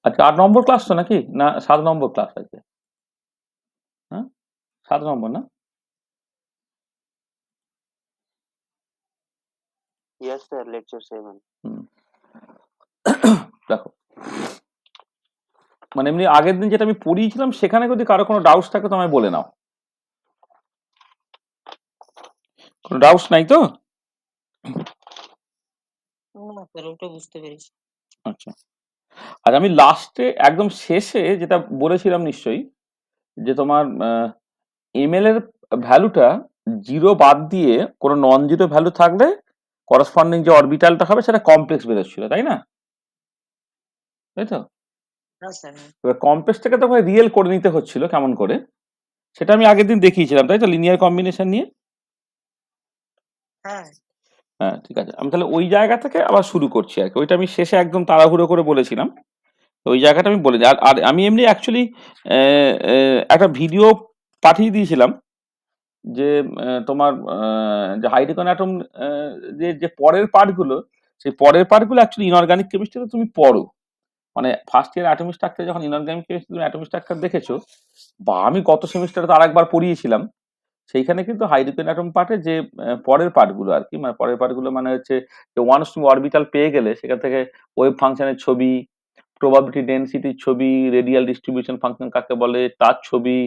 আচ্ছা 8 নম্বর ক্লাস তো নাকি না 7 নম্বর ক্লাস আছে? হ্যাঁ 7 নম্বর না? Yes, sir. Lecture 7. হুম, দেখো মানে এমনি আগের দিন যেটা আমি পড়িয়েছিলাম সেখানে যদি কারো কোনো ডাউটস থাকে তো আমায় বলে নাও। কোনো ডাউটস নাই তো? না স্যার, ওটা বুঝতে পেরেছি। আচ্ছা, আর আমি লাস্টে একদম শেষে যেটা বলেছিলাম নিশ্চয়ই, যে তোমার এমএল এর ভ্যালুটা জিরো বাদ দিয়ে কোনো নন জিরো ভ্যালু থাকলে করসপন্ডিং যে অরবিটালটা হবে সেটা কমপ্লেক্স বেরোচ্ছিল, তাই না? তাই তো? না স্যার, না। এবার কমপ্লেক্সটাকে তখন রিয়েল করে নিতে হচ্ছিল কেমন করে, সেটা আমি আগের দিন দেখিয়েছিলাম, তাই তো, লিনিয়ার কম্বিনেশন নিয়ে। হ্যাঁ হ্যাঁ ঠিক আছে, আমি তাহলে ওই জায়গা থেকে আবার শুরু করছি আর কি। ওইটা আমি শেষে একদম তাড়াহুড়ো করে বলেছিলাম, তো ওই জায়গাটা আমি বলে দিই। আর আর আমি এমনি অ্যাকচুয়ালি একটা ভিডিও পাঠিয়ে দিয়েছিলাম যে তোমার যে হাইড্রোজেন অ্যাটম যে যে পরের পার্টগুলো, সেই পরের পার্টগুলো অ্যাকচুয়ালি ইনঅর্গানিক কেমিস্ট্রিতে তুমি পড়ো। মানে ফার্স্ট ইয়ার অ্যাটমিক স্ট্রাকচার যখন ইনঅর্গানিক কেমিস্ট্রি তুমি অ্যাটমিক স্ট্রাকচার দেখেছো, বা আমি গত সেমিস্টারে তো আরেকবার পড়িয়েছিলাম, সেইখানে কিন্তু হাইড্রোজেন অ্যাটম পার্টে যে পরের পার্টগুলো আর কি, মানে পরের পার্টগুলো মানে হচ্ছে যে ওয়ান্স তুমি অরবিটাল পেয়ে গেলে সেখান থেকে ওয়েভ ফাংশনের ছবি, প্রবাবিলিটি ডেনসিটির ছবি, রেডিয়াল ডিস্ট্রিবিউশন ফাংশন কাকে বলে তার ছবি,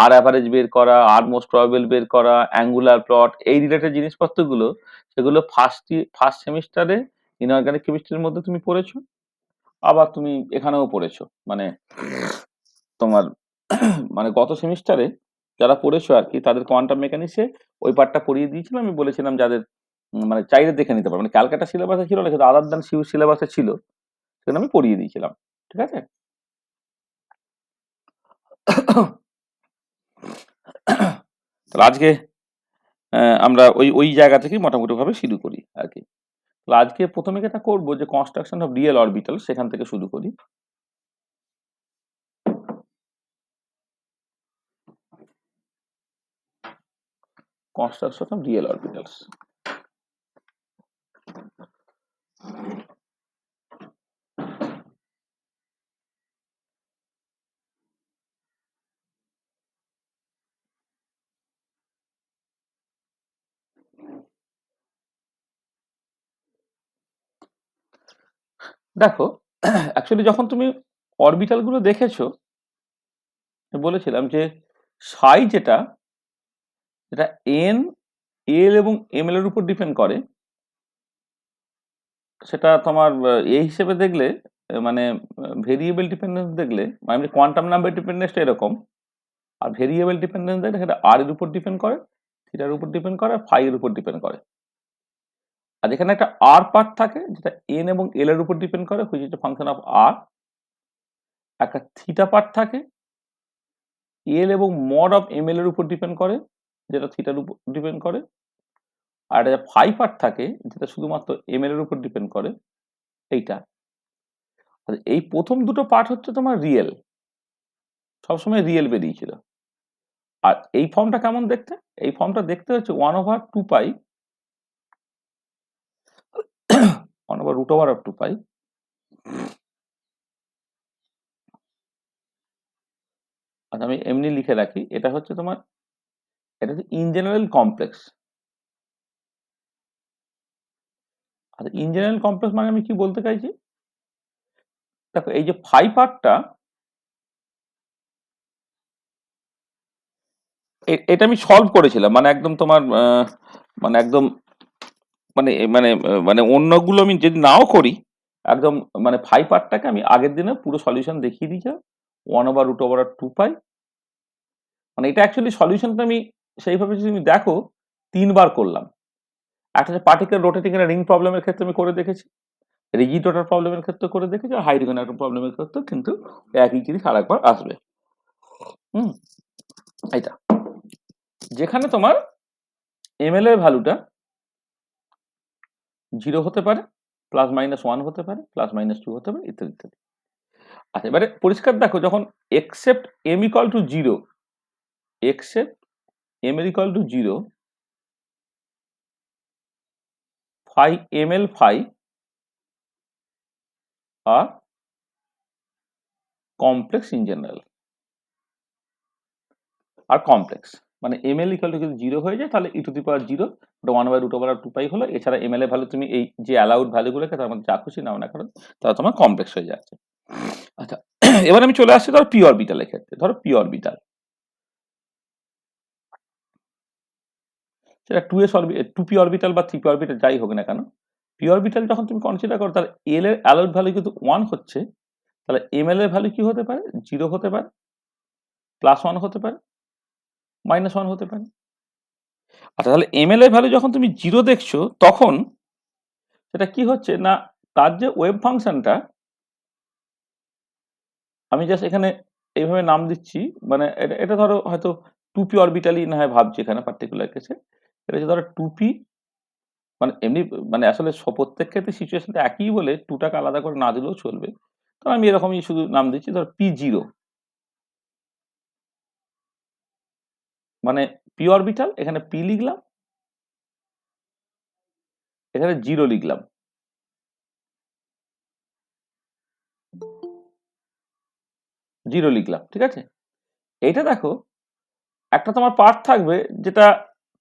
আর অ্যাভারেজ বের করা, আর মোস্ট প্রবাবল বের করা, অ্যাঙ্গুলার প্লট, এই রিলেটেড জিনিসপত্রগুলো সেগুলো ফার্স্ট সেমিস্টারে ইনঅর্গানিক কেমিস্ট্রির মধ্যে তুমি পড়েছো, আবার তুমি এখানেও পড়েছো। মানে তোমার মানে গত সেমিস্টারে যারা পড়েছো আর কি তাদের কোয়ান্টাম মেকানিক্সে ওই পার্টটা পড়িয়ে দিয়েছিলাম। আমি বলেছিলাম যাদের মানে চাইলে দেখে নিতে পারো, মানে ক্যালকাটা সিলেবাসে ছিল না কিন্তু আদার দ্যান সিউ সিলেবাসে ছিল, সেখানে আমি পড়িয়ে দিয়েছিলাম। ঠিক আছে, তাহলে আজকে আমরা ওই ওই জায়গা থেকেই মোটামুটি ভাবে শুরু করি আর কি। তাহলে আজকে প্রথমে যেটা করবো যে কনস্ট্রাকশন অফ রিয়েল অরবিটাল, সেখান থেকে শুরু করি। Construction of real orbitals. দেখো অ্যাকচুয়ালি যখন তুমি অরবিটাল গুলো দেখেছো, বলেছিলাম যে সাই যেটা যেটা এন, এল এবং এম এল এর উপর ডিপেন্ড করে, সেটা তোমার এই হিসেবে দেখলে মানে ভেরিয়েবল ডিপেন্ডেন্স দেখলে, মানে কোয়ান্টাম নাম্বার ডিপেন্ডেন্সটা এরকম, আর ভেরিয়েবল ডিপেন্ডেন্স দেখলে সেটা আর এর উপর ডিপেন্ড করে, থিটার উপর ডিপেন্ড করে, আর ফাই এর উপর ডিপেন্ড করে। আর এখানে একটা আর পার্ট থাকে যেটা এন এবং এল এর উপর ডিপেন্ড করে, হুইচ ইজ ফাংশন অফ আর। একটা থিটা পার্ট থাকে এল এবং মড অফ এম এল এর উপর ডিপেন্ড করে, যেটা থিটার উপর ডিপেন্ড করে। আর একটা ফাই পার্ট থাকে যেটা শুধুমাত্র এম এল এর উপর ডিপেন্ড করে, এইটা। আর এই প্রথম দুটো পার্ট হচ্ছে তোমার রিয়েল, সবসময় রিয়েল বেরিয়েছিল। আর এই ফর্মটা কেমন দেখতে, এই ফর্মটা দেখতে হচ্ছে 1/2 পাই, 1/√2 পাই। আচ্ছা আমি এমনি লিখে রাখি, এটা হচ্ছে তোমার, এটা হচ্ছে ইন জেনারেল কমপ্লেক্স। আচ্ছা ইন জেনারেল কমপ্লেক্স মানে আমি কি বলতে চাইছি, দেখো এই যে ফাই পার্টটা, এটা আমি সলভ করেছিলাম, মানে একদম তোমার মানে একদম মানে মানে মানে অন্যগুলো আমি যদি নাও করি, একদম মানে ফাই পার্টটাকে আমি আগের দিনে পুরো সলিউশন দেখিয়ে দিয়েছিলাম, 1/√2 পাই। মানে এটা অ্যাকচুয়ালি সলিউশনটা আমি সেইভাবে যদি তুমি দেখো 3বার করলাম। একটা হচ্ছে পার্টিকেল রোটেটিং এর রিং প্রবলেমের ক্ষেত্রে আমি করে দেখেছি, রিজিড রোটার প্রবলেমের ক্ষেত্রে করে দেখেছি, আর হাইড্রোজেন অ্যাটম প্রবলেমের ক্ষেত্রে কিন্তু একই জিনিস আরেকবার আসবে। হুম, এইটা যেখানে তোমার এমএল এর ভ্যালুটা 0 হতে পারে, +-1 হতে পারে, +-2 হতে পারে, ইত্যাদি ইত্যাদি। আচ্ছা এবারে পরিষ্কার দেখো, যখন except m equal to 0, except m এর equal to 0, phi, m l phi are complex in general. আর কমপ্লেক্স মানে ml ইকুয়াল টু যদি 0 হয়ে যায় তাহলে e টু দি পাওয়ার 0 ওটা 1/√2 পাই হলো। এছাড়া ml এর ভ্যালু তুমি এই যে অ্যালাউড ভ্যালুগুলোকে তার মধ্যে যা খুশি নাও না কারণ তাহলে তোমার কমপ্লেক্স হয়ে যাচ্ছে। আচ্ছা, এবার আমি চলে আসছি ধরো পি অরবিটালের ক্ষেত্রে। ধরো পি অরবিটাল, সেটা 2p অরবিটাল বা 3p অরবিটাল যাই হোক না কেন, পি অরবিটাল যখন তুমি কনসিডার করো তাহলে এল এর অ্যালাউড ভ্যালু কিন্তু 1 হচ্ছে, তাহলে ml এর ভ্যালু কি হতে পারে? 0 হতে পারে, +1 হতে পারে, -1 হতে পারে। আচ্ছা, তাহলে ml এর ভ্যালু যখন তুমি 0 দেখছো তখন সেটা কি হচ্ছে না, তার যে ওয়েভ ফাংশনটা আমি জাস্ট এখানে এইভাবে নাম দিচ্ছি, মানে এটা ধরো হয়তো 2p অরবিটালই না হয় ভাবছি এখানে পার্টিকুলার কেসে, এটা হচ্ছে ধরো 2p, মানে এমনি মানে আসলে প্রত্যেক ক্ষেত্রে সিচুয়েশনটা একই বলে 2টাকে আলাদা করে না দিলেও চলবে। তো আমি এরকমই শুধু নাম দিচ্ছি ধর p0, মানে পি অরবিটাল, এখানে p লিখলাম, এখানে 0 লিখলাম। ঠিক আছে? এইটা দেখো একটা তোমার পার্ট থাকবে যেটা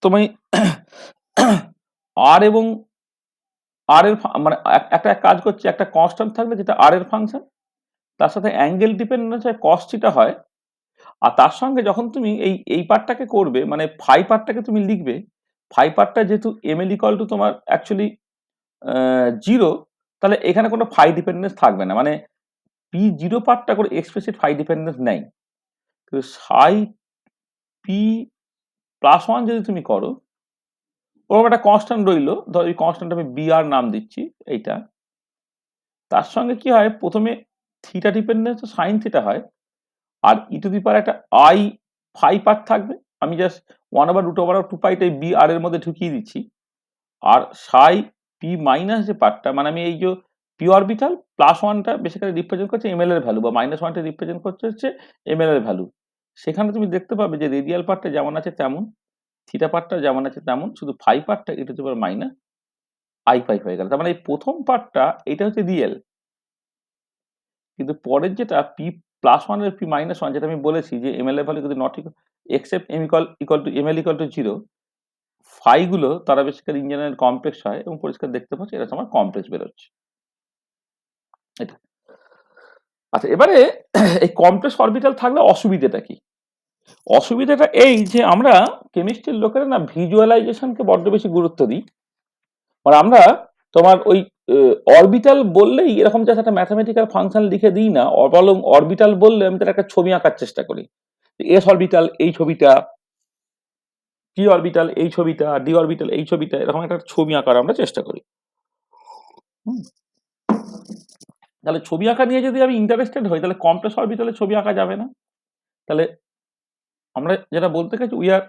তুমি আর এবং আর এর মানে একটা কাজ করছে, একটা কনস্ট্যান্ট থাকবে যেটা আর এর ফাংশন, তার সাথে অ্যাঙ্গেল ডিপেন্ডেন্স হয় cos থিটা হয়, আর তার সঙ্গে যখন তুমি এই পার্টটাকে করবে মানে ফাই পার্টটাকে তুমি লিখবে, ফাই পার্টটা যেহেতু ml ইকুয়াল টু তোমার অ্যাকচুয়ালি 0, তাহলে এখানে কোনো ফাই ডিপেন্ডেন্স থাকবে না, মানে p0 পার্টটা করে এক্সপ্লিসিট ফাই ডিপেন্ডেন্স নেই। সাই p+1 যদি তুমি করো, ওরকম একটা কনস্ট্যান্ট রইলো, ধর এই কনস্ট্যান্ট আমি br নাম দিচ্ছি এইটা, তার সঙ্গে কি হয় প্রথমে থিটা ডিপেন্ডেন্স সাইন থিটা হয়, আর ই টু দি পাওয়ার একটা আই ফাই পার্ট থাকবে, আমি জাস্ট 1/√2 বি আর এর মধ্যে ঢুকিয়ে দিচ্ছি, আর সাই পি মাইনাস যে পার্টটা, মানে আমি এই যে পি অরবিটাল +1টা বেসিক্যালি রিপ্রেজেন্ট করছে ml এর ভ্যালু, বা -1টা রিপ্রেজেন্ট করছে হচ্ছে ml এর ভ্যালু। সেখানে তুমি দেখতে পাবে যে রেডিয়াল পার্টটা যেমন আছে তেমন, থিটা পার্টটা যেমন আছে তেমন, শুধু ফাই পার্টটা e to the power minus i phi হয়ে গেল। তার মানে এই প্রথম পার্টটা এটা হচ্ছে রিয়েল, কিন্তু পরের যেটা p+1 এর p-1 যেটা আমি বলেছি যে ml এর ভ্যালু কিন্তু not except m equal to ml equal to 0, phi গুলো তারা বেসিক্যালি ইন জেনারেল কমপ্লেক্স হয় এবং পরিষ্কার দেখতে পাচ্ছি এটা তোমার কমপ্লেক্স বেরোচ্ছে এটা। আচ্ছা, এবারে এই কমপ্লেক্স অরবিটাল থাকলে অসুবিধাটা কি? অসুবিধাটা এই যে আমরা কেমিস্ট্রির লোকেরা না ভিজুয়ালাইজেশনকে বড্ড বেশি গুরুত্ব দিই, মানে আমরা তোমার ওই অরবিটাল বললেই এরকম জাস্ট একটা ম্যাথামেটিক্যাল ফাংশন লিখে দিই না, বরং অরবিটাল বললে আমি তার একটা ছবি আঁকার চেষ্টা করি, এস অরবিটাল এই ছবিটা, পি অরবিটাল এই ছবিটা, ডি অরবিটাল এই ছবিটা, এরকম একটা ছবি আঁকার আমরা চেষ্টা করি। তাহলে ছবি আঁকা নিয়ে যদি আমি ইন্টারেস্টেড হই তাহলে কমপ্লেক্স অরবিটালে ছবি আঁকা যাবে না। তাহলে আমরা যেটা বলতে চাইছি উই আর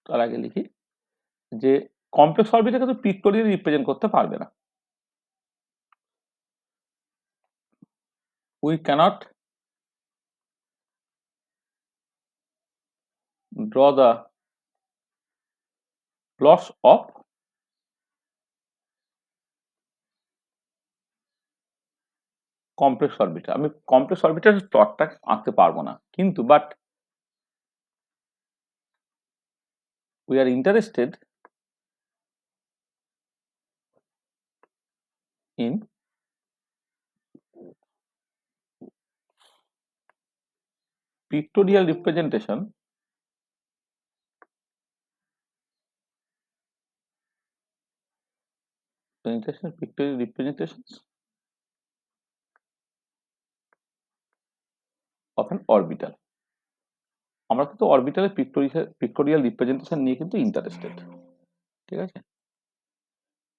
তার আগে লিখি যে কমপ্লেক্স অরবিটালকে তো পিক্টোরিয়াল রিপ্রেজেন্ট করতে পারবে না, we cannot draw the plots of complex orbital. আমি কমপ্লেক্স অরবিটাল প্লটটা আঁকতে পারবো না, কিন্তু but we are interested in pictorial representation pictorial representations of an orbital। আমরা কিন্তু অরবিটালের পিক্টোরিয়াল রিপ্রেজেন্টেশন নিয়ে কিন্তু ইন্টারেস্টেড, ঠিক আছে?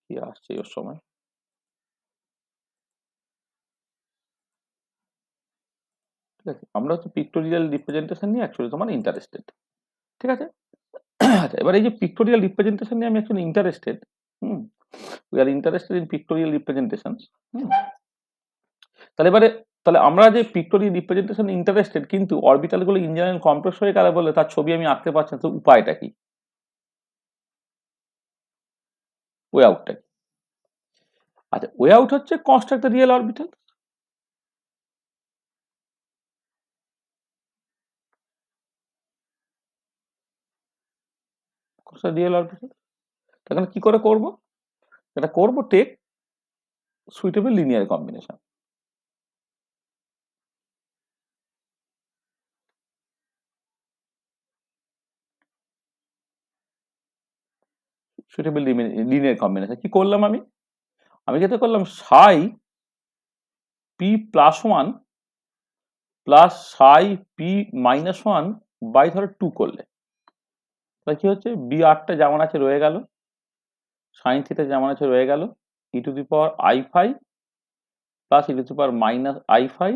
কি আসছে ওর সময়, ঠিক আছে? আমরা হচ্ছে পিক্টোরিয়াল রিপ্রেজেন্টেশন নিয়ে অ্যাকচুয়ালি তোমার ইন্টারেস্টেড, ঠিক আছে? আচ্ছা, এবার এই যে পিক্টোরিয়াল রিপ্রেজেন্টেশন নিয়ে আমি actually interested, we are interested in pictorial representations. তাহলে এবারে তাহলে আমরা যে পিক্টোরিয়াল রিপ্রেজেন্টেশন ইন্টারেস্টেড, কিন্তু অরবিটাল গুলো ইন জেনারেল কমপ্লেক্স হয়ে গেলে বলে তার ছবি আমি আঁকতে পারছি না, তো উপায়টা কি? ওয়ে আউটটা কি? আচ্ছা, ওয়ে আউট হচ্ছে construct the real orbital. Real orbital তাহলে কি করে করব? এটা করব take suitable linear combination. Suitable linear combination কি করলাম আমি? আমি যেটা করলাম psi p plus one plus psi p minus one by ধরো টু করলে তাহলে কি হচ্ছে, বি আরটা যেমন আছে রয়ে গেল, সাইন থিটা যেমন আছে রয়ে গেল, e to the power i phi plus e to the power minus i phi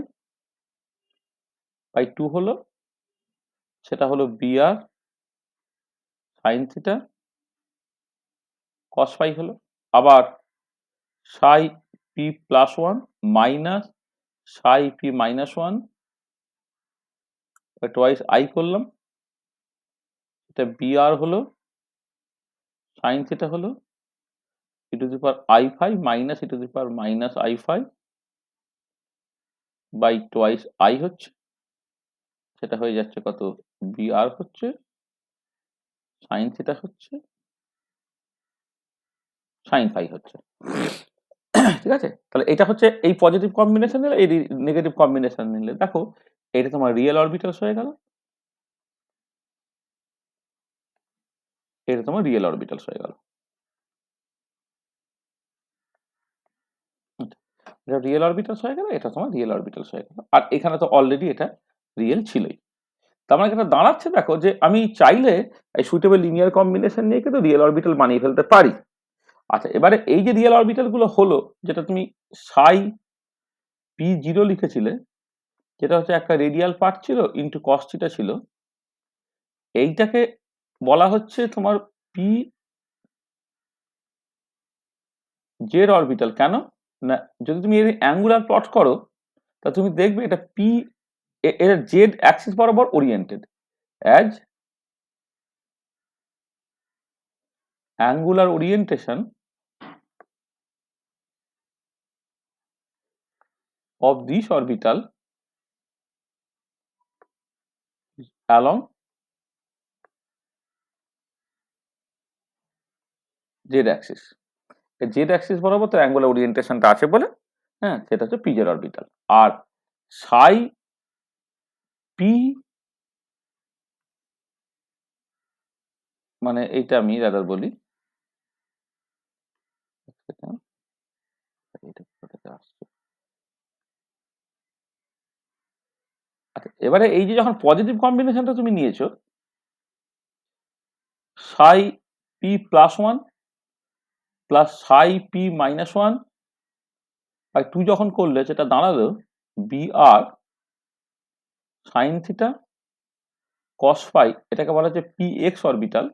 by two হলো, সেটা হলো b r sine theta cos phi হলো। আবার psi p plus one minus psi p minus one twice i করলাম, এটা b r হলো, sine theta হলো e to the power i phi minus e to the power minus i phi by twice i হচ্ছে, সেটা হয়ে যাচ্ছে কত, b আর হচ্ছে, সাইন থিটা হচ্ছে, সাইন ফাই হচ্ছে। ঠিক আছে, তাহলে এটা হচ্ছে এই পজিটিভ কম্বিনেশন নিলে, এই নেগেটিভ কম্বিনেশন নিলে দেখো এটা তোমার রিয়েল অরবিটালস হয়ে গেল, এটা তোমার রিয়েল অরবিটালস হয়ে গেল। এটা রিয়েল অরবিটালস হয়ে গেল, এটা তোমার রিয়েল অরবিটালস হয়ে গেল, আর এখানে তো অলরেডি এটা রিয়েল ছিলই। তার মানে এটা দাঁড়াচ্ছে দেখো যে আমি চাইলে এই সুইটেবল লিনিয়ার কম্বিনেশন নিয়ে কিন্তু রিয়েল অরবিটাল বানিয়ে ফেলতে পারি। আচ্ছা, এবারে এই যে রিয়েল অরবিটাল গুলো হলো, যেটা তুমি সাই পি জিরো লিখেছিলে, যেটা হচ্ছে একটা রেডিয়াল পার্ট ছিল ইন্টু কস থিটা ছিল, এইটাকে বলা হচ্ছে তোমার পি জেড অরবিটাল। কেন না, যদি তুমি এর অ্যাঙ্গুলার প্লট করো তা তুমি দেখবে এটা পি এর জেড অ্যাক্সিস বরাবর oriented as angular orientation of this orbital along z axis। Z Axis বরাবর তো অ্যাঙ্গুলার ওরিয়েন্টেশনটা আছে বলে, হ্যাঁ, সেটা হচ্ছে পিজের অরবিটাল। আর সাই পি মানে এইটা আমি রাদার বলি, আচ্ছা, এবারে এই যে যখন পজিটিভ কম্বিনেশনটা তুমি নিয়েছো psi p plus one plus psi p minus one by two যখন করলে সেটা দাঁড়ালো b r sine theta cos phi, এটাকে বলা হচ্ছে পি এক্স অরবিটাল।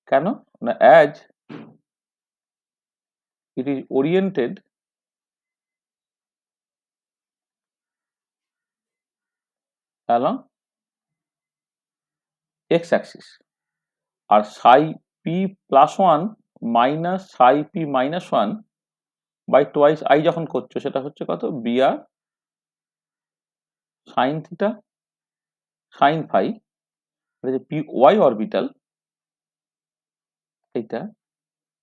কেন না, as it is oriented along x axis। আর psi p plus one minus psi p minus one by twice i যখন করছো সেটা হচ্ছে কত, b r sine theta sine phi, p y orbital এইটা।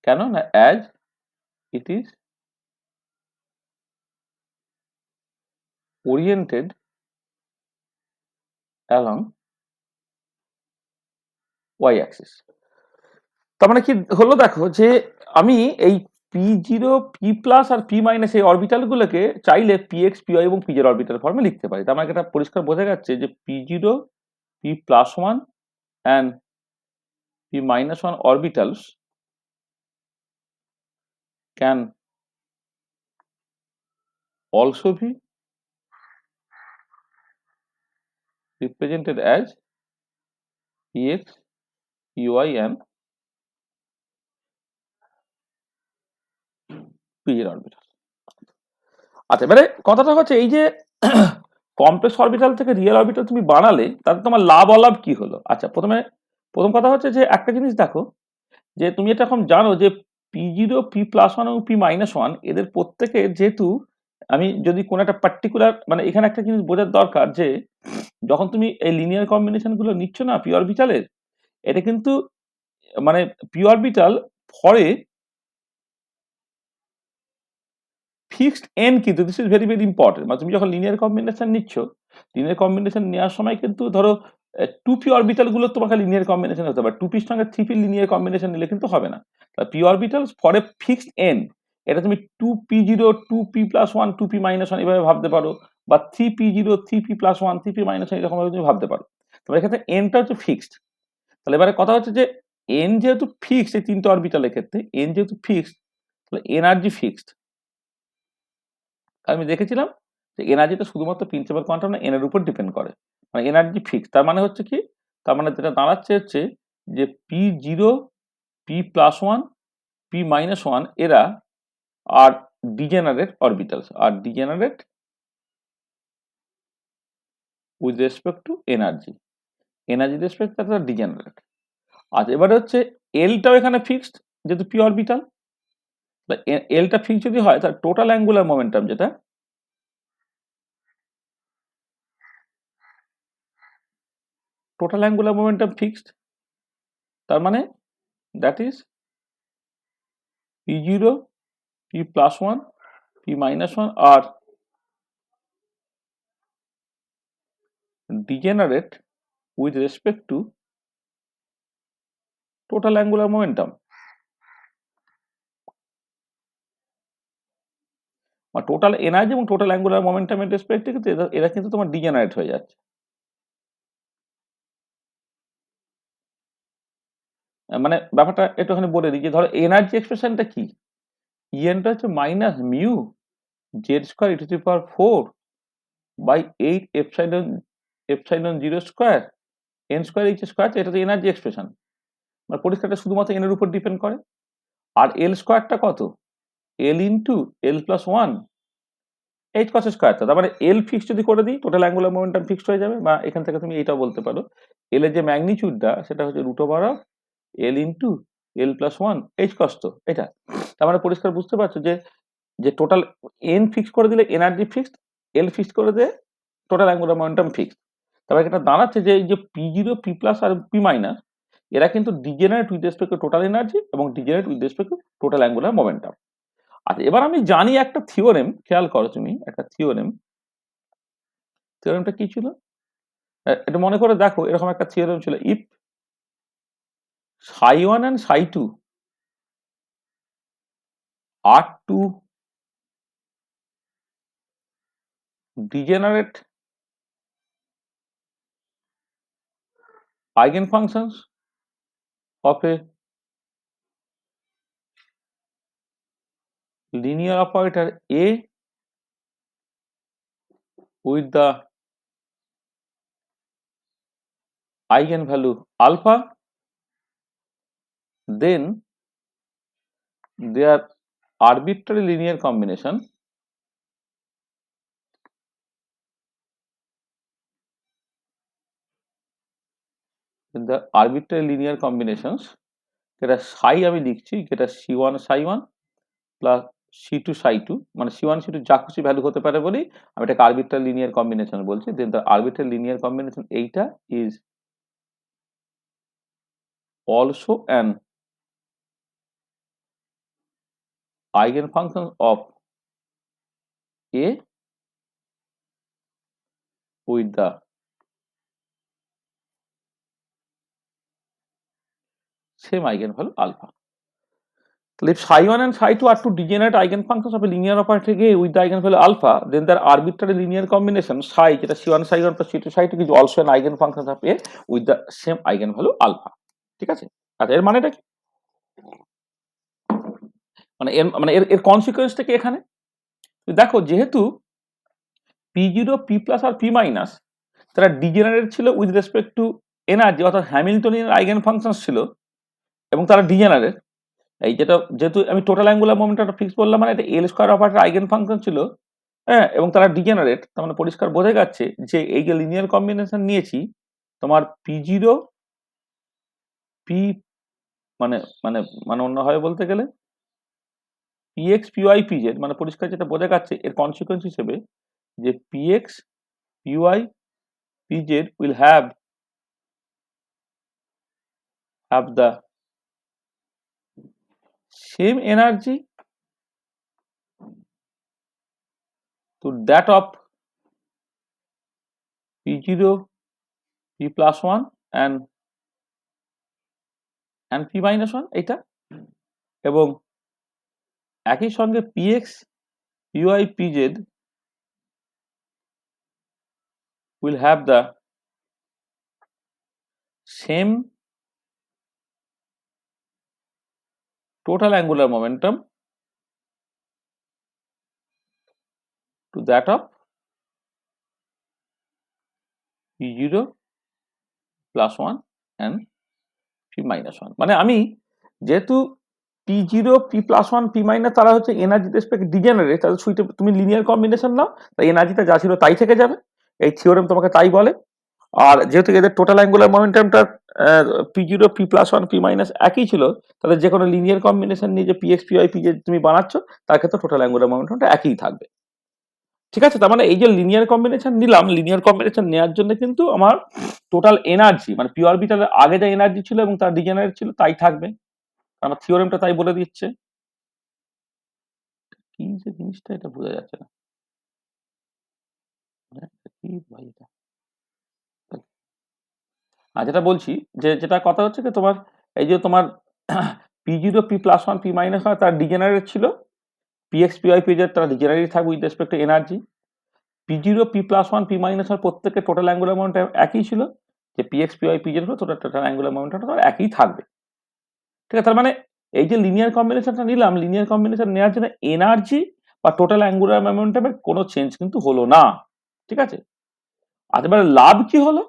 কেন না, as it is oriented along y axis. তার মানে কি হলো দেখো যে আমি এই পি জিরো পি প্লাস আর পি মাইনাস এই অরবিটাল গুলোকে চাইলে পি এক্স পি ওয়াই এবং পি জেড অরবিটাল ফর্মে লিখতে পারি। তার মানে এটা পরিষ্কার বোঝা যাচ্ছে যে P zero p plus one and p minus 1 orbitals can also be represented as px py and pz orbitals। আচ্ছা, এবারে কথাটা হচ্ছে এই যে কমপ্লেক্স অরবিটাল থেকে রিয়েল অরবিটাল তুমি বানালে তাতে তোমার লাভ অলাভ কি হলো। আচ্ছা, প্রথম কথা হচ্ছে যে একটা জিনিস দেখো, যে তুমি এটা এখন জানো যে P0, P+1 এবং P-1 এদের প্রত্যেকের যেহেতু আমি যদি কোনো একটা পার্টিকুলার মানে এখানে একটা জিনিস বোঝার দরকার যে যখন তুমি এই লিনিয়ার কম্বিনেশন গুলো নিচ্ছ না পি অরবিটালের, এটা কিন্তু মানে পি অরবিটাল পরে ফিক্সড এন, কিন্তু this is very very important. মানে তুমি যখন লিনিয়ার কম্বিনেশন নিচ্ছ, লিনিয়ার কম্বিনেশন নেওয়ার সময় কিন্তু ধরো 2p অরবিটাল গুলো তোমাকে লিনিয়ার কম্বিনেশন হতে পারে, 2p সঙ্গে 3p লিনিয়ার কম্বিনেশন নিলে কিন্তু হবে না। P orbital for a fixed N, এটা তুমি 2p0, 2p+1, 2p-1 এভাবে ভাবতে পারো, বা 3p0, 3p+1, 3p-1 এরকম ভাবে তুমি ভাবতে পারো। তবে এক্ষেত্রে এনটা হচ্ছে ফিক্সড। তাহলে এবারে কথা হচ্ছে যে এন যেহেতু ফিক্সড এই তিনটে অরবিটালের ক্ষেত্রে, এন যেহেতু ফিক্সড, তাহলে এনার্জি ফিক্সড। আমি দেখেছিলাম যে এনার্জিটা শুধুমাত্র প্রিন্সিপাল কোয়ান্টাম না এন এর উপর ডিপেন্ড করে, মানে এনার্জি ফিক্স। তার মানে হচ্ছে কি, তার মানে যেটা দাঁড়াচ্ছে হচ্ছে যে P0, P+1, P-1 এরা are degenerate orbitals, are degenerate with respect to energy, energy respect তারা ডিজেনারেট। আচ্ছা এবারে হচ্ছে এলটাও এখানে ফিক্সড, যেহেতু পি অরবিটাল, এলটা ফিক্সড যদি হয় তার টোটাল অ্যাঙ্গুলার মোমেন্টাম যেটা, টোটাল অ্যাঙ্গুলার মোমেন্টাম ফিক্সড। তার মানে that is P0, P+1, P-1 are degenerate with respect to total angular momentum. Total energy এবং টোটাল অ্যাঙ্গুলার মোমেন্টামের রেসপেক্টে কিন্তু এরা কিন্তু তোমার ডিজেনারেট হয়ে যাচ্ছে। মানে ব্যাপারটা একটুখানি বলে দিই যে ধরো এনার্জি এক্সপ্রেশনটা কি, ইএনটা হচ্ছে minus mu Z square e to the power 4/8 epsilon 0 square N square H square, এটা তো এনার্জি এক্সপ্রেশন। মানে পরিষ্কারটা শুধুমাত্র এন এর উপর ডিপেন্ড করে। আর এল স্কোয়ারটা কত, l into L+1 h cross square. তার মানে এল ফিক্স যদি করে দিই টোটাল অ্যাঙ্গুলার মোমেন্টাম ফিক্সড হয়ে যাবে। বা এখান থেকে তুমি এইটাও বলতে পারো এল এর যে ম্যাগনিটিউডটা সেটা হচ্ছে √/, এল ইন্টু L+1 এইচ কস। তো এটা তার মানে পরিষ্কার বুঝতে পারছো যে যে টোটাল এন ফিক্স করে দিলে এনার্জি ফিক্সড, এল ফিক্স করে দিলে টোটাল অ্যাঙ্গুলার মোমেন্টাম ফিক্সড। তারপরে এটা দাঁড়াচ্ছে যে এই যে P0, P+ আর P-, এরা কিন্তু degenerate with respect to total energy এবং degenerate with respect to total angular momentum. আচ্ছা এবার আমি জানি একটা থিওরেম, খেয়াল করো তুমি একটা থিওরেম, থিওরেমটা কি ছিল এটা মনে করে দেখো। এরকম একটা থিওরেম ছিল, if ψ1 and ψ2 are two degenerate eigenfunctions of a linear operator A with the eigenvalue alpha, then their arbitrary linear combination in the arbitrary linear combinations, যেটা psi আমি লিখছি, যেটা C1 ψ1 প্লাস C2 ψ2, মানে C1 C2 যা খুশি value হতে পারে বলি আমি এটাকে আরবিট্রারি লিনিয়ার কম্বিনেশন বলছি। দেন দ্য আরবিট্রারি লিনিয়ার কম্বিনেশন এইটা is also an eigenfunction of A with the same eigenvalue alpha. So if psi1 and psi2 are two degenerate eigenfunctions of a linear operator A with the eigenvalue alpha, then their arbitrary linear combination psi, যেটা C1 ψ1 plus C2 ψ2 is also an eigenfunction of A with the same eigenvalue alpha. ঠিক আছে? আচ্ছা এর মানেটা কি, মানে এর কনসিকুয়েন্সটা কি এখানে দেখো, যেহেতু P0, P+ আর P-, তারা ডিজেনারেট ছিল উইথ রেসপেক্ট টু এনার্জি, অর্থাৎ হ্যামিল্টনিয়ান আইগেন ফাংশনস ছিল এবং তারা ডিজেনারেট। এই যেটা যেহেতু আমি টোটাল অ্যাঙ্গুলার মোমেন্টামটা ফিক্স বললাম, মানে এটা এল স্কোয়ার অপারেটর আইগেন ফাংশন ছিল, হ্যাঁ, এবং তারা ডিজেনারেট। তার মানে পরিষ্কার বোঝা যাচ্ছে যে এই যে লিনিয়ার কম্বিনেশন নিয়েছি তোমার P0, P মানে মানে মানে অন্যভাবে বলতে গেলে পিএক্স পিওয়াই পিজেড মানে পরিষ্কার যেটা বোঝা যাচ্ছে এর কনসিকুয়েন্স হিসেবে যে PX PY PZ will have the same energy to that of P0 P plus 1 and P minus 1 এটা এবং একই সঙ্গে px py pz will have the same total angular momentum to that of p0 plus 1 and p minus 1 মানে আমি যেহেতু p0 p plus 1 p minus তারা হচ্ছে energy respect degenerate তাদের সুইটে তুমি লিনিয়ার কম্বিনেশন নাও তাই এনার্জিটা যা ছিল তাই থেকে যাবে এই থিওরেম তোমাকে তাই বলে আর যেহেতু এদের টোটাল অ্যাঙ্গুলার মোমেন্টামটা p0 p plus 1 p minus একই ছিল তাহলে যে কোনো লিনিয়ার কম্বিনেশন নিয়ে যে px py pz তুমি বানাচ্ছ তার ক্ষেত্রে টোটাল অ্যাঙ্গুলার মোমেন্টামটা একই থাকবে ঠিক আছে তার মানে এই যে লিনিয়ার কম্বিনেশন নিলাম লিনিয়ার কম্বিনেশন নেওয়ার জন্য কিন্তু আমার টোটাল এনার্জি মানে পি অরবিটালের আগে যা এনার্জি ছিল এবং তার ডিজেনারেট ছিল তাই থাকবে আমার থিওরেমটা তাই বলে দিচ্ছে কি যে জিনিসটা এটা বোঝা যাচ্ছে না কি ভাই এটা আর যেটা বলছি যে যেটা কথা হচ্ছে যে তোমার এই যে তোমার p0 p plus 1 p minus 1 তার ডিজেনারেট ছিল px py pz তারা ডিজেনারেট থাকবে with respect to energy p0 p plus 1 p minus 1 প্রত্যেকের টোটাল অ্যাঙ্গুলার মোমেন্টাম একই ছিল যে px py pz হলো টোটাল অ্যাঙ্গুলার মোমেন্টামটা তার একই থাকবে ঠিক আছে তার মানে এই যে লিনিয়ার কম্বিনেশনটা নিলাম লিনিয়ার কম্বিনেশন নেওয়ার জন্য এনার্জি বা টোটাল অ্যাঙ্গুলার মোমেন্টামের কোনো চেঞ্জ কিন্তু হলো না ঠিক আছে আর এবারে লাভ কি হলো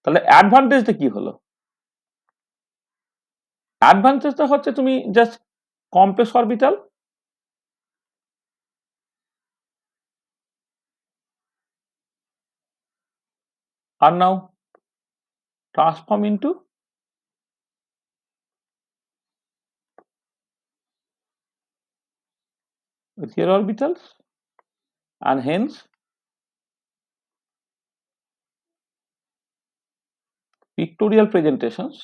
তাহলে অ্যাডভান্টেজটা কি হলো অ্যাডভান্টেজটা হচ্ছে তুমি just complex orbital are now transform into real orbitals and hence pictorial presentations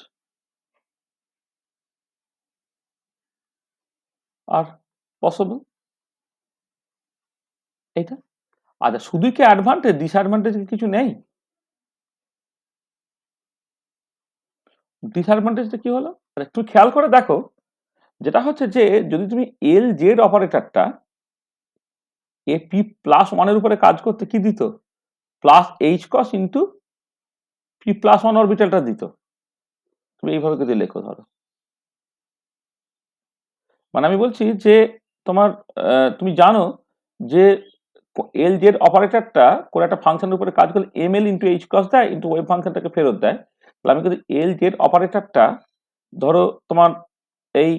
are possible এইটা আচ্ছা শুধু কি অ্যাডভান্টেজ ডিসঅ্যাডভান্টেজ কিছু নেই ডিসঅ্যাডভান্টেজটা কি হলো একটু খেয়াল করে দেখো যেটা হচ্ছে যে যদি তুমি L Z অপারেটরটা A P plus ওয়ানের উপরে কাজ করতে কি দিত plus h cross into P plus one অরবিটালটা দিত তুমি এইভাবে যদি লেখো ধরো মানে আমি বলছি যে তোমার তুমি জানো যে এল জেড অপারেটরটা কোনো একটা ফাংশনের উপরে কাজ করলে এম এল ইন্টু এইচ কস দেয় ইন্টু ওয়েভ ফাংশনটাকে ফেরত দেয় তাহলে আমি কিন্তু এল জেড অপারেটরটা ধরো তোমার এই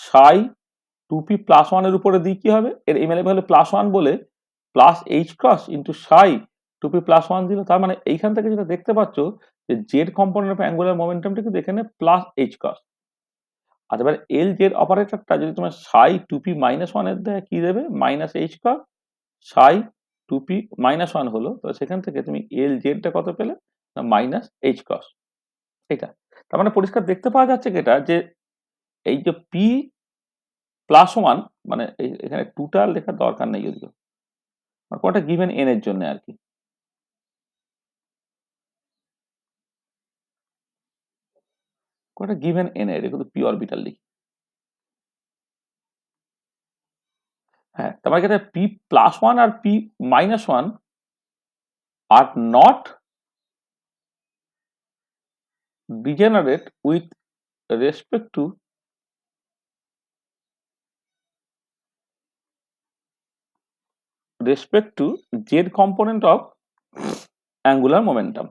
সাই টু পি প্লাস ওয়ানের উপরে দিই কি হবে এর m l value plus one বলে plus h cross into psi two p plus one দিল তার মানে এইখান থেকে যেটা দেখতে পাচ্ছ যে জেড কম্পোনেন্ট অফ অ্যাঙ্গুলার মোমেন্টামটা কিন্তু এখানে প্লাস এইচ কস আর এবার এল জেড অপারেটরটা যদি তোমার সাই টু পি মাইনাস ওয়ানের দেয় কি দেবে মাইনাস এইচ কস সাই টু পি মাইনাস ওয়ান হলো তো সেখান থেকে তুমি এল জেডটা কত পেলে না মাইনাস এইচ কস এটা তার মানে পরিষ্কার দেখতে পাওয়া যাচ্ছে কি এটা যে এই যে পি প্লাস ওয়ান মানে এখানে টুটা লেখার দরকার নেই যদিও কোনটা গিভেন এন এর জন্য আর কি কোনটা গিভেন এন এর কিন্তু পি অরবিটাল লিখি হ্যাঁ তার মানে ক্ষেত্রে পি প্লাস ওয়ান আর p minus one are not degenerate with respect to z component of angular momentum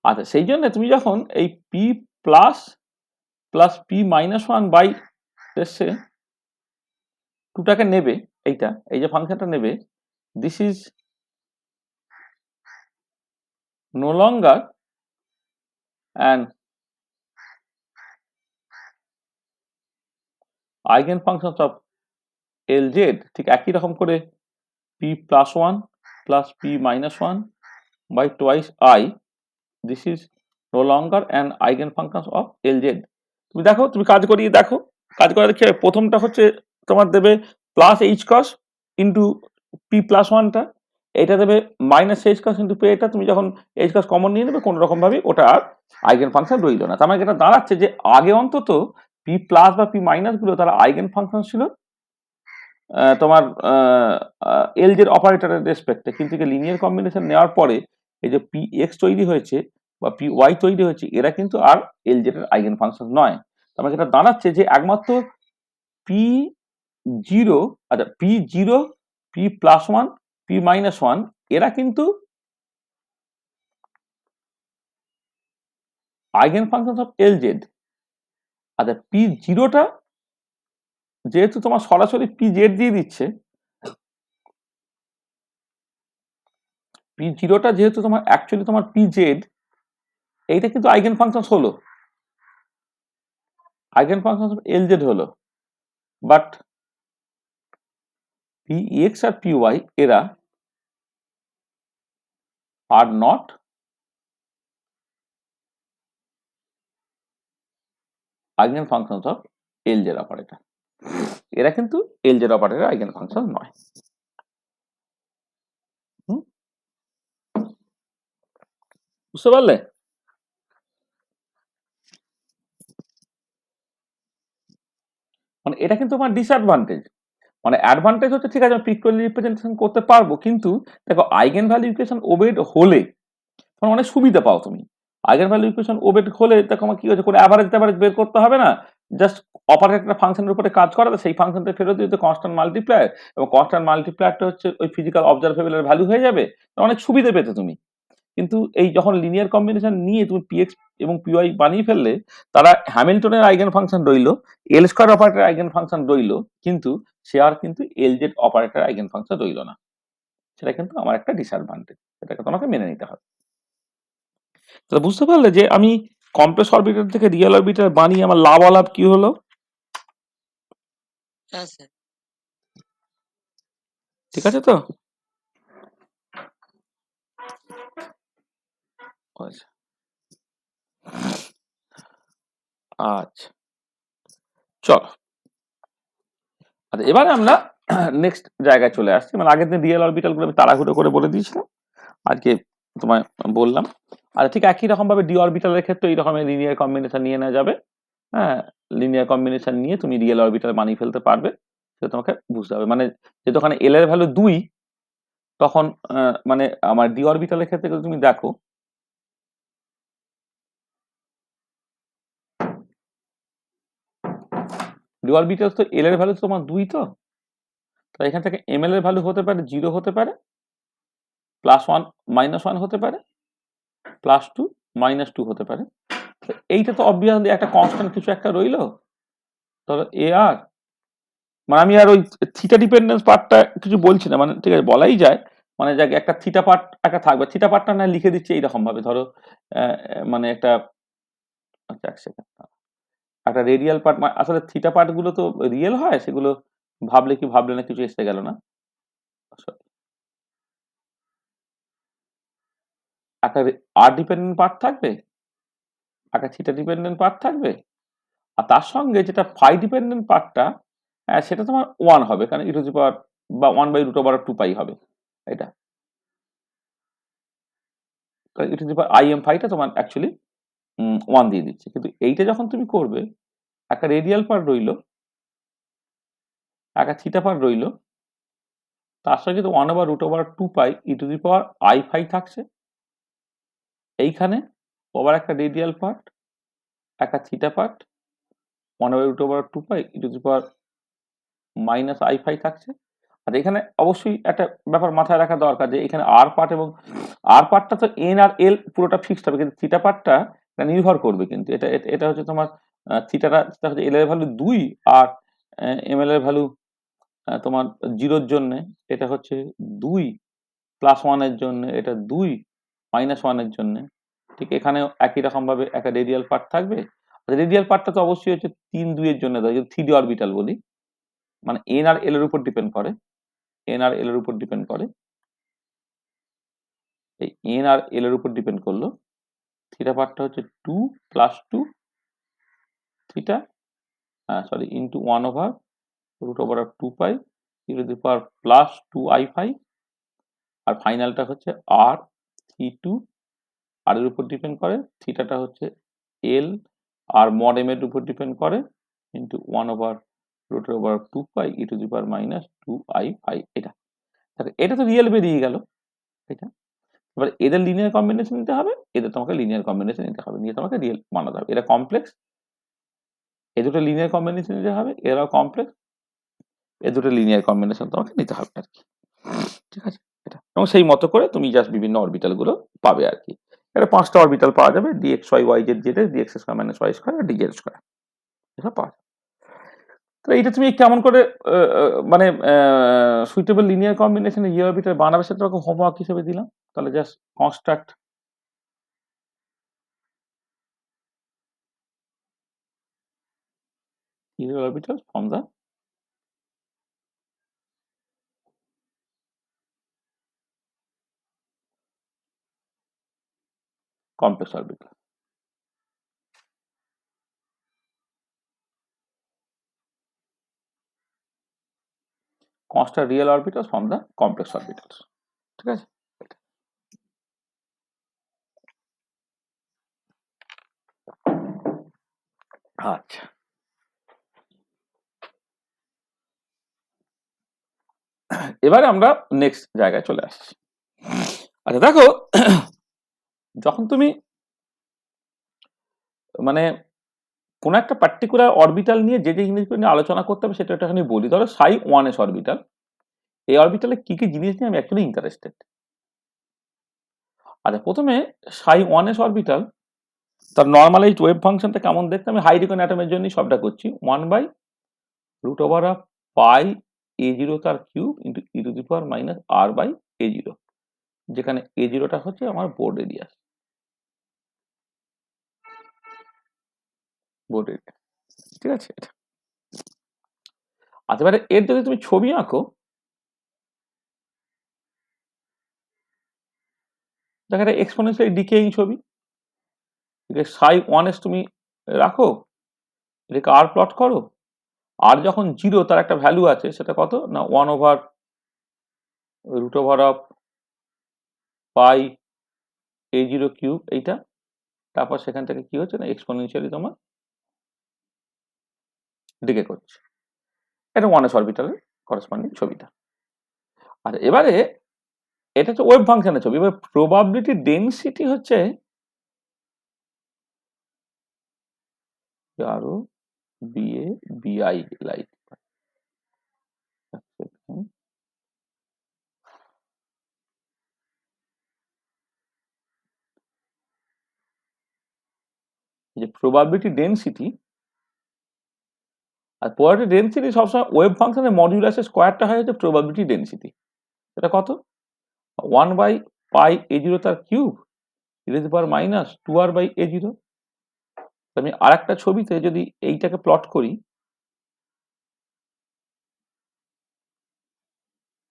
আচ্ছা সেই জন্য তুমি যখন এই p plus plus p minus one by এসে টুটাকে নেবে এইটা এই যে ফাংশনটা নেবে this is no longer an eigenfunctions of Lz, ঠিক একই রকম করে p plus 1 plus p minus 1 by twice I, this is no longer an eigenfunctions of Lz। তুমি দেখো, তুমি কাজ করিয়ে দেখো, কাজ করার ক্ষেত্রে প্রথমটা হচ্ছে তোমার দেবে plus h cross into P plus ওয়ানটা, এটা দেবে minus h cross into P, এটা তুমি যখন এইচ কস কমন নিয়ে নেবে কোনো রকম ভাবে ওটা আর আইগেন ফাংশন রইল না। তার মানে এটা দাঁড়াচ্ছে যে আগে অন্তত পি প্লাস বা পি মাইনাস গুলো তারা আইগেন ফাংশন ছিল তোমার এলজের অপারেটরের রেসপেক্টে, কিন্তু লিনিয়ার কম্বিনেশন নেওয়ার পরে এই যে পি এক্স তৈরি হয়েছে বা পি ওয়াই তৈরি হয়েছে, এরা কিন্তু আর এলজেড এর আইগেন ফাংশন নয়। তার মানে এটা দাঁড়াচ্ছে যে একমাত্র পি জিরো, আচ্ছা P zero, p plus one, P minus one, এরা কিন্তু আইগেন ফাংশন অফ এলজেড। আচ্ছা পি জিরোটা যেহেতু তোমার সরাসরি পি জেড দিয়ে দিচ্ছে, পি জিরোটা যেহেতু তোমার অ্যাকচুয়ালি তোমার পি জেড, এইটা কিন্তু আইগেন ফাংশন হলো, আইগেন ফাংশন অফ এলজেড হলো, বাট পি এক্স আর পি ওয়াই এরা are not eigen functions of Lz operator. এরা কিন্তু এলজেড অপারেটর আইগেন ফাংশন নয়। বুঝতে পারলে? মানে এটা কিন্তু আমার ডিসঅ্যাডভান্টেজ। মানে অ্যাডভান্টেজ হচ্ছে ঠিক আছে আমি পিক্টোরিয়াল রিপ্রেজেন্টেশন করতে পারবো, কিন্তু দেখো আইগেন ভ্যালু ইকুয়েশন ওবেড হলে তখন অনেক সুবিধা পাও তুমি। আইগেন ভ্যালু ইকুয়েশন ওবেড হলে দেখো আমার কি হচ্ছে, কোনো অ্যাভারেজ ট্যাভারেজ বের করতে হবে না, জাস্ট অপারেটর ফাংশনের উপরে কাজ করাতে সেই ফাংশনটা ফেরত দিতে কনস্ট্যান্ট মাল্টিপ্লায়ার, এবং কনস্ট্যান্ট মাল্টিপ্লায়ারটা হচ্ছে ওই ফিজিক্যাল অবজারভেবলের ভ্যালু হয়ে যাবে, অনেক সুবিধা পেতে তুমি। কিন্তু এই যখন লিনিয়ার কম্বিনেশন নিয়ে তুমি পিএক্স এবং পিওয়াই বানিয়ে ফেললে, তারা হ্যামিল্টনের আইগেন ফাংশন রইলো, এল স্কয়ার অপারেটর আইগেন ফাংশন রইলো, কিন্তু সে আর কিন্তু এলজেড অপারেটর আইগেন ফাংশন রইলো না। সেটা কিন্তু আমার একটা ডিসঅ্যাডভান্টেজ, সেটাকে তোমাকে মেনে নিতে হবে। তাহলে বুঝতে পারলে যে আমি কমপ্লেক্স অরবিটাল থেকে রিয়েল অরবিটাল বানিয়ে আমার লাভ অলাভ কি হলো? হ্যাঁ স্যার। ঠিক আছে তো? আচ্ছা আচ্ছা চলো, আচ্ছা এবারে আমরা নেক্সট জায়গায় চলে আসছি। মানে আগের দিন রিয়েল অরবিটাল গুলো আমি তাড়াহুড়ো করে বলে দিয়েছিলাম, আজকে তোমায় বললাম। আর ঠিক একই রকম ভাবে ডি অরবিটালের ক্ষেত্রে এই রকমের লিনিয়ার কম্বিনেশন নিয়ে নেওয়া যাবে। হ্যাঁ, লিনিয়ার কম্বিনেশন নিয়ে তুমি রিয়েল অরবিটাল বানিয়ে ফেলতে পারবে, সেটা তোমাকে বুঝতে হবে। মানে যেহেতু ওখানে এল এর ভ্যালু 2, তখন মানে আমার ডি অরবিটালের ক্ষেত্রে যদি তুমি দেখো, ডি অরবিটাল তো এল এর ভ্যালু তোমার 2, তো তাই এখান থেকে এম এল এর ভ্যালু হতে পারে 0 হতে পারে, +1 -1 হতে পারে, +2 -2 হতে পারে। এইটা তো অবভিয়াসলি একটা কনস্ট্যান্ট কিছু একটা রইলো। তাহলে এ আর মানে আমি আর ওই থিটা ডিপেন্ডেন্স পার্টটা কিছু বলছি না, মানে ঠিক আছে বলাই যায়, মানে যাকে একটা থিটা পার্ট একটা থাকবে, থিটা পার্টটা না লিখে দিচ্ছে এইরকম ভাবে, ধরো মানে একটা, আচ্ছা এক সেকেন্ড, একটা রেডিয়াল পার্ট, আসলে থিটা পার্ট গুলো তো রিয়েল হয়, সেগুলো ভাবলে কি ভাবলে না কিছু এসে গেল না। একটা আর ডিপেন্ডেন্ট পার্ট থাকবে, একটা থিটা ডিপেন্ডেন্ট পার্ট থাকবে, আর তার সঙ্গে যেটা ফাই ডিপেন্ডেন্ট পার্টটা, সেটা তোমার 1 হবে, কারণ ই টু দি পাওয়ার বা 1/√2π হবে এটা, কারণ ই টু দি পাওয়ার im ফাইটা তোমার অ্যাকচুয়ালি 1 দিয়ে দিচ্ছে। কিন্তু এইটা যখন তুমি করবে, একটা রেডিয়াল পার্ট রইলো, একটা থিটা পার্ট রইলো, তার সঙ্গে কিন্তু 1/√2π e to the power i phi থাকছে এইখানে, আবার একটা রেডিয়াল পার্ট, একটা theta part, 1/√2π e to the power -i phi থাকছে। আর এখানে অবশ্যই একটা ব্যাপার মাথায় রাখা দরকার, যে এখানে আর পার্ট এবং আর পার্টটা তো এন আর এল পুরোটা ফিক্সড হবে, কিন্তু থিটা পার্টটা নির্ভর করবে, কিন্তু এটা এটা হচ্ছে তোমার থিটাটা হচ্ছে এল এর ভ্যালু 2, আর এম এল এর ভ্যালু তোমার 0 এর জন্য এটা হচ্ছে 2, +1 এর জন্য এটা 2, -1 এর জন্য। ঠিক এখানেও একই রকম ভাবে একটা রেডিয়াল পার্ট থাকবে। রেডিয়াল পার্টটা তো অবশ্যই হচ্ছে 3, 2 এর জন্য যদি 3D অরবিটাল বলি, মানে n আর l এর উপর ডিপেন্ড করে। n আর l এর উপর ডিপেন্ড করে। এই n আর l এর উপর ডিপেন্ড করলো। থিটা পার্টটা হচ্ছে 2 + 2 থিটা, সরি, ইনটু 1/√2 পাই e⁻+2i phi, আর ফাইনালটা হচ্ছে r c2 আর এর উপর ডিপেন্ড করে, থিটাটা হচ্ছে l আর মড m এর উপর ডিপেন্ড করে ইনটু 1/√2 পাই e⁻²i phi। এটা এটা তো রিয়েল বেরিয়ে গেল। এটা এবার এদের লিনিয়ার কম্বিনেশন নিতে হবে, এদের তোমাকে লিনিয়ার কম্বিনেশন নিতে হবে, নিয়ে তোমাকে রিয়েল বানাতে হবে। এটা কমপ্লেক্স, এই দুটো লিনিয়ার কম্বিনেশন নিতে হবে, এরাও কমপ্লেক্স, এই দুটো লিনিয়ার কম্বিনেশন তোমাকে নিতে হবে আর কি। ঠিক আছে, এটা এবং সেই মতো করে তুমি জাস্ট বিভিন্ন অরবিটাল গুলো পাবে আর কি। এটা 5টা অরবিটাল পাওয়া যাবে, dxy yz z dx² - y² আর dz², এটা পাওয়া যাবে। তো এইটা তুমি কেমন করে মানে সুইটেবল লিনিয়ার কম্বিনেশন ইয়ে অরবিটাল বানাবে সেটা তোমাকে হোমওয়ার্ক হিসেবে দিলাম। তাহলে জাস্ট কনস্ট্রাক্ট ইয়ে orbital from the complex orbital. Construct real orbitals from the complex orbitals. ঠিক আছে, আচ্ছা এবারে আমরা নেক্সট জায়গায় চলে আসছি। আচ্ছা দেখো, যখন তুমি মানে কোন একটা পার্টিকুলার অরবিটাল নিয়ে যে যে জিনিসগুলো নিয়ে আলোচনা করতে হবে সেটা একটুখানি বলি। ধরো ψ1s অরবিটাল, এই অরবিটালে কি কি জিনিস নিয়ে আমি অ্যাকচুয়ালি ইন্টারেস্টেড। আচ্ছা প্রথমে ψ1s অরবিটাল তার নর্মালাইজড ওয়েভ ফাংশনটা কেমন দেখতে, আমি হাইড্রোজেন অ্যাটমের জন্য সবটা করছি। 1/√πa0 তার কিউব ইন্টু e⁻r/a0, যেখানে a0টা হচ্ছে আমার বোর্ড রেডিয়াস, বোর্ড এরিয়া। ঠিক আছে, এটা আচ্ছা এবারে এর যদি তুমি ছবি আঁকো, দেখো এটা এক্সপোনেনশিয়ালি ডিকেইং ছবি। ψ1s তুমি রাখো, এটাকে আর প্লট করো, আর যখন 0 তার একটা ভ্যালু আছে, সেটা কত না 1/√πa0 কিউব এইটা, তারপর সেখান থেকে কি হচ্ছে না এক্সপোনেনশিয়ালি তোমার ডিকে করছে। এটা 1s অরবিটালের করসপন্ডিং ছবিটা। আচ্ছা এবারে এটা হচ্ছে ওয়েভ ফাংশনের ছবি। এবার প্রবাবিলিটি ডেনসিটি হচ্ছে আরো বিএ বিআই লাইট, যে প্রবাবিলিটি ডেনসিটি আর প্রবাবিলিটি ডেনসিটি সবসময় ওয়েভ ফাংশনের মডিউলাসের স্কোয়ারটা হয় হচ্ছে প্রবাবিলিটি ডেনসিটি। এটা কত 1/πa0 তার কিউব e⁻²r/a0। আমি আর একটা ছবিতে যদি এইটাকে প্লট করি,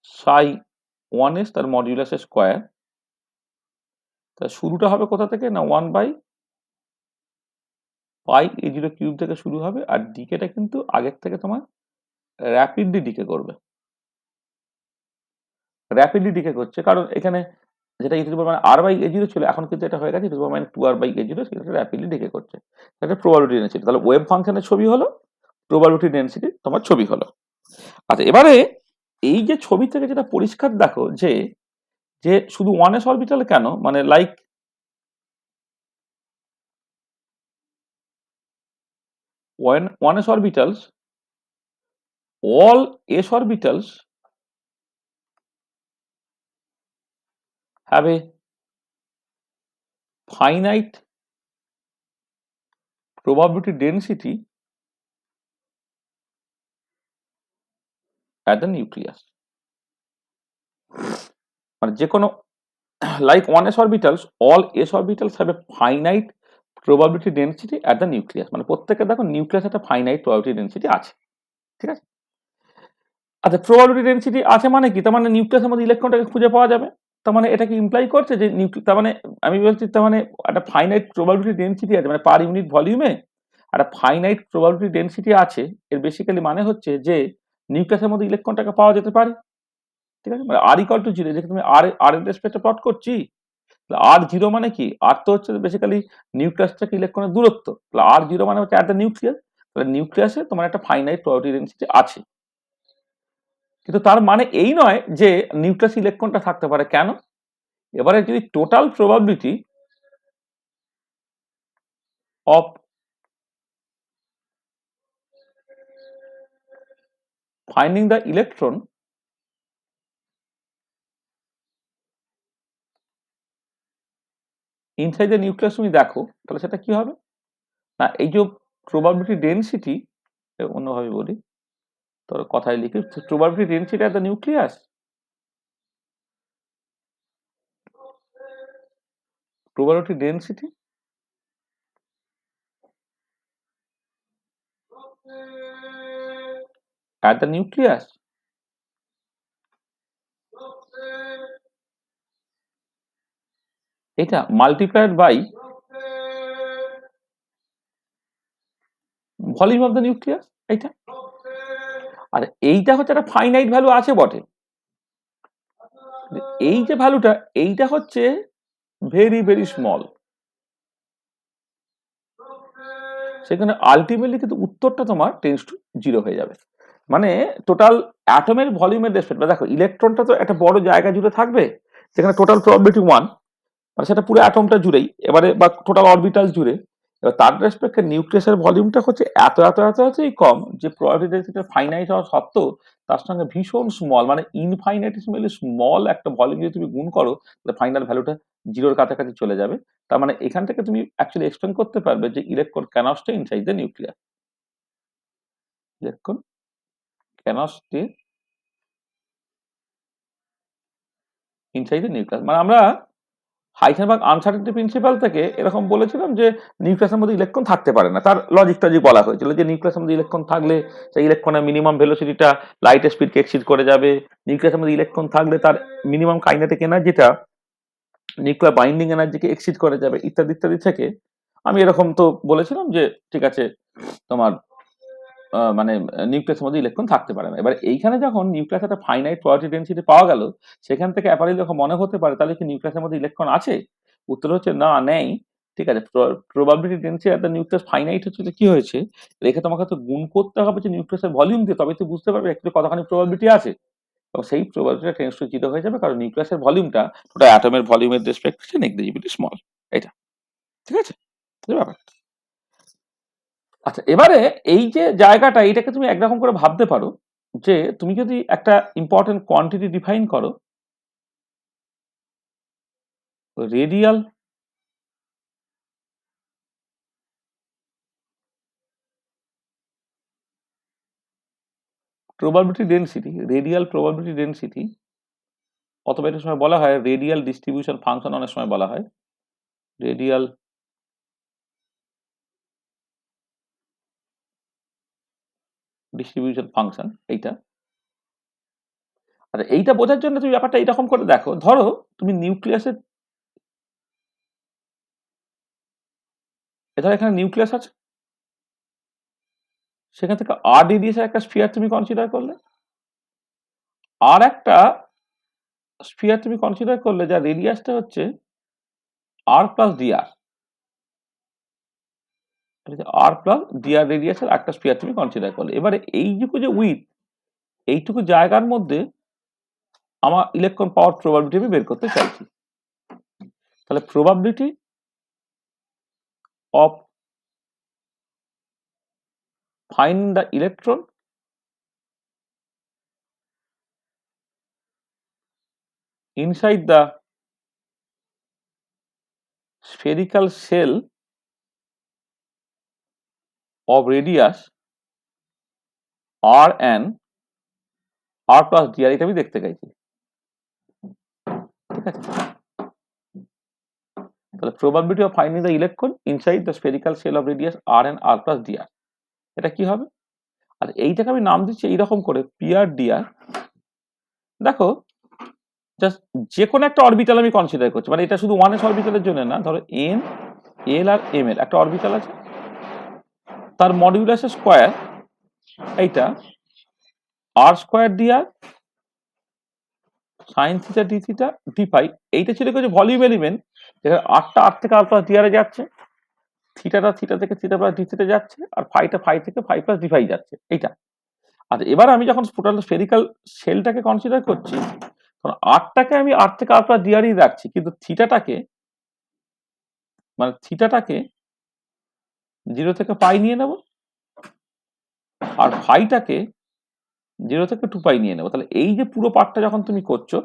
ψ1s তার মডিউলাসের স্কোয়ার, তা শুরুটা হবে কোথা থেকে না 1/πa0 কিউব থেকে শুরু হবে, আর ডিকেটা কিন্তু আগের থেকে তোমার র্যাপিডলি ডিকে করবে, র্যাপিডলি ডিকে করছে, কারণ এখানে যেটা e⁻r/a0 ছিল এখন কিন্তু এটা হয়ে গেছে e⁻²r/a0, সেটা র্যাপিডলি ডিকে করছে। এটা প্রবাবিলিটি ডেনসিটি। তাহলে ওয়েভ ফাংশনের ছবি হলো, প্রবাবিলিটি ডেনসিটি তোমার ছবি হলো। আচ্ছা এবারে এই যে ছবি থেকে যেটা পরিষ্কার দেখো যে যে শুধু 1s অরবিটাল কেন, মানে like 1s orbitals, all s orbitals have a finite probability density at the nucleus। মানে যে কোনো like 1s orbitals, all s orbitals have a finite probability density at the nucleus, মানে প্রত্যেকের দেখো নিউক্লিয়াস একটা finite probability density আছে, ঠিক আছে? আচ্ছা, probability density আছে মানে কি? তার মানে নিউক্লিয়াসের মধ্যে ইলেকট্রনটাকে খুঁজে পাওয়া যাবে। তার মানে এটা কি ইমপ্লাই করছে যে তার মানে আমি বলছি তার মানে একটা ফাইনাইট probability density আছে, মানে পার ইউনিট ভলিউমে একটা ফাইনাইট probability density আছে। এর বেসিক্যালি মানে হচ্ছে যে নিউক্লিয়াসের মধ্যে ইলেকট্রনটাকে পাওয়া যেতে পারে, ঠিক আছে? মানে r ইকুয়াল টু 0, যেখানে তুমি r এর রেসপেক্টে প্লট করছি, আর 0 মানে কি? আর তো হচ্ছে বেসিক্যালি নিউক্লিয়াস থেকে ইলেকট্রনের দূরত্ব। তাহলে আর 0 মানে হচ্ছে অ্যাট দ্য নিউক্লিয়াস। তাহলে নিউক্লিয়াসে তোমার একটা ফাইনাইট probability density আছে। কিন্তু তার মানে এই নয় যে নিউক্লিয়াস ইলেকট্রনটা থাকতে পারে। কেন? এবারে যদি total probability of finding the electron inside the nucleus তুমি দেখো, তাহলে সেটা কি হবে না, এই যে প্রবাবিলিটি ডেনসিটি, অন্যভাবে বলি, তোর কথায় লিখি, probability density at the nucleus, probability density at the nucleus এটা multiplied by volume of the nucleus, এইটা। আর এইটা হচ্ছে একটা ফাইনাইট ভ্যালু আছে বটে, এই যে ভ্যালুটা, এইটা হচ্ছে ভেরি ভেরি স্মল। সেখানে আলটিমেটলি কিন্তু উত্তরটা তোমার টেন্স টু 0 হয়ে যাবে। মানে টোটাল অ্যাটমের ভলিউমের রেসপেক্ট, দেখো ইলেকট্রনটা তো একটা বড় জায়গা জুড়ে থাকবে, সেখানে টোটাল প্রবাবিলিটি 1, মানে সেটা পুরো অ্যাটমটা জুড়েই, এবারে বা টোটাল অরবিটাল জুড়ে। এবার তার রেসপেক্টে নিউক্লিয়াসের ভলিউমটা হচ্ছে এত এত এত এতই কম যে প্রবাবিলিটি ডেন্সিটি ফাইনাইট হওয়া সত্ত্বেও তার সঙ্গে ভীষণ স্মল, মানে ইনফাইনাইটেসিমালি স্মল একটা ভলিউম যদি তুমি গুণ করো, তাহলে ফাইনাল ভ্যালুটা 0-র কাছাকাছি চলে যাবে। তার মানে এখান থেকে তুমি অ্যাকচুয়ালি এক্সপ্লেন করতে পারবে যে electron cannot stay inside the nucleus, electron cannot stay inside the nucleus. মানে আমরা হাইজেনবার্গ আনসার্টেনিটি প্রিন্সিপাল থেকে এরকম বলেছিলাম যে নিউক্লিয়াসের মধ্যে ইলেকট্রন থাকতে পারে না, তার লজিকটা যে বলা হয়েছিল যে নিউক্লিয়াসের মধ্যে ইলেকট্রন থাকলে সেই ইলেকট্রনের মিনিমাম ভেলোসিটিটা লাইটের স্পিডকে এক্সিড করে যাবে, নিউক্লিয়াসের মধ্যে ইলেকট্রন থাকলে তার মিনিমাম কাইনেটিক এনার্জিটা নিউক্লিয়ার বাইন্ডিং এনার্জিকে এক্সিড করে যাবে, ইত্যাদি ইত্যাদি থেকে আমি এরকম তো বলেছিলাম যে ঠিক আছে তোমার মানে নিউক্লিয়াসের মধ্যে ইলেকট্রন থাকতে পারে না। এবার এইখানে যখন নিউক্লিয়াস একটা ফাইনাইট প্রবাবিলিটি ডেনসিটি পাওয়া গেল, সেখান থেকে অ্যাপারেন্টলি যখন মনে হতে পারে তাহলে কি নিউক্লিয়াসের মধ্যে ইলেকট্রন আছে? উত্তর হচ্ছে না, নেই। ঠিক আছে, probability density at the nucleus finite হচ্ছে কি হয়েছে, রেখে তোমাকে তো গুণ করতে হবে যে নিউক্লিয়াসের ভলিউম দিয়ে, তবে তুই বুঝতে পারবে অ্যাকচুয়ালি কতখানি প্রবাবিলিটি আছে, এবং সেই প্রবাবিলিটিটা টেন্ডস টু 0 হয়ে যাবে, কারণ নিউক্লিয়াসের ভলিউমটা ওটা অ্যাটমের ভলিউমের রেসপেক্ট হচ্ছে নেগলিজিবলি স্মল, এটা ঠিক আছে ব্যাপার। আচ্ছা, এবারে এই যে জায়গাটা, এটাকে তুমি একরকম করে ভাবতে পারো যে তুমি যদি একটা ইম্পর্টেন্ট কোয়ান্টিটি ডিফাইন করো, radial probability density, radial probability density, অথবা এটার সময় বলা হয় রেডিয়াল ডিস্ট্রিবিউশন ফাংশন, অনেক সময় বলা হয় রেডিয়াল ডিস্ট্রিবিউশন ফাংশন, এইটা। আচ্ছা, এইটা বোঝার জন্য তুমি ব্যাপারটা এইরকম করে দেখো, ধরো তুমি নিউক্লিয়াসের, ধরো এখানে নিউক্লিয়াস আছে, সেখান থেকে আর রেডিয়াসের একটা স্ফিয়ার তুমি কনসিডার করলে, আর একটা স্ফিয়ার তুমি কনসিডার করলে যার রেডিয়াসটা হচ্ছে আর প্লাস ডিআর, আর প্লাস ডিআর রেডিয়াসের একটা স্ফিয়ার তুমি কনসিডার করলে। এবারে এইটুকু যে উইথ, এইটুকু জায়গার মধ্যে আমার ইলেকট্রন পাওয়ার প্রবাবিলিটি আমি বের করতে চাইছি, তাহলে probability of finding the electron inside the spherical shell of radius r and r plus dr, এটা আমি দেখতে চাইছি, ঠিক আছে? তাহলে probability of finding the electron inside the spherical shell of radius r and r plus d r, এটা কি হবে? আর এইটাকে আমি নাম দিচ্ছি এইরকম করে পিআর ডিআর। দেখো জাস্ট যে কোনো একটা অরবিটাল আমি কনসিডার করছি, মানে এটা শুধু 1s অরবিটালের জন্য না। ধরো এন, এল আর এম এর একটা অরবিটাল আছে, তার মডিউলাসের স্কয়ার এইটা r square dr sine theta d theta d phi. এইটা ছিল কিছু ভলিউম এলিমেন্ট, যেখানে আরটা আর থেকে আর প্লাস ডিআর যাচ্ছে, থিটাটা থিটা থেকে থিটা প্লাস ডি থিটা যাচ্ছে, আর ফাইটা ফাই থেকে ফাই প্লাস ডি ফাই যাচ্ছে, এইটা। আর এবার আমি যখন টোটাল স্ফেরিক্যাল শেলটাকে কনসিডার করছি, তখন আরটাকে আমি আর থেকে আর প্লাস ডিআরই রাখছি, কিন্তু থিটাটাকে মানে থিটাটাকে 0 থেকে পাই নিয়ে নেব, আর ফাইটাকে 0 থেকে 2 পাই নিয়ে নেব। তাহলে এই যে পুরো পার্টটা যখন তুমি করছো,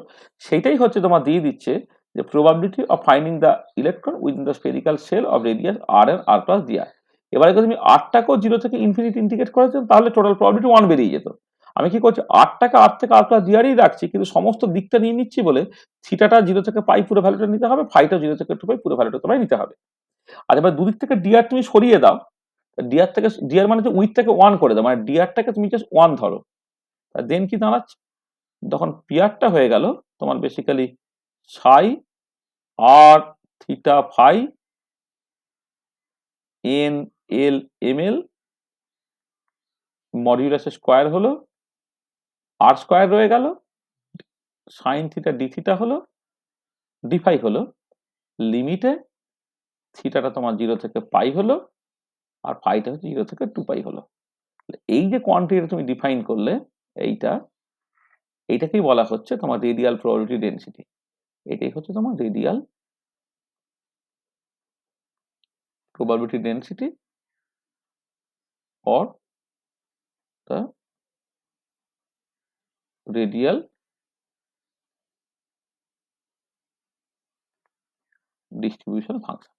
সেইটাই হচ্ছে তোমার দিয়ে দিচ্ছে যে probability of finding the electron within the spherical shell of radius r and r plus d r. এবারে যদি তুমি আরটাকেও 0 থেকে ইনফিনিটি ইন্টিগ্রেট করেছো, তাহলে টোটাল প্রবাবিলিটি 1 বেরিয়ে যেত। আমি কি করছি, আরটাকে আর থেকে আর প্লাস ডিআরই রাখছি, কিন্তু সমস্ত দিকটা নিয়ে নিচ্ছি বলে থিটাটা 0 থেকে পাই পুরো ভ্যালুটা নিতে হবে, ফাইটা 0 থেকে 2 পাই পুরো ভ্যালুটা তোমায় নিতে হবে। আর এবার দুদিক থেকে ডিআর তুমি সরিয়ে দাও, ডিআর থেকে ডিআর মানে উইথটাকে 1 করে দাও, মানে ডিআরটাকে তুমি জাস্ট 1 ধরো, দেন কি দাঁড়াচ্ছে, তখন পিআরটা হয়ে গেল তোমার basically psi r theta phi n l m l মডিউলাসের স্কয়ার হলো, আর স্কয়ার রয়ে গেল, সাইন থিটা ডি থিটা হলো, ডি ফাই হলো, লিমিটে থিটাটা তোমার 0 থেকে পাই হলো, আর ফাইটা হচ্ছে 0 থেকে 2 পাই হলো। এই যে কোয়ান্টিটিটা তুমি ডিফাইন করলে, এইটাকেই বলা হচ্ছে তোমার রেডিয়াল প্রবাবিলিটি ডেনসিটি। এটাই হচ্ছে তোমার radial probability density or the radial distribution function.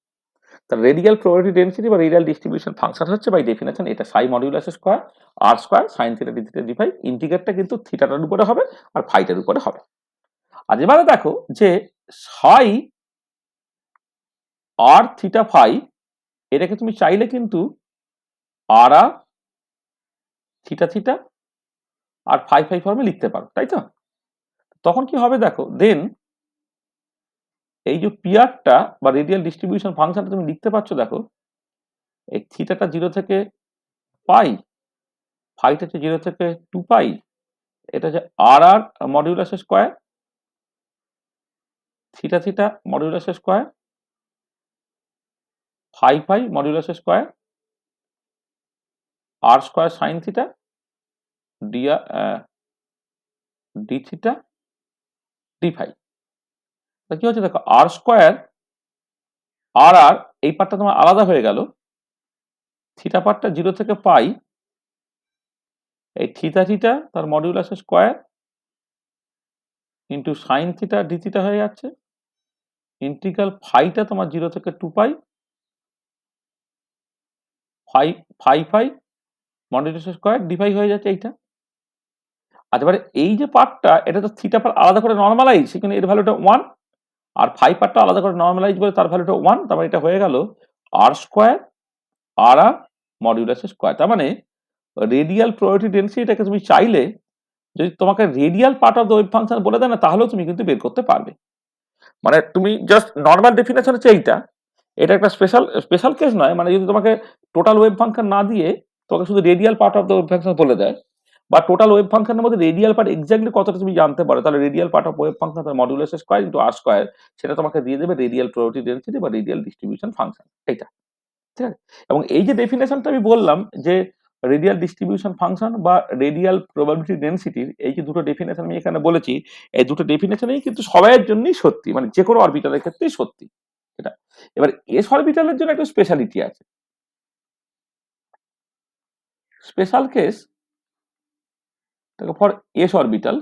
The radial probability density বা radial distribution function হচ্ছে বাই ডেফিনেশন এটা psi modulus square r square sine theta d theta d phi, ইন্টিগ্রেটটা কিন্তু থিটাটার উপরে হবে আর ফাইটার উপরে হবে। আর এবারে দেখো যে সাই আর থিটা ফাই, এটাকে তুমি চাইলে কিন্তু আর আর থিটা থিটা আর ফাই ফাই ফর্মে লিখতে পারো, তাই তো? তখন কি হবে দেখো, দেন এই যে পিআরটা বা রেডিয়াল ডিস্ট্রিবিউশন ফাংশনটা তুমি লিখতে পারছো, দেখো এই থিটাটা 0 থেকে পাই, ফাইটা হচ্ছে 0 থেকে 2 পাই, এটা হচ্ছে r r modulus square, theta theta modulus square, phi phi modulus square, r square sine theta d theta d phi. কি হচ্ছে দেখো, আর স্কয়ার আর আর এই পার্টটা তোমার আলাদা হয়ে গেল, থিটা পার্টটা 0 থেকে পাই, এই থিটা থিটা তার modulus square into sine theta d theta হয়ে যাচ্ছে, ইন্টিগ্রাল ফাইটা তোমার 0 থেকে 2 pi, phi phi phi modulus square d phi হয়ে যাচ্ছে এইটা। আর এবারে এই যে পার্টটা, এটা তো থিটা পার্ট আলাদা করে নরমালাইজ, সেখানে এর ভ্যালুটা 1, আর ফাই পার্টটা আলাদা করে নরমালাইজ বলে তার ভ্যালুটা 1, তার মানে এটা হয়ে গেল আর স্কয়ার আর আর মডিউলাস স্কয়ার। তার মানে রেডিয়াল প্রবাবিলিটি ডেনসিটিটাকে তুমি চাইলে, যদি তোমাকে radial part of the wave function বলে দেয় না, তাহলেও তুমি কিন্তু বের করতে পারবে। মানে তুমি জাস্ট নর্মাল ডেফিনেশন হচ্ছে এইটা, এটা একটা স্পেশাল কেস নয়। মানে যদি তোমাকে টোটাল ওয়েভ ফাংশন না দিয়ে তোমাকে শুধু radial part of the wave function বলে দেয়, বা টোটাল ওয়েভ ফাংশনের মধ্যে রেডিয়াল পার্ট এক্স্যাক্টলি কতটা তুমি জানতে পারো, তাহলে radial part of wave function তার মডুলাস স্কয়ার ইনটু আর স্কয়ার, সেটা তোমাকে দিয়ে দেবে রেডিয়াল প্রবাবিলিটি ডেনসিটি বা রেডিয়াল ডিস্ট্রিবিউশন ফাংশন, এইটা। ঠিক আছে? এবং এই যে ডেফিনেশনটা আমি বললাম যে রেডিয়াল ডিস্ট্রিবিউশন ফাংশন বা রেডিয়াল প্রবাবিলিটি ডেনসিটির, এই যে দুটো ডেফিনেশন আমি এখানে বলেছি, এই দুটো ডেফিনেশনই কিন্তু সবাইয়ের জন্যই সত্যি, মানে যে কোনো অরবিটালের ক্ষেত্রেই সত্যি এটা। এবার এস অরবিটালের জন্য একটা স্পেশালিটি আছে, special case for S orbital.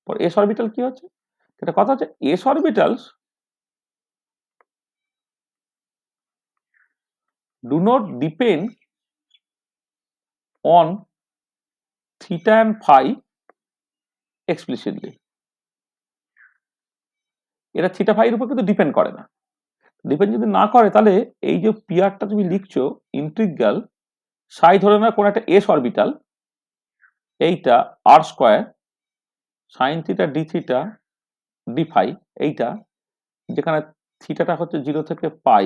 For S orbital কি হচ্ছে, এটা কথা হচ্ছে S orbitals do not depend on theta and phi explicitly. এটা থিটা ফাইয়ের উপর কিন্তু ডিপেন্ড করে না। ডিপেন্ড যদি না করে তাহলে এই যে পিআরটা তুমি লিখছো ইন্টিগ্রাল সাই ধরে না কোন একটা এস অরবিটাল, এইটা r square sine theta d theta d phi, এইটা যেখানে থিটাটা হচ্ছে 0 থেকে পাই,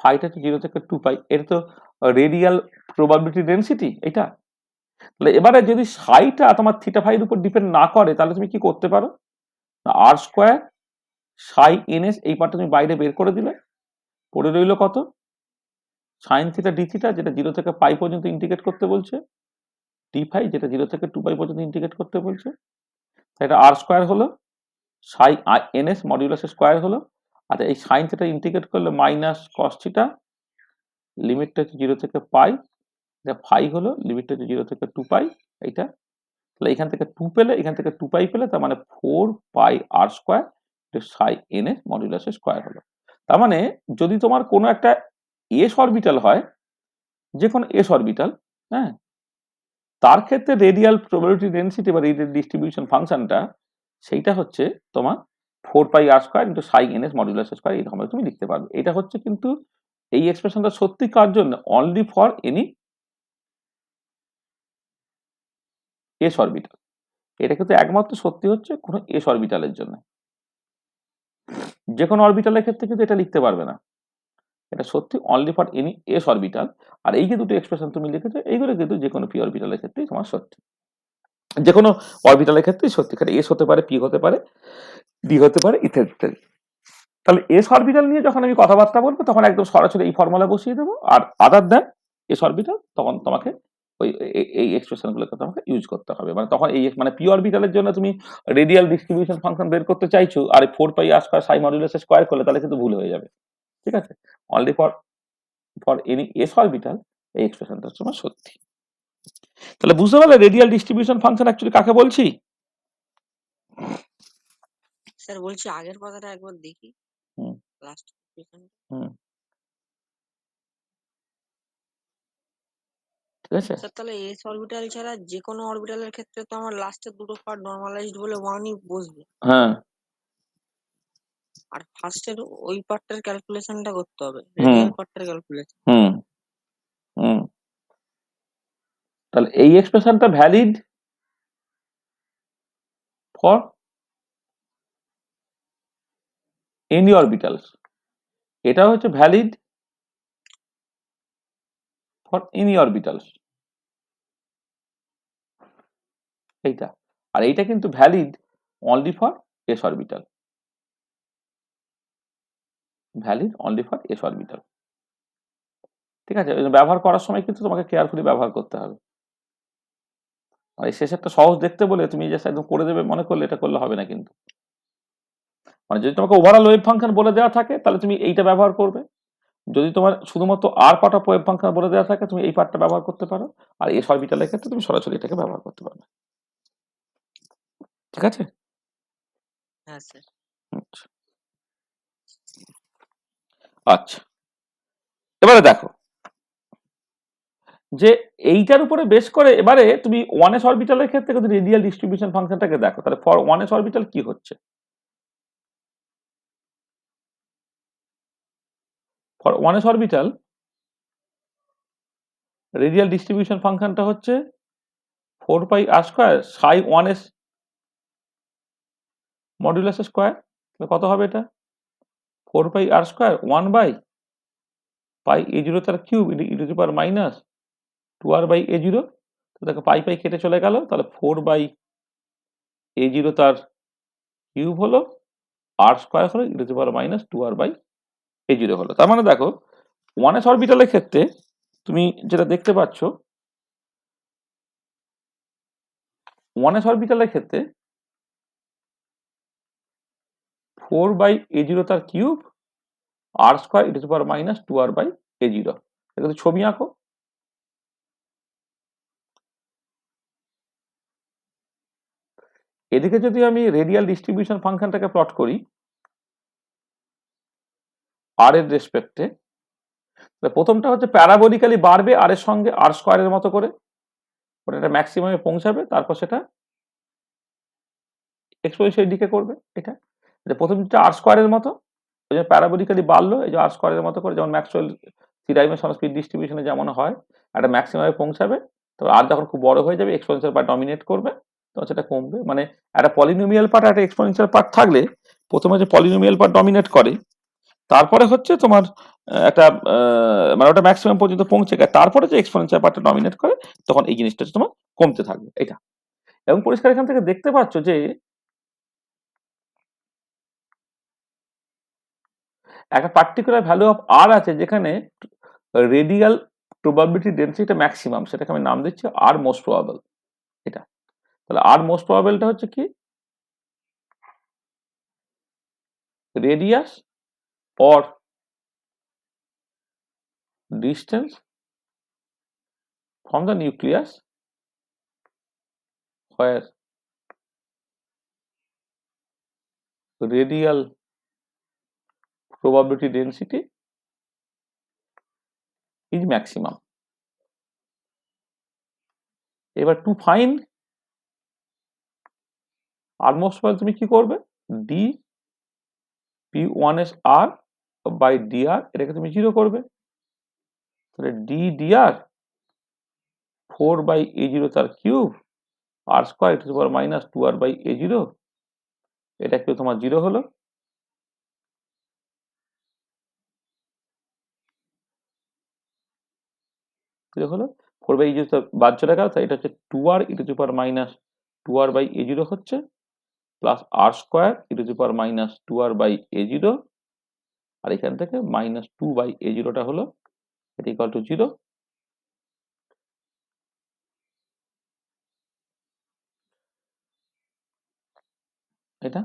ফাইটা হচ্ছে 0 থেকে 2 পাই, এটা তো রেডিয়াল প্রবাবিলিটি ডেনসিটি এটা। তাহলে এবারে যদি সাইটা তোমার থিটা ফাইয়ের উপর ডিপেন্ড না করে তাহলে তুমি কি করতে পারো, আর স্কোয়ার সাই এনএস এই পার্টটা তুমি বাইরে বের করে দিলে, পড়ে রইল কত সাইন থিটা ডি থিটা যেটা 0 থেকে পাই পর্যন্ত ইন্টিগ্রেট করতে বলছে, ডি ফাই যেটা 0 থেকে 2 পাই পর্যন্ত ইন্টিগ্রেট করতে বলছে, এটা আর স্কোয়ার হলো সাই এনএস মডিউলাস স্কোয়ার হলো। আর এই সাইন থিটা ইন্টিগ্রেট করলে মাইনাস কস থিটা, লিমিটটা হচ্ছে 0 থেকে পাই, এটা ফাই হলো, লিমিটটা হচ্ছে 0 থেকে 2 পাই এইটা। তাহলে এখান থেকে 2 পেলে, এখান থেকে 2 পাই পেলে, তার মানে 4 pi r square psi ns modulus square হলো। তার মানে যদি তোমার কোনো একটা এস অরবিটাল হয়, যে কোনো এস অরবিটাল, হ্যাঁ, তার ক্ষেত্রে রেডিয়াল প্রবাবিলিটি ডেনসিটি বা রেডিয়াল ডিস্ট্রিবিউশন ফাংশনটা সেইটা হচ্ছে তোমার 4 পাই আর স্কোয়ার ইন্টু সাই এনএস মডিউলাস স্কোয়ার, এইরকম তুমি লিখতে পারবে। এটা হচ্ছে কিন্তু এই এক্সপ্রেশনটা সত্যি কার জন্য, only for any s orbital. এটা কিন্তু একমাত্র সত্যি হচ্ছে কোনো এস অরবিটালের জন্য, যে কোনো অরবিটালের ক্ষেত্রে কিন্তু এটা লিখতে পারবে না। এটা সত্যি only for any s orbital. আর এই যে দুটো এক্সপ্রেশন তুমি লিখেছো এইগুলো কিন্তু যে কোনো পি অরবিটালের ক্ষেত্রেই তোমার সত্যি, যে কোনো অরবিটালের ক্ষেত্রেই সত্যি। এস হতে পারে, পি হতে পারে, ডি হতে পারে, ইত্যাদি ইত্যাদি। তাহলে এস অরবিটাল নিয়ে যখন আমি কথাবার্তা বলবো তখন একদম সরাসরি এই ফর্মুলা বসিয়ে দেবো, আর আদার দেন এস অরবিটাল তখন তোমাকে ওই এই এক্সপ্রেশন গুলোকে তোমাকে ইউজ করতে হবে। মানে তখন এই মানে পি অরবিটালের জন্য তুমি রেডিয়াল ডিস্ট্রিবিউশন ফাংশন বের করতে চাইছো আর 4 পাই আর স্কয়ার সাই মডুলাস স্কয়ার করলে তাহলে কিন্তু ভুল হয়ে যাবে। ঠিক আছে, only for any s orbital এই এক্সপ্রেশনটা তোমার সত্যি। তাহলে বুঝতে পারলে রেডিয়াল ডিস্ট্রিবিউশন ফাংশন অ্যাকচুয়ালি কাকে বলছি। স্যার বলছি আগের কথাটা একবার দেখি, হুম লাস্ট হুম ঠিক আছে। স্যার। তাহলে এস অরবিটাল ছাড়া যে কোনো অরবিটালের ক্ষেত্রে তো আমার লাস্টের দুটো পার্ট নরমালাইজড বলে ওয়ানই বসবে, হ্যাঁ আর ফার্স্টের ওই পার্টটার ক্যালকুলেশনটা করতে হবে, হুম রেডিয়াল পার্টটার ক্যালকুলেশন। হুম হুম তাহলে এই এক্সপ্রেশনটা ভ্যালিড ফর এনি অরবিটালস, এটা হচ্ছে ভ্যালিড ফর এনি অরবিটালস এইটা। আর এইটা কিন্তু valid only for S orbital, valid only for S orbital. ঠিক আছে, ব্যবহার করার সময় কিন্তু তোমাকে কেয়ারফুলি ব্যবহার করতে হবে। আর এই শেষেরটা সহজ দেখতে বলে তুমি জাস্ট একদম করে দেবে মনে করলে এটা করলে হবে না কিন্তু। মানে যদি তোমাকে ওভারঅল ওয়েভ ফাংশন বলে দেওয়া থাকে তাহলে তুমি এইটা ব্যবহার করবে, যদি তোমার শুধুমাত্র আর পার্ট অফ ওয়েভ ফাংশন বলে দেওয়া থাকে তুমি এই পার্টটা ব্যবহার করতে পারো, আর এস অরবিটালের ক্ষেত্রে তুমি সরাসরি এটাকে ব্যবহার করতে পারবে। ঠিক আছে। হ্যাঁ স্যার। আচ্ছা আচ্ছা, এবারে দেখো যে এইটার উপরে বেস করে এবারে তুমি ওয়ান এস অরবিটালের ক্ষেত্রে যদি রেডিয়াল ডিস্ট্রিবিউশন ফাংশনটাকে দেখো তাহলে ফর ওয়ান এস অরবিটাল কি হচ্ছে, for one S orbital radial distribution ফাংশনটা হচ্ছে 4 পাই আর স্কয়ার সাই 1s মডুলাস স্কয়ার। কত হবে এটা, 4 pi r square 1 by pi a zero তার cube e to the power minus 2r by a zero. তো দেখো পাই পাই কেটে চলে গেল, তাহলে 4 বাই এ জিরো তার কিউব হলো, আর স্কয়ার হলো e to the power minus 2r by a zero হলো। তার মানে দেখো ওয়ান এস অরবিটালের ক্ষেত্রে তুমি যেটা দেখতে পাচ্ছ, ওয়ান এস অরবিটালের ক্ষেত্রে 4 বাই এ জিরো তার cube r square e to the power minus 2r by a zero. এটা ছবি আঁকো। এদিকে যদি আমি রেডিয়াল ডিস্ট্রিবিউশন ফাংশনটাকে প্লট করি আর এর রেসপেক্টে, প্রথমটা হচ্ছে প্যারাবোলিক্যালি বাড়বে আর এর সঙ্গে আর স্কয়ারের মতো করে, ওটা একটা ম্যাক্সিমামে পৌঁছাবে, তারপর সেটা এক্সপোনেনশিয়াল ডিকে করবে এটা। যে প্রথম দিকটা আর স্কোয়ারের মতো, ওই যে প্যারাবোলিক্যালি বাড়লো, এই যে আর স্কোয়ারের মতো করে, যেমন ম্যাক্সওয়েল থ্রি ডাইমেনশনাল স্পিড ডিস্ট্রিবিউশনে যেমন হয়, একটা ম্যাক্সিমামে পৌঁছাবে, তো আর যখন খুব বড় হয়ে যাবে এক্সপোনেনশিয়াল পার্ট ডমিনেট করবে, তখন সেটা কমবে। মানে একটা পলিনোমিয়াল পার্ট একটা এক্সপোনেনশিয়াল পার্ট থাকলে প্রথমে যে পলিনোমিয়াল পার্ট ডমিনেট করে, তারপরে হচ্ছে তোমার একটা মানে ওটা ম্যাক্সিমাম পর্যন্ত পৌঁছে গেছে, তারপরে যে এক্সপোনেনশিয়াল পার্টটা ডমিনেট করে, তখন এই জিনিসটা তোমার কমতে থাকবে এটা। এবং পরিষ্কার এখান থেকে দেখতে পাচ্ছ যে একটা পার্টিকুলার ভ্যালু অফ আর আছে যেখানে রেডিয়াল প্রবাবিলিটি ডেন্সিটিটা ম্যাক্সিমাম, সেটাকে আমি নাম দিচ্ছি আর মোস্ট প্রবাবল। এটা তাহলে আর মোস্ট প্রবাবলটা হচ্ছে কি, radius or distance from the nucleus where radial probability density is maximum. এবার to find r most probable তুমি কি করবে, d p one s r by d r, এটাকে তুমি জিরো করবে। তাহলে ডি ডি আর 4/a0 তার cube r square to the power minus 2r/a0, এটা কেউ তোমার জিরো হলো। জিরো হলো 4/a0 বাদ চলে গেল, তাই এটা হচ্ছে 2r E to the power minus 2r/a0 হচ্ছে, plus r square e to the power minus 2r/a0, আর এখান থেকে মাইনাস 2/a0টা হলো, এটা ইকুয়াল টু জিরো। এটা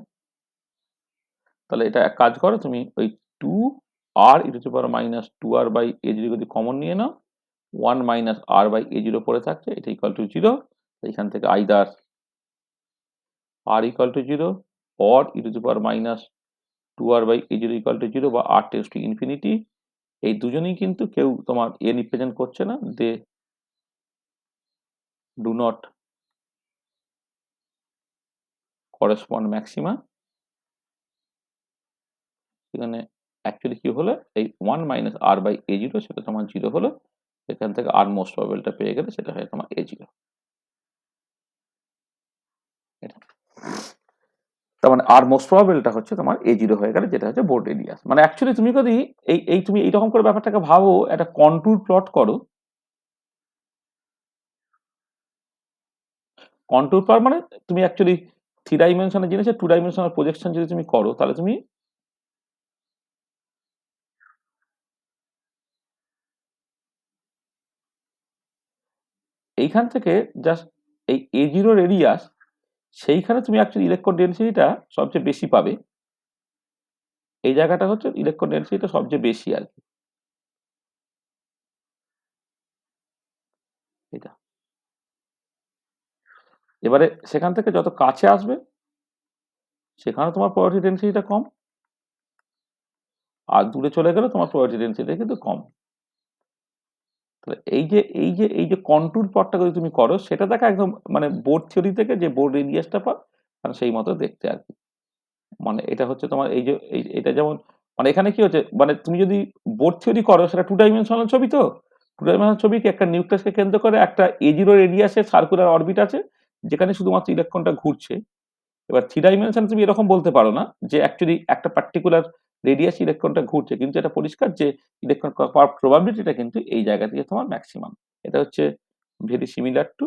তাহলে এটা এক কাজ করো, তুমি ওই 2r E to the power minus 2r/a0 যদি কমন নিয়ে নাও, 1 মাইনাস r/a0 পড়ে থাকছে, এটা ইকুয়াল টু জিরো। এখান থেকে either r equal to zero or e to the power minus 2r/a0 equal to zero বা r টেন্ডস টু ইনফিনিটি, এই দুজনেই কিন্তু কেউ তোমার এ রিপ্রেজেন্ট করছে না, they do not correspond maxima. এখানে অ্যাকচুয়ালি কি হলো, এই 1 মাইনাস r/a0 সেটা তোমার জিরো হলো, এখান থেকে আর মোস্ট প্রবাবলটা পেয়ে গেলে সেটা হয় তোমার a0। এটা তার মানে আর মোস্ট প্রবাবলটা হচ্ছে তোমার a0 হয়ে গেলে, যেটা হচ্ছে বোর্ড রেডিয়াস। মানে অ্যাকচুয়ালি তুমি যদি এই তুমি এইরকম করে ব্যাপারটাকে ভাবো, একটা কন্ট্যুর প্লট করো, কন্ট্যুর প্লট মানে তুমি অ্যাকচুয়ালি থ্রি ডাইমেনশনের জিনিসের টু ডাইমেনশনাল প্রজেকশন যদি তুমি করো, তাহলে তুমি এইখান থেকে জাস্ট এই a0 রেডিয়াস, সেইখানে তুমি অ্যাকচুয়ালি ইলেকট্রন ডেনসিটিটা সবচেয়ে বেশি পাবে। এই জায়গাটা হচ্ছে ইলেকট্রন ডেনসিটিটা সবচেয়ে বেশি আর কি, এটা। এবারে সেখান থেকে যত কাছে আসবে সেখানে তোমার প্রবাবিলিটি ডেনসিটিটা কম, আর দূরে চলে গেলে তোমার প্রবাবিলিটি ডেনসিটি কিন্তু কম। তাহলে এই যে কন্ট্যুর প্লটটা যদি তুমি করো, সেটা দেখা একদম মানে বোর্ড থিওরি থেকে যে বোর্ড রেডিয়াসটা পাও, মানে সেই মতো দেখতে আর কি। মানে এটা হচ্ছে তোমার এই যে এটা যেমন, মানে এখানে কি হচ্ছে, মানে তুমি যদি বোর্ড থিওরি করো, সেটা টু ডাইমেনশনাল ছবি, তো টু ডাইমেনশনাল ছবি কি একটা নিউক্লিয়াসকে কেন্দ্র করে একটা a0 রেডিয়াসের সার্কুলার অরবিট আছে, যেখানে শুধুমাত্র ইলেকট্রনটা ঘুরছে। এবার থ্রি ডাইমেনশন তুমি এরকম বলতে পারো না যে অ্যাকচুয়ালি একটা পার্টিকুলার রেডিয়াস ইলেকট্রনটা ঘুরছে, কিন্তু এটা পরিষ্কার যে ইলেকট্রন পাওয়ার প্রবাবিলিটিটা কিন্তু এই জায়গা থেকে তোমার ম্যাক্সিমাম। এটা হচ্ছে ভেরি সিমিলার টু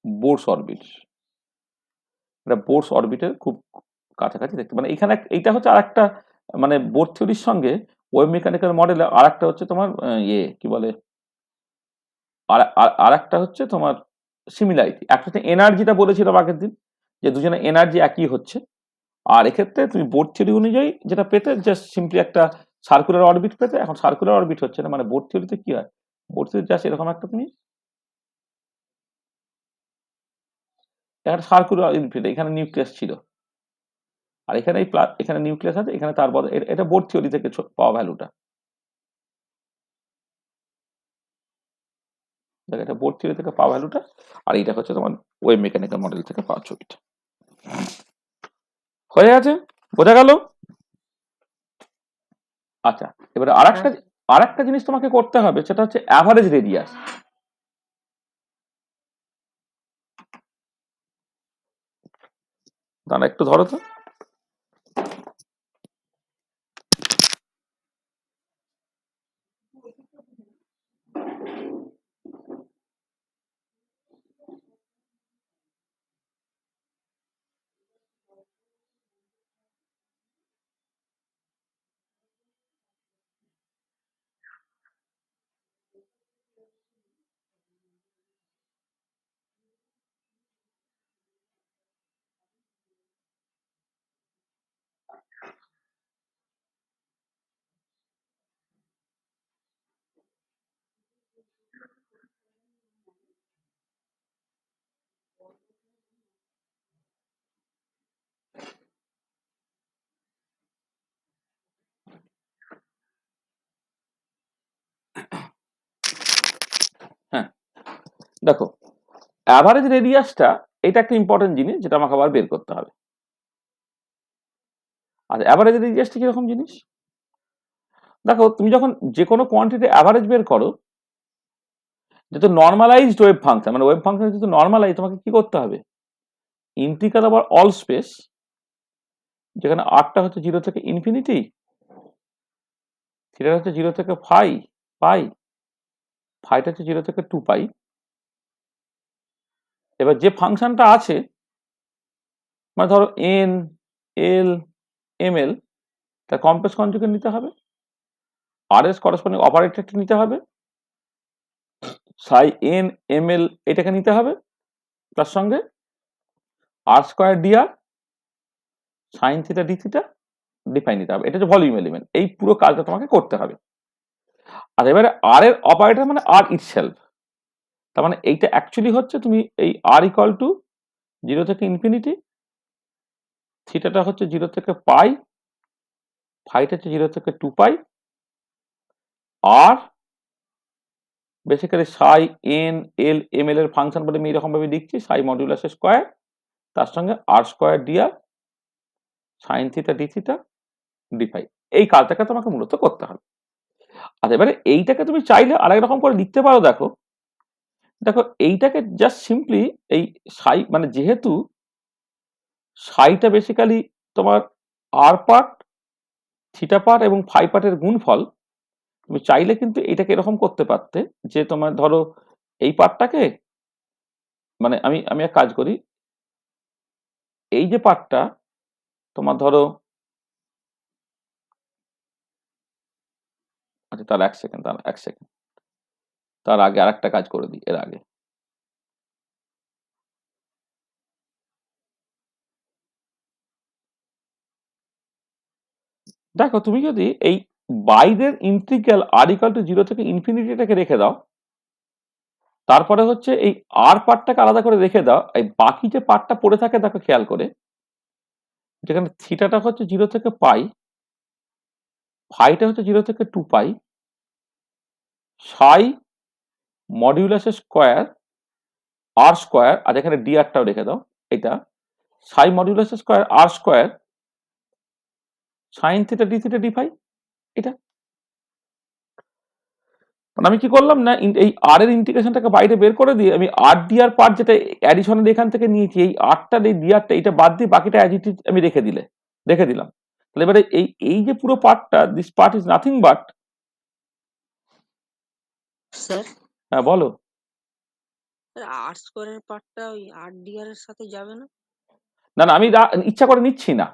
বোরস অরবিট। এটা বোরস অরবিটের খুব কাছাকাছি দেখতে, মানে এখানে এইটা হচ্ছে আর একটা, মানে বোর থিওরির সঙ্গে ওয়েভ মেকানিক্যাল মডেলে আর একটা হচ্ছে তোমার ইয়ে কি বলে, আর একটা হচ্ছে তোমার সিমিলারিটি। একটা হচ্ছে এনার্জিটা বলেছিলাম আগের দিন, যে দুজনে এনার্জি একই হচ্ছে। আর এক্ষেত্রে তুমি বোর থিওরি অনুযায়ী যেটা পেতে, জাস্ট সিম্পলি একটা সার্কুলার অরবিট পেতে, এখন সার্কুলার অরবিট হচ্ছে না। মানে বোর থিওরিতে কি হয়, বোর থিওরি জাস্ট এরকম একটা তুমি একটা সার্কুলার অরবিট, এখানে নিউক্লিয়াস ছিল, আর এখানে এখানে নিউক্লিয়াস আছে, এখানে তার বদলে এটা বোর থিওরি থেকে পাওয়া ভ্যালুটা। এটা বোর্ড থিওরি থেকে পাওয়া ভ্যালুটা, আর এইটা হচ্ছে তোমার ওয়েভ মেকানিক্যাল মডেল থেকে পাওয়া ছবিটা। হয়ে আছে, বোঝা গেল? আচ্ছা, এবারে আরেকটা জিনিস তোমাকে করতে হবে, সেটা হচ্ছে অ্যাভারেজ রেডিয়াস। দাঁড়া একটু ধরো তো। হ্যাঁ, দেখো অ্যাভারেজ রেডিয়াসটা এটা একটা ইম্পর্টেন্ট জিনিস, যেটা আমাকে আবার বের করতে হবে। আচ্ছা, অ্যাভারেজ রেডিয়াসটা কিরকম জিনিস? দেখো, তুমি যখন যে কোনো কোয়ান্টিটি অ্যাভারেজ বের করো, যেহেতু নর্মালাইজড ওয়েভ ফাংশন, মানে ওয়েভ ফাংশন যেহেতু নর্মালাইজ, তোমাকে কি করতে হবে? ইন্টিগ্রাল ওভার অল স্পেস, যেখানে আরটা হচ্ছে 0 থেকে ইনফিনিটি, থিটা হচ্ছে 0 থেকে পাই, ফাইটা হচ্ছে 0 থেকে 2 পাই। এবার যে ফাংশনটা আছে, মানে ধরো এন, এল, এম এল, তার কমপ্লেক্স কনজুগেট নিতে হবে, আর এস করেসপন্ডিং অপারেটরটা নিতে হবে, সাই এন এম এল এটাকে নিতে হবে, তার সঙ্গে r square dr sine theta d theta define নিতে হবে। এটা হচ্ছে ভলিউম এলিমেন্ট। এই পুরো কাজটা তোমাকে করতে হবে। আর এবারে আর এর অপারেটর মানে আর ইটসেলফ, তার মানে এইটা অ্যাকচুয়ালি হচ্ছে তুমি এই আর ইকুয়াল টু 0 থেকে ইনফিনিটি, থিটাটা হচ্ছে 0 থেকে পাই, ফাইটা হচ্ছে 0 থেকে 2 পাই, আর বেসিক্যালি সাই এন এল এম এল এর ফাংশন বলে আমি এরকম ভাবে লিখছি, সাই মডিউলাস স্কোয়ার, তার সঙ্গে r square dr sine theta d theta d phi. এই কাজটাকে তোমাকে মূলত করতে হবে। আর এবারে এইটাকে তুমি চাইলে আরেক রকম করে লিখতে পারো। দেখো এইটাকে জাস্ট সিম্পলি এই সাই, মানে যেহেতু সাইটা বেসিক্যালি তোমার আর পার্ট, থিটা পার্ট এবং ফাই পার্টের গুণফল, তুমি চাইলে কিন্তু এটাকে এরকম করতে পারতে যে তোমার ধরো এই পার্টটাকে, মানে আমি এক কাজ করি, এই যে পার্টটা তোমার ধরো, আচ্ছা তার এক সেকেন্ড, তার আগে আরেকটা কাজ করে দিই। এর আগে দেখো, তুমি যদি এই বাইরের ইন্টিগ্রাল আর ইকুয়াল টু 0 থেকে ইনফিনিটিটাকে রেখে দাও, তারপরে হচ্ছে এই আর পার্টটাকে আলাদা করে রেখে দাও, এই বাকি যে পার্টটা পড়ে থাকে দেখো খেয়াল করে, যেখানে থিটাটা হচ্ছে 0 থেকে পাই, ফাইটা হচ্ছে 0 থেকে 2 pi, psi modulus square r square, আর এখানে ডিআরটাও রেখে দাও, এটা psi modulus square r square sine theta d theta d phi. এটা মানে আমি কি করলাম না, এই আর এর ইন্টিগ্রেশনটাকে বাইরে বের করে দিয়ে আমি আর ডিআর পার্ট যেটা অ্যাডিশনাল এখান থেকে নিয়েছি, এই আরটা এই ডিআরটা এটা বাদ দিয়ে বাকিটা অ্যাজ ইট ইজ আমি রেখে দিলাম। তাহলে এবারে এই যে পুরো পার্টটা, this part is nothing but, sir হ্যাঁ বলো। আর স্কোয়ারের পার্টটা ওই আর ডিআর এর সাথে যাবে না? না আমি ইচ্ছা করে নিচ্ছি না,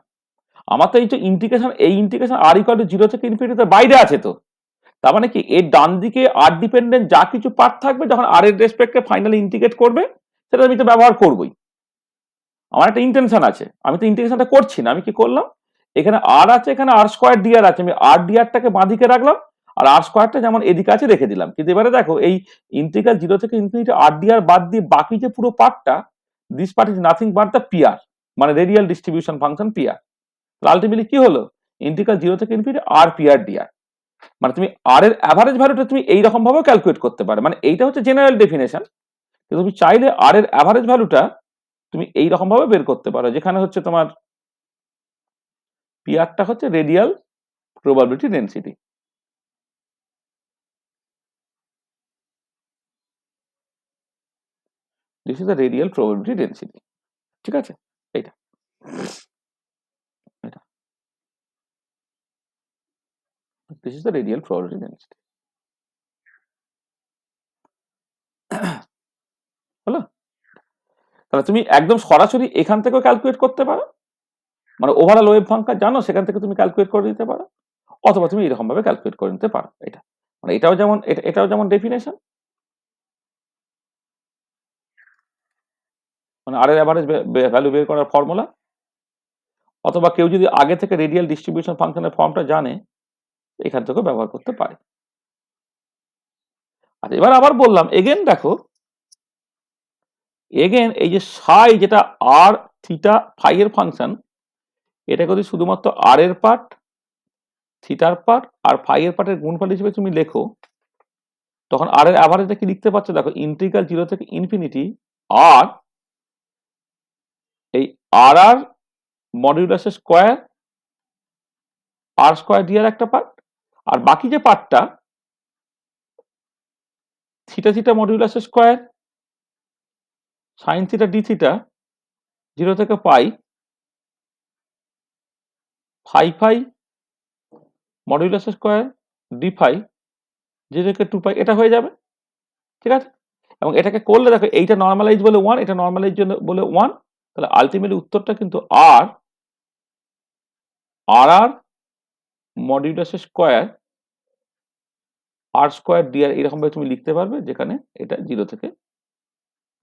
আমার তো এই যে ইন্টিগ্রেশন আর ইকুয়াল টু 0 থেকে ইনফিনিটি বাইরে আছে। তো তার মানে কি, এর ডান দিকে আর ডিপেন্ডেন্ট যা কিছু পার্ট থাকবে, যখন আর এর রেসপেক্টে ফাইনালি ইন্টিগ্রেট করবে, সেটা আমি তো ব্যবহার করবই। আমার একটা ইন্টেনশন আছে, আমি তো ইন্টিগ্রেশনটা করছি না, আমি কি করলাম, এখানে আর আছে, এখানে আর স্কোয়ার ডিআর আছে, আমি আর ডিআরটাকে বাঁদিকে রাখলাম, আর আর স্কোয়ারটা যেমন এদিকে আছে রেখে দিলাম। কিন্তু এবারে দেখো, এই ইন্টিগ্রাল 0 থেকে ইনফিনিটি আর ডিআর বাদ দিয়ে বাকি যে পুরো পার্টটা, this part is nothing but the Pr, মানে radial distribution function Pr. Ultimately কি হলো, ইন্টিগ্রাল 0 থেকে ইনফিনিটি আর পিআর ডিআর। মানে তুমি আর এর অ্যাভারেজ ভ্যালুটা তুমি এইরকম ভাবে ক্যালকুলেট করতে পারো, মানে এইটা হচ্ছে জেনারেল ডেফিনেশন। তুমি চাইলে আর এর অ্যাভারেজ ভ্যালুটা তুমি এইরকম ভাবে বের করতে পারো, যেখানে হচ্ছে তোমার পিআরটা হচ্ছে radial probability density. This is the radial probability density, ঠিক আছে? এইটা এটা this is the radial probability density. হলো? তাহলে তুমি একদম সরাসরি এখান থেকেও ক্যালকুলেট করতে পারো, মানে ওভারঅল ওয়েভ ফাংশন জানো, সেখান থেকে তুমি ক্যালকুলেট করে দিতে পারো, অথবা তুমি এরকম ভাবে ক্যালকুলেট করে নিতে পারো। এটা মানে এটাও যেমন ডেফিনেশন, মানে আর এর অ্যাভারেজ ভ্যালু বের করার ফর্মুলা, অথবা কেউ যদি আগে থেকে রেডিয়াল ডিস্ট্রিবিউশন ফাংশনের ফর্মটা জানে, এখান থেকেও ব্যবহার করতে পারে। আচ্ছা, এবার আবার বললাম এগেন, দেখো এগেন এই যে সাই, যেটা আর থিটা ফাই এর ফাংশন, এটাকে যদি শুধুমাত্র আর এর পার্ট, থিটার পার্ট আর ফাই এর পার্টের গুণফল হিসেবে তুমি লেখো, তখন আর এর অ্যাভারেজটা কি লিখতে পারছো? দেখো, ইন্টিগ্রাল 0 থেকে ইনফিনিটি আর এই আর আর মডিউলাসের স্কোয়ার আর স্কোয়ার ডি এর একটা পার্ট, আর বাকি যে পার্টটা থিটা থিটা মডিউলাসের square sine theta d theta 0 থেকে পাই ফাই ফাই মডিউলাসের স্কোয়ার ডি ফাই 0 থেকে 2 পাই, এটা হয়ে যাবে, ঠিক আছে? এবং এটাকে করলে দেখো, এইটা নর্মালাইজ বলে 1, এটা নর্মালাইজ বলে 1, তাহলে আলটিমেটলি উত্তরটা কিন্তু আর আর আর মডিউলাসের স্কোয়ার আর স্কোয়ার ডি আর এরকম ভাবে তুমি লিখতে পারবে, যেখানে এটা 0 থেকে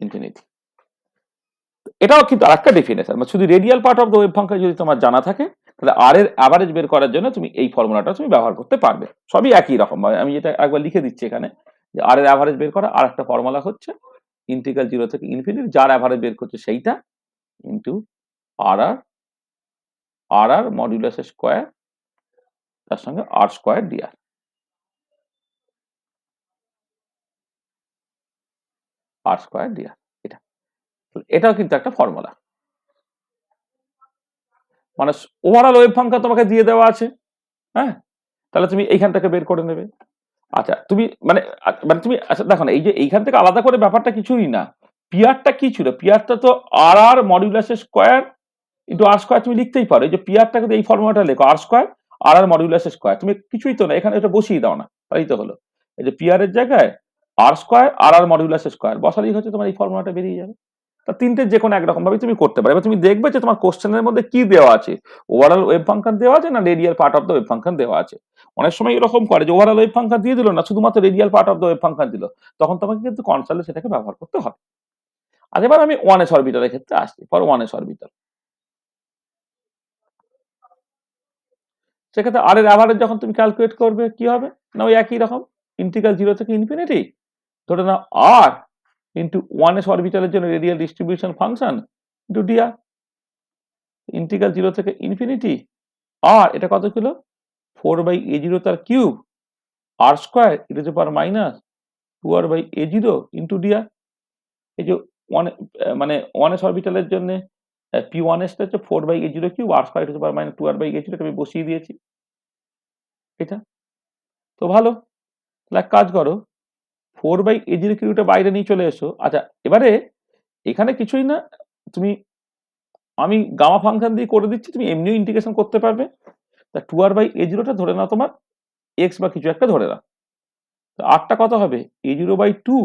ইনফিনিটি। এটাও কিন্তু আরেকটা ডেফিনেশন, মানে শুধু radial part of the wave function যদি তোমার জানা থাকে, তাহলে আর এর অ্যাভারেজ বের করার জন্য তুমি এই ফর্মুলাটা তুমি ব্যবহার করতে পারবে। সবই একই রকম ভাবে, আমি যেটা একবার লিখে দিচ্ছি এখানে, যে আর এর অ্যাভারেজ বের করা আর একটা ফর্মুলা হচ্ছে ইন্টিগ্রাল 0 থেকে ইনফিনিটি, যার অ্যাভারেজ বের করছে সেইটা, ইন্টু আর আর আর আর মডিউলাস স্কোয়ার তার সঙ্গে আর স্কোয়ার ডিআর, আর স্কোয়ার ডিআর। এটা এটাও কিন্তু একটা ফর্মুলা, মানে ওভারঅল ওয়েভ ফাংশন তোমাকে দিয়ে দেওয়া আছে, হ্যাঁ? তাহলে তুমি এইখান থেকে বের করে নেবে। আচ্ছা, তুমি মানে মানে তুমি আচ্ছা দেখো না, এই যে এইখান থেকে আলাদা করে ব্যাপারটা কিছুই না। পিআরটা কি ছিল? পিআরটা তো আর আর মডিউলাস স্কোয়ার ইন্টু আর স্কোয়ার, তুমি লিখতেই পারো। এই যে পিআরটা কিন্তু এই ফর্মুলাটা লেখো, আর স্কোয়ার আর আর মডিউলাস স্কোয়ার, তুমি কিছুই তো না, এখানে এটা বসিয়ে দাও না, তাই তো হলো। এই যে পিআর এর জায়গায় আর স্কোয়ার আর আর মডিউলাস স্কোয়ার বসালেই হচ্ছে তোমার এই ফর্মুলাটা বেরিয়ে যাবে। তা তিনটে যে কোনো একরকম ভাবে তুমি করতে পারো। এবার তুমি দেখবে যে তোমার কোশ্চেনের মধ্যে কি দেওয়া আছে, ওভারঅল ওয়েভ ফাংশন দেওয়া আছে না radial part of the wave function দেওয়া আছে। অনেক সময় এরকম করে যে ওভারঅল ওয়েভ ফাংশন দিয়ে দিল না, শুধুমাত্র radial part of the wave function দিল, তখন তোমাকে কিন্তু কনসোলে সেটাকে ব্যবহার করতে হবে। আর এবার আমি 1s অরবিটালের ক্ষেত্রে আসছি, ফর 1s অরবিটাল। সেক্ষেত্রে আর এর অ্যাভারেজ যখন তুমি ক্যালকুলেট করবে, কি হবে না, ওই একই রকম, ইন্টিগ্রাল 0 থেকে ইনফিনিটি, ধরে নাও আর ইন্টু 1s অরবিটালের জন্য radial distribution function into d r, integral 0 থেকে ইনফিনিটি আর এটা কত ছিল 4/a0 তার cube r square e to the power minus 2r/a0 into d r. এই যে মানে 1s অরবিটালের জন্য p1s টা হচ্ছে 4/a0 cube r square e to the power minus 2r/a0, আমি বসিয়ে দিয়েছি এটা। তো ভালো, তাহলে এক কাজ করো, 4/a0 কিউবটা বাইরে নিয়ে চলে এসো। আচ্ছা, এবারে এখানে কিছুই না, তুমি আমি গামা ফাংশন দিয়ে করে দিচ্ছি, তুমি এমনিও ইন্টিগ্রেশন করতে পারবে। তা 2r/a0টা ধরে নাও তোমার এক্স বা কিছু একটা ধরে নাও, আরটা কত হবে a0/2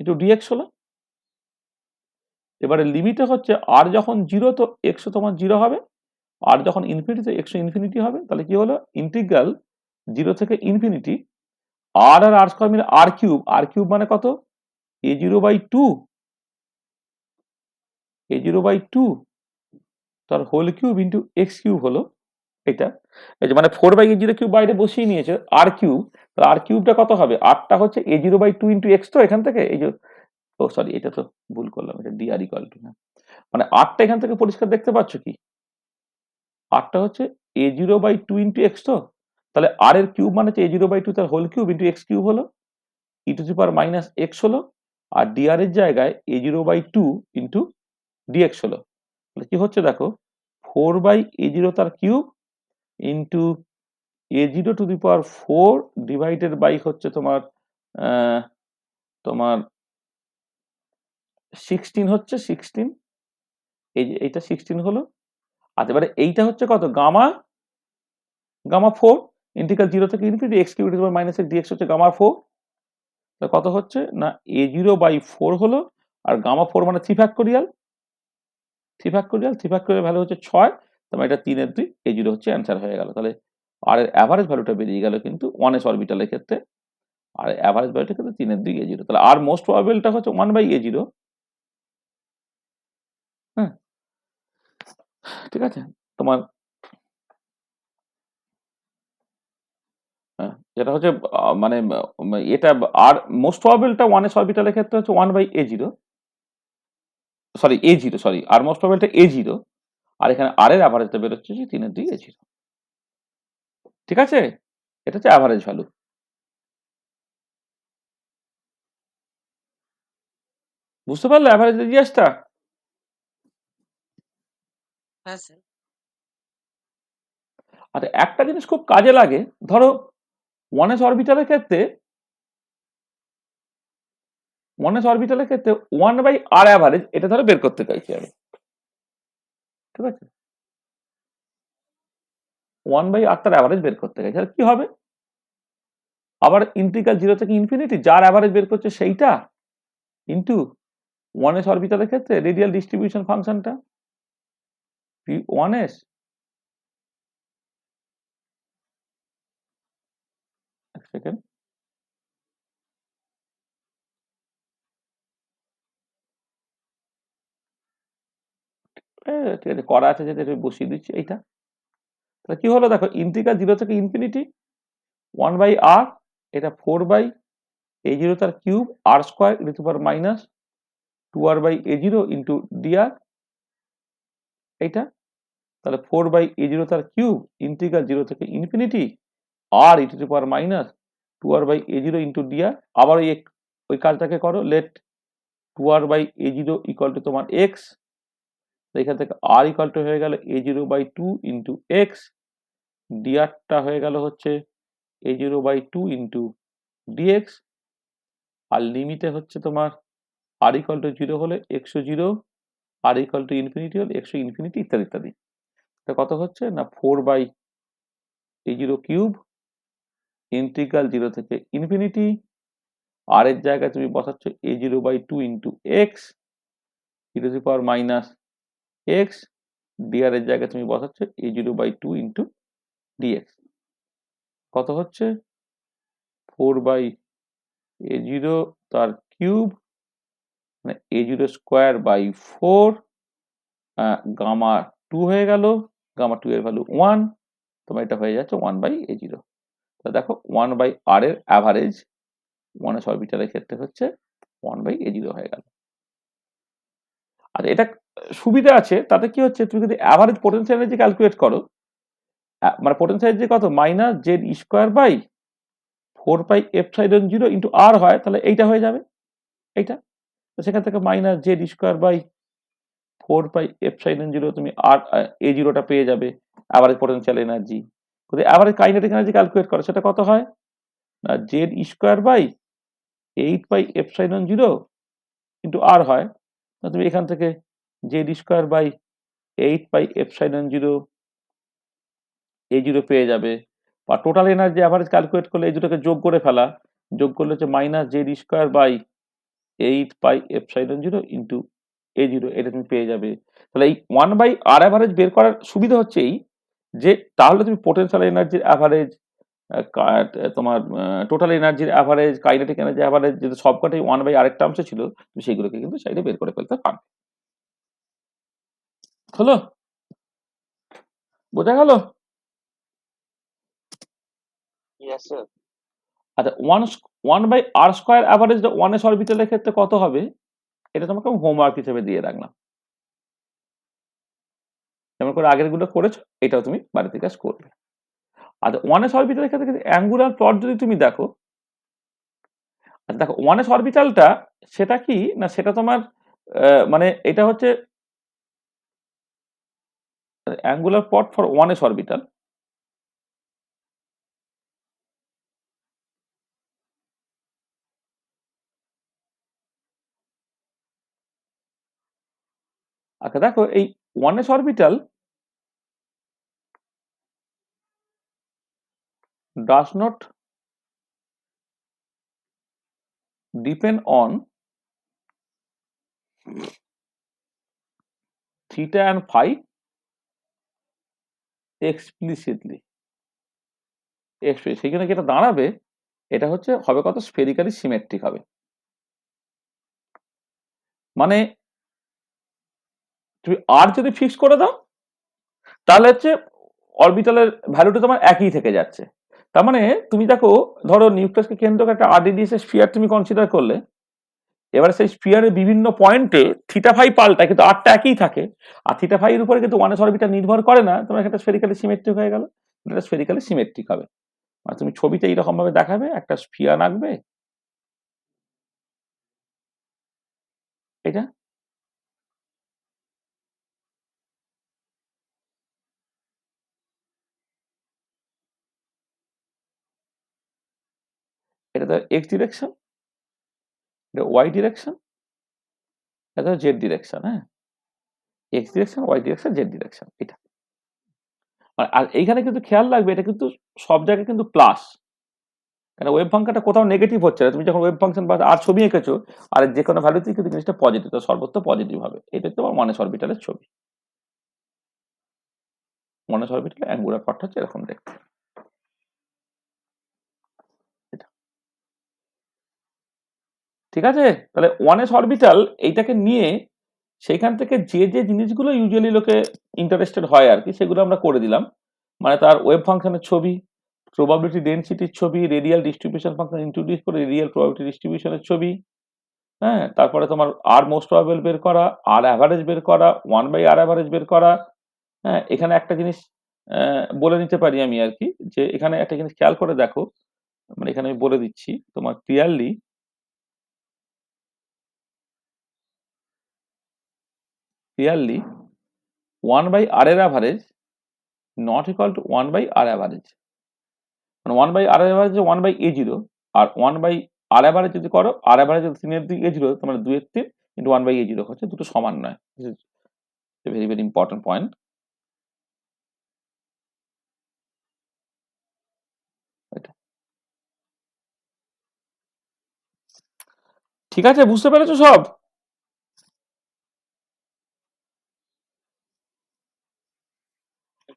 ইন্টু ডিএক্স হলো। এবারে লিমিটে হচ্ছে আর যখন 0 তো এক্স তোমার 0 হবে, আর যখন ইনফিনিটি তো এক্স ইনফিনিটি হবে। তাহলে কি হলো, ইন্টিগ্রাল 0 থেকে ইনফিনিটি আর আর আর স্কোয়ার মিলে আর কিউব মানে কত a0/2 তার whole cube into x cube হলো এটা। এই যে মানে 4/a0 কিউব বাইরে বসিয়ে নিয়েছে, আর কিউব, তাহলে আর কিউবটা কত হবে, আরটা হচ্ছে a0/2 ইন্টু এক্স, তো এখান থেকে এই যে, ও সরি এটা তো ভুল করলাম, এটা ডিআর ইকুয়াল টু না, মানে আরটা এখান থেকে পরিষ্কার দেখতে পাচ্ছ কি, আরটা হচ্ছে a0/2 ইন্টু এক্স, তো তাহলে আর এর কিউব মানে হচ্ছে a0/2 তার whole cube into x cube হলো, e⁻−x হলো, আর dr এর জায়গায় a0/2 ইন্টু dx হলো। তাহলে কি হচ্ছে দেখো, 4/a0 তার cube into a0⁴ divided by হচ্ছে তোমার তোমার 16 হচ্ছে 16, এইটা 16 হলো। আচ্ছা এবারে এইটা হচ্ছে কত, গামা 4 ইন্টিগ্রাল 0 থেকে infinity x cube -x dx হচ্ছে গামা 4। কত হচ্ছে না a0/4 হলো, আর গামা 4 মানে 3 ফ্যাক্টোরিয়াল, 3 ফ্যাক্টোরিয়াল ভ্যালু হচ্ছে 6, তার মানে এটা 3/2, a0 হচ্ছে অ্যান্সার হয়ে গেল। তাহলে আর এর অ্যাভারেজ ভ্যালুটা বেরিয়ে গেল কিন্তু 1s অরবিটালের ক্ষেত্রে, আর অ্যাভারেজ ভ্যালুটা কিন্তু 3/2 a0। তাহলে আর মোস্ট প্রবাবলটা হচ্ছে 1/a0। হ্যাঁ ঠিক আছে, তোমার যেটা হচ্ছে মানে এটা আর মোস্ট প্রবাবলটা 1s অরবিটালের ক্ষেত্রে হচ্ছে 1/a0, সরি আর মোস্ট প্রবাবলটা a0, আর এখানে আর এর অ্যাভারেজটা বেরোচ্ছে যে 3/2 a0। ঠিক আছে, এটা হচ্ছে অ্যাভারেজ ভ্যালু। বুঝতে পারলে অ্যাভারেজ রেডিয়াসটা? হ্যাঁ স্যার। আচ্ছা একটা জিনিস খুব কাজে লাগে, ধরো 1s অরবিটালের ক্ষেত্রে 1/r অ্যাভারেজ এটা ধরো বের করতে চাইছি আমি, ঠিক আছে, 1/r তার অ্যাভারেজ বের করতে চাইছি, তাহলে কি হবে, আবার ইন্টিগ্রাল 0 থেকে ইনফিনিটি যার অ্যাভারেজ বের করছে সেইটা ইন্টু 1s অরবিটালের ক্ষেত্রে রেডিয়াল ডিস্ট্রিবিউশন ফাংশনটা 1s, এক সেকেন্ড, ঠিক আছে করা আছে যেটা বসিয়ে দিচ্ছি এইটা। তাহলে কি হলো দেখো, ইন্টিগ্রাল 0 থেকে ইনফিনিটি 1/r, এটা 4/a0 তার cube r square e⁻²r/a0 into dr, এইটা। তাহলে 4/a0 তার কিউব ইন্টিগ্রাল 0 থেকে infinity r e⁻²r/a0 into dr। আবার ওই কাজটাকে করো, লেট 2r/a0 ইকুয়াল টু তোমার x, এখান থেকে r ইকুয়াল টু হয়ে গেল a0/2 ইন্টু এক্স, ডিআরটা হয়ে গেল হচ্ছে a0/2 ইন্টু ডিএক্স, আর লিমিটে হচ্ছে তোমার r ইকুয়াল টু 0 হলে x0, r equal to infinity হলে x ইনফিনিটি, ইত্যাদি ইত্যাদি। কত হচ্ছে না 4/a0 কিউব ইন্টিগ্রাল 0 থেকে ইনফিনিটি, আর এর জায়গায় তুমি বসাচ্ছ a0/2 into x e⁻x, dr এর জায়গায় তুমি বসাচ্ছ a0/2 ইন্টু dx। কত হচ্ছে 4/a0 তার কিউব মানে a0²/4 গামা 2 হয়ে গেল, গামা 2 এর ভ্যালু 1, তোমার এটা হয়ে যাচ্ছে 1/a0। তো দেখো 1/r এর অ্যাভারেজ 1s অরবিটালের ক্ষেত্রে হচ্ছে 1/a0 হয়ে গেল। আচ্ছা এটা সুবিধা আছে, তাতে কি হচ্ছে, তুমি যদি অ্যাভারেজ পোটেনশিয়াল এনার্জি ক্যালকুলেট করো, মানে পোটেনশিয়াল এনার্জি কত -z²/4πε0 ইন্টু r হয়, তাহলে এইটা হয়ে যাবে, এইটা। তো সেখান থেকে -z²/4πε0 তুমি আর a0টা পেয়ে যাবে, অ্যাভারেজ পোটেনশিয়াল এনার্জি। যদি অ্যাভারেজ কাইনেটিক এনার্জি ক্যালকুলেট করো সেটা কত হয় না z²/8πε0 ইন্টু r হয়, তুমি এখান থেকে z²/8πε0 a0 পেয়ে যাবে, বা টোটাল এনার্জি অ্যাভারেজ ক্যালকুলেট করলে এই দুটোকে যোগ করে ফেলা, যোগ করলে হচ্ছে -z²/8πε0 ইন্টু a0, এটা তুমি পেয়ে যাবে। তাহলে এই 1/r অ্যাভারেজ বের করার সুবিধা হচ্ছে এই যে, তাহলে তুমি পোটেনশিয়াল এনার্জির অ্যাভারেজ, তোমার টোটাল এনার্জির অ্যাভারেজ, কাইনেটিক এনার্জি অ্যাভারেজ, যেহেতু সবকটাই 1/r একটা অংশ ছিল, তুমি সেইগুলোকে কিন্তু সাইডে বের করে ফেলতে পারবে। হলো, বোঝা গেল? Yes, sir. আচ্ছা 1/r² অ্যাভারেজটা 1s অরবিটালের ক্ষেত্রে কত হবে, এটা তোমাকে আমি হোমওয়ার্ক হিসেবে দিয়ে রাখলাম। যেমন করে আগের গুলো করেছো, এটাও তুমি বাড়িতে কাজ করবে। আর 1s অরবিটালের ক্ষেত্রে কিন্তু অ্যাঙ্গুলার প্লট যদি তুমি দেখো, দেখো 1s অরবিটালটা সেটা কি না, সেটা তোমার মানে এটা হচ্ছে angular plot for 1s orbital. আচ্ছা দেখো এই 1s orbital does not depend on theta and phi explicitly। সেখানে যেটা দাঁড়াবে এটা হচ্ছে হবে কত, স্ফেরিক্যালি সিমেট্রিক হবে। মানে তুমি আর যদি ফিক্স করে দাও তাহলে হচ্ছে অরবিটালের ভ্যালুটা তোমার একই থেকে যাচ্ছে। তার মানে তুমি দেখো, ধরো নিউক্লিয়াসকে কেন্দ্র করে একটা RDDS স্ফিয়ার তুমি কনসিডার করলে, এবারে সেই স্ফিয়ারের বিভিন্ন পয়েন্টে থিটা ফাই পাল্টায় কিন্তু আরটা একই থাকে, আর থিটা ফাই এর উপরে কিন্তু 1s অরবিটাল নির্ভর করে না, তোমার একটা স্ফেরিক্যালি সিমেট্রিক হয়ে গেল। এটা স্ফেরিক্যালি সিমেট্রিক হবে। মানে তুমি ছবিতে এইরকম ভাবে দেখাবে, একটা স্ফিয়ার আঁকবে, এটা এটা তো এক্স ডিরেকশন, এটা ওয়াই ডিরেকশন, এটা জেড ডিরেকশন। হ্যাঁ, x direction, y direction, z direction এটা। আর এইখানে কিন্তু খেয়াল রাখবে, এটা কিন্তু সব জায়গায় কিন্তু প্লাস, কারণ ওয়েভ ফাংশনটা কোথাও নেগেটিভ হচ্ছে না। তুমি যখন ওয়েভ ফাংশন বা আর ছবি এঁকেছো, আর যে কোনো ভ্যালুতেই কিন্তু জিনিসটা পজিটিভ, তো সর্বত্র পজিটিভ হবে। এটা তোমার 1s অরবিটালের ছবি। 1s অরবিটালে অ্যাঙ্গুলার পার্ট হচ্ছে এরকম দেখতে। এটা ঠিক আছে। তাহলে 1s অরবিটাল এইটাকে নিয়ে সেইখান থেকে যে যে জিনিসগুলো ইউজুয়ালি লোকে ইন্টারেস্টেড হয় আর কি, সেগুলো আমরা করে দিলাম। মানে তার ওয়েভ ফাংশনের ছবি, প্রবাবিলিটি ডেনসিটির ছবি, রেডিয়াল ডিস্ট্রিবিউশন ফাংশন ইন্ট্রোডিউস করে রেডিয়াল প্রবাবিলিটি ডিস্ট্রিবিউশনের ছবি, হ্যাঁ, তারপরে তোমার আর মোস্ট প্রবাবল বের করা, আর অ্যাভারেজ বের করা, 1/r অ্যাভারেজ বের করা। হ্যাঁ, এখানে একটা জিনিস বলে নিতে পারি আমি আর কি, যে এখানে একটা জিনিস খেয়াল করে দেখো, মানে এখানে আমি বলে দিচ্ছি তোমার ক্লিয়ারলি, 1/r এর average not equal to 1/r average. মানে 1/r অ্যাভারেজ 1/a0, আর 1/r অ্যাভারেজ যদি করো, আর অ্যাভারেজ 3 দিকে a0, তোমার 2/3 ইন্টু 1/a0 হচ্ছে, দুটো সমান নয়। ভেরি ভেরি ইম্পর্টেন্ট পয়েন্ট এটা। ঠিক আছে, বুঝতে পেরেছো সব?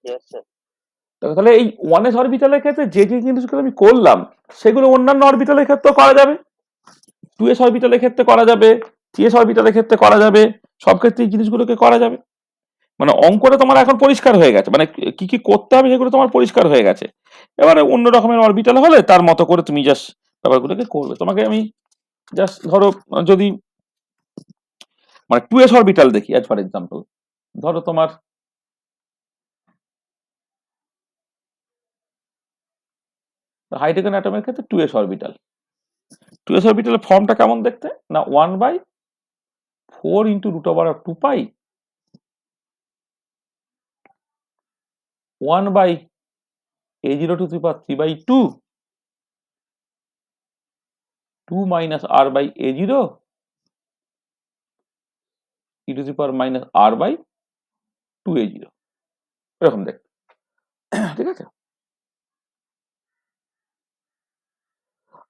Yes, sir. দেখো তাহলে এই 1s অরবিটালের ক্ষেত্রে যে যে জিনিসগুলো আমি করলাম, সেগুলো অন্যান্য অরবিটালের ক্ষেত্রেও করা যাবে, 2s অরবিটালের ক্ষেত্রে করা যাবে, 3s অরবিটালের ক্ষেত্রে করা যাবে, সব ক্ষেত্রে এই জিনিসগুলোকে করা যাবে। মানে অঙ্কটা তোমার এখন পরিষ্কার হয়ে গেছে, মানে কি কি করতে হবে সেগুলো তোমার পরিষ্কার হয়ে গেছে। এবারে অন্য রকমের অরবিটাল হলে তার মতো করে তুমি জাস্ট ব্যাপারগুলোকে করবে। তোমাকে আমি জাস্ট ধরো, যদি মানে 2s অরবিটাল দেখি অ্যাজ ফর এক্সাম্পল, ধরো তোমার হাইড্রোজেন অ্যাটমের ক্ষেত্রে 2s অরবিটাল, 2s অরবিটালের ফর্মটা কেমন দেখতে না, 1/4 into √2π 1/a0 to the power 3/2 2 minus r/a0 e to the power minus r/2a0, এরকম দেখতে। ঠিক আছে।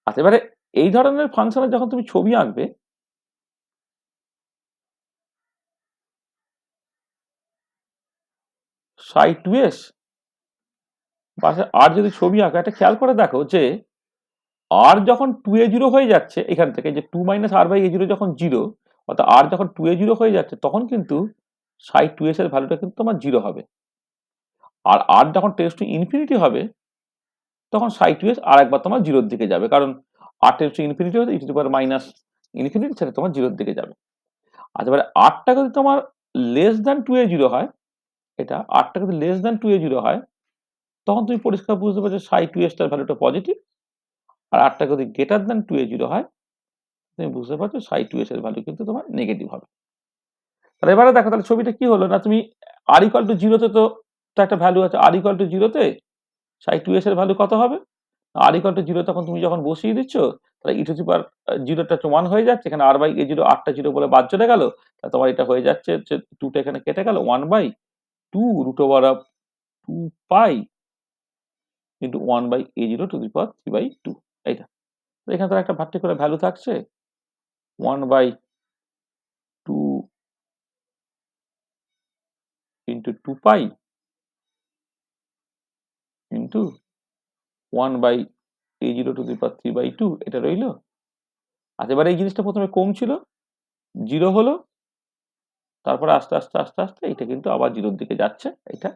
আচ্ছা, এবারে এই ধরনের ফাংশনের যখন তুমি ছবি আঁকবে, সাই 2s পাশে আর যদি ছবি আঁকা, এটা খেয়াল করে দেখো যে আর যখন 2a0 হয়ে যাচ্ছে, এখান থেকে যে 2 minus r/a0 যখন 0, অর্থাৎ আর যখন 2a0 হয়ে যাচ্ছে, তখন কিন্তু সাই 2s এর ভ্যালুটা কিন্তু তোমার 0 হবে। আর আর যখন টেন্ডস টু ইনফিনিটি হবে, তখন সাই 2s আর একবার তোমার 0-র দিকে যাবে, কারণ আর টেন্ডস টু ইনফিনিটি হলে e to the power minus infinity, সেটা তোমার 0-র দিকে যাবে। আচ্ছা, এবারে আরটা যদি তোমার লেস দ্যান 2a0 হয়, এটা আরটা যদি লেস দ্যান 2a0 হয়, তখন তুমি পরিষ্কার বুঝতে পারছো সাই 2s টার ভ্যালুটা পজিটিভ, আর আরটা যদি গ্রেটার দেন 2a0 হয় তুমি বুঝতে পারছো সাই 2s এর ভ্যালু কিন্তু তোমার নেগেটিভ হবে। তাহলে এবারে দেখো তাহলে ছবিটা কি হলো না, তুমি আর ইকুয়াল টু জিরোতে তো একটা ভ্যালু আছে, আর ইকুয়াল টু জিরোতে সাই 2s এর ভ্যালু কত হবে, আর ইকুয়াল টু জিরো তখন তুমি যখন বসিয়ে দিচ্ছ তাহলে ই টু দি পাওয়ার জিরোটা 1 হয়ে যাচ্ছে, এখানে আর বাই এ জিরো, আরটা জিরো বলে বাদ চলে গেল, তাহলে তোমার এটা হয়ে যাচ্ছে যে 2টা এখানে কেটে গেল, 1/2 root over of 2 pi into 1/a0 to the power 3/2। এইটা এখানে তো একটা পার্টিকুলার ভ্যালু থাকছে 1/2 ইন্টু 2 pi into 1/a0 to the power 3/2, এটা রইল। আচ্ছা এবার এই জিনিসটা প্রথমে কম ছিল, জিরো হলো, তারপরে আস্তে আস্তে আস্তে আস্তে এটা কিন্তু আবার জিরোর দিকে যাচ্ছে। এটা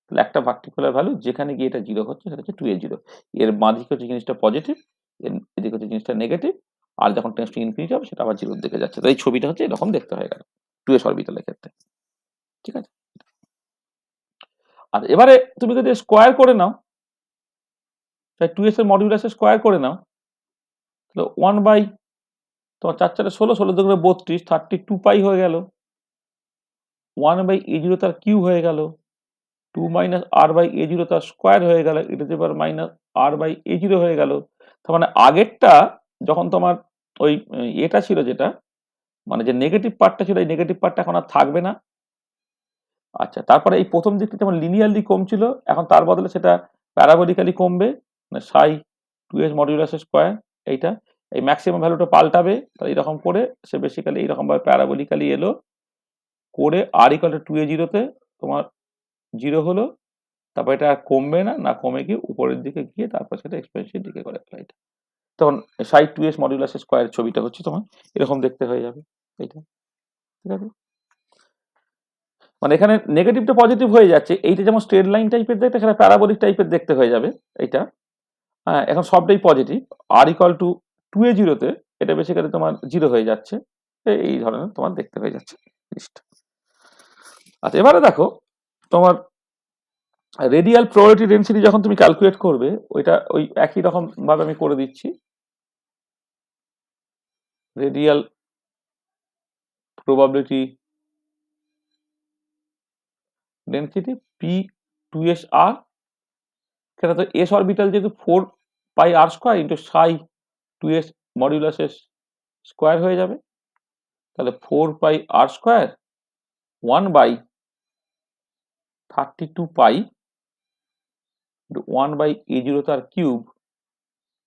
তাহলে একটা পার্টিকুলার ভ্যালু যেখানে গিয়ে এটা জিরো হচ্ছে সেটা হচ্ছে 2a0, এর বাঁ দিকে হচ্ছে জিনিসটা পজিটিভ, এদিকে হচ্ছে জিনিসটা নেগেটিভ, আর যখন টেন্ডস টু ইনফিনিটি হবে সেটা আবার জিরোর দিকে যাচ্ছে। তো এই ছবিটা হচ্ছে এরকম দেখতে হয়ে গেল 2s অরবিটালের ক্ষেত্রে, ঠিক আছে। আর এবারে তুমি যদি স্কোয়ার করে নাও, তাই 2s এর মডিউলাসে স্কোয়ার করে নাও, তাহলে 1 বাই তোমার 4 4 16, 16 দুগুণে 32, 32 পাই হয়ে গেল, 1/a0 তার কিউব হয়ে গেল, 2 মাইনাস আর বাই a0 তার স্কোয়ার হয়ে গেল, এটা যে মাইনাস আর বাই a0 হয়ে গেল। তার মানে আগেরটা যখন তোমার ওই এটা ছিল, যেটা মানে যে নেগেটিভ পার্টটা ছিল, এই নেগেটিভ পার্টটা এখন আর থাকবে না। আচ্ছা তারপরে এই প্রথম দিকটা যেমন লিনিয়ারলি কমছিল, এখন তার বদলে সেটা প্যারাবোলিক্যালি কমবে, মানে সাই 2s মডিউলাস স্কোয়ার, এইটা এই ম্যাক্সিমাম ভ্যালুটা পাল্টাবে, তাহলে এরকম করে সে বেসিক্যালি এইরকম ভাবে প্যারাবোলিক্যালি এলো করে আর ইকুয়াল টু 2a0 তে তোমার জিরো হলো, তারপর এটা আর কমবে না, না কমে গিয়ে উপরের দিকে গিয়ে তারপর সেটা এক্সপেন্সিভ দিকে করে ফেলা, এটা তখন সাই 2s মডিউলাস স্কোয়ার ছবিটা হচ্ছে তোমার এরকম দেখতে হয়ে যাবে। এইটা ঠিক আছে, মানে এখানে নেগেটিভটা পজিটিভ হয়ে যাচ্ছে, এইটা যেমন স্ট্রেট লাইন টাইপের দেখতে, এখানে প্যারাবোলিক টাইপের দেখতে হয়ে যাবে এইটা। হ্যাঁ এখন সবটাই positive, R equal to 2a0 তে এটা বেসিক্যালি তোমার জিরো হয়ে যাচ্ছে, এই ধরনের তোমার দেখতে হয়ে যাচ্ছে জিনিসটা। আচ্ছা এবারে দেখো তোমার রেডিয়াল প্রবাবিলিটি ডেনসিটি যখন তুমি ক্যালকুলেট করবে, ওইটা ওই একই রকম ভাবে আমি করে দিচ্ছি। রেডিয়াল প্রবাবিলিটি ডেনসিটি p2s_r, সেটা তো s অরবিটাল যেহেতু 4 পাই r স্কোয়ার ইন্টু সাই 2s মডিউলাসের স্কোয়ার হয়ে যাবে, তাহলে 4 পাই r স্কোয়ার 1/32 পাই 1/a0 তার cube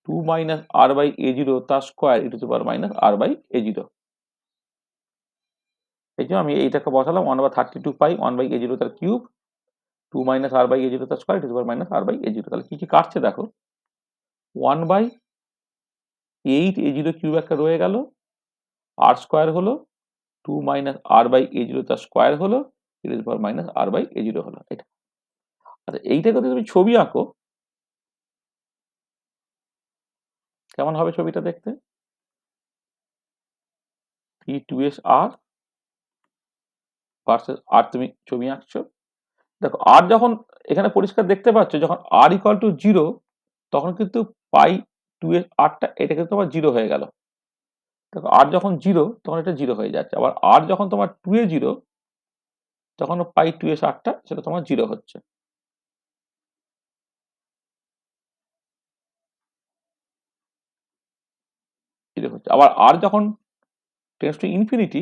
2 minus r by a0 তার square e to the power minus r by a0। এই জন্য আমি এইটাকে বসালাম 1/32 পাই 1/a0 তার cube 2 minus r by a0 তার square e to the power minus r by a0। তাহলে কি কি কাটছে দেখো, 1/8a0 কিউব একটা রয়ে গেল, আর স্কোয়ার হলো 2 মাইনাস আর বাই a0 তার স্কোয়ার হলো e to the power minus r by a0 হলো এটা। আচ্ছা এইটাকে যদি তুমি ছবি আঁকো কেমন হবে ছবিটা দেখতে, p2s_r ভার্সেস আর তুমি ছবি আঁকছো, দেখো আর যখন এখানে পরিষ্কার দেখতে পাচ্ছ যখন আর ইকুয়াল টু জিরো তখন কিন্তু পাই 2s আরটা এটা কিন্তু তোমার জিরো হয়ে গেল। দেখো আর যখন জিরো তখন এটা জিরো হয়ে যাচ্ছে, আবার আর যখন তোমার 2a0 তখন পাই 2s আরটা সেটা তোমার জিরো হচ্ছে। জিরো হচ্ছে, আবার আর যখন টেন্ডস টু ইনফিনিটি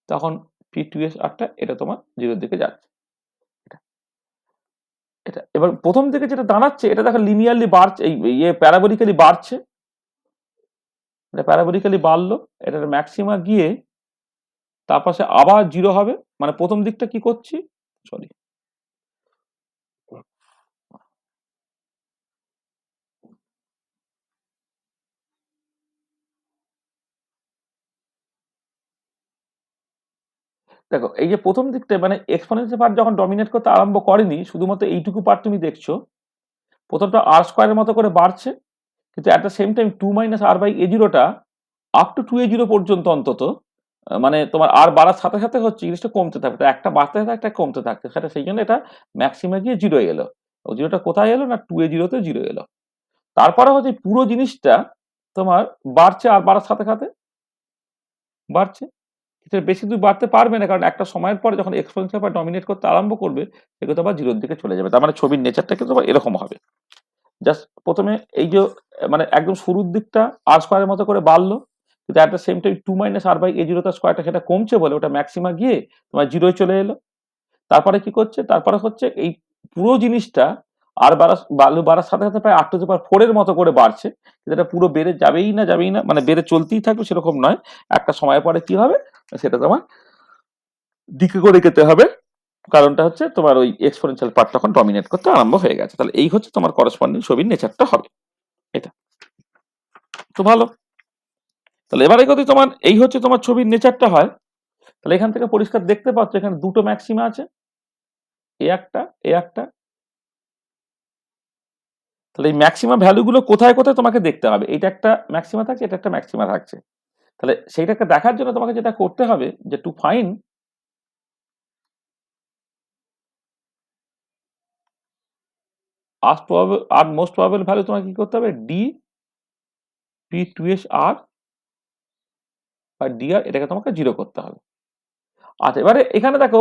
তখন p2s আরটা এটা তোমার জিরোর দিকে যাচ্ছে। এটা এবার প্রথম থেকে যেটা দাঁড়াচ্ছে এটা দেখো লিনিয়ারলি বাড়ছে, এই ইয়ে প্যারাবোলিক্যালি বাড়ছে, এটা প্যারাবোলিক্যালি বাড়লো, এটার ম্যাক্সিমা গিয়ে তার পাশে আবার জিরো হবে, মানে প্রথম দিকটা কি করছি সরি দেখো এই যে প্রথম দিকটা মানে এক্সপোনেনশিয়াল পার্ট যখন ডমিনেট করতে আরম্ভ করেনি, শুধুমাত্র এইটুকু পার্ট তুমি দেখছো, প্রথমটা আর স্কোয়ারের মতো করে বাড়ছে, কিন্তু at the same time 2 minus r by a0টা আপ টু 2a0 পর্যন্ত অন্তত মানে তোমার আর বাড়ার সাথে সাথে হচ্ছে জিনিসটা কমতে থাকবে, একটা বাড়তে থাকে একটা কমতে থাকছে, সেটা সেই জন্য এটা ম্যাক্সিমাম গিয়ে জিরো এলো। ও জিরোটা কোথায় এলো না 2a0 তে 0 এলো। তারপরে হচ্ছে পুরো জিনিসটা তোমার বাড়ছে আর বাড়ার সাথে সাথে বাড়ছে। এটা বেশি দূর বাড়তে পারবে না, কারণ একটা সময়ের পরে যখন এক্সপোনেনশিয়াল পার্ট ডমিনেট করতে আরম্ভ করবে সেগুলো তো আবার জিরোর দিকে চলে যাবে। তার মানে ছবির নেচারটা কিন্তু আবার এরকম হবে। জাস্ট প্রথমে এই যে মানে একদম শুরুর দিকটা আর স্কোয়ারের মতো করে বাড়লো, কিন্তু at the same time 2 - r/a0 তার স্কোয়ারটা সেটা কমছে বলে ওটা ম্যাক্সিমা গিয়ে তোমার জিরোয় চলে এলো। তারপরে কি করছে, তারপরে হচ্ছে এই পুরো জিনিসটা আর বাড়ার সাথে সাথে প্রায় 8⁴ এর মতো করে বাড়ছে, কিন্তু এটা পুরো বেড়ে যাবেই না যাবেই না, মানে বেড়ে চলতেই থাকবে সেরকম নয়। একটা সময়ের পরে কি হবে সেটা তোমার দিকে করে যেতে হবে, কারণটা হচ্ছে তোমার ওই এক্সপোনেনশিয়াল পার্ট তখন ডমিনেট করতে আরম্ভ হয়ে গেছে। তাহলে এই হচ্ছে তোমার করসপন্ডিং ছবির নেচারটা হবে এটা। তো ভালো, তাহলে এবারে যদি তোমার এই হচ্ছে তোমার ছবির নেচারটা হয়, তাহলে এখান থেকে পরিষ্কার দেখতে পাচ্ছ এখানে দুটো ম্যাক্সিমা আছে, এ একটা এ একটা। তাহলে এই ম্যাক্সিমাম ভ্যালুগুলো কোথায় কোথায় তোমাকে দেখতে হবে, এটা একটা ম্যাক্সিমা থাকছে, এটা একটা ম্যাক্সিমা থাকছে। তাহলে সেইটাকে দেখার জন্য তোমাকে যেটা করতে হবে যে to find r most probable value তোমাকে কি করতে হবে, ডি p2s r বা dr, এটাকে তোমাকে 0 করতে হবে। আচ্ছা, এবারে এখানে দেখো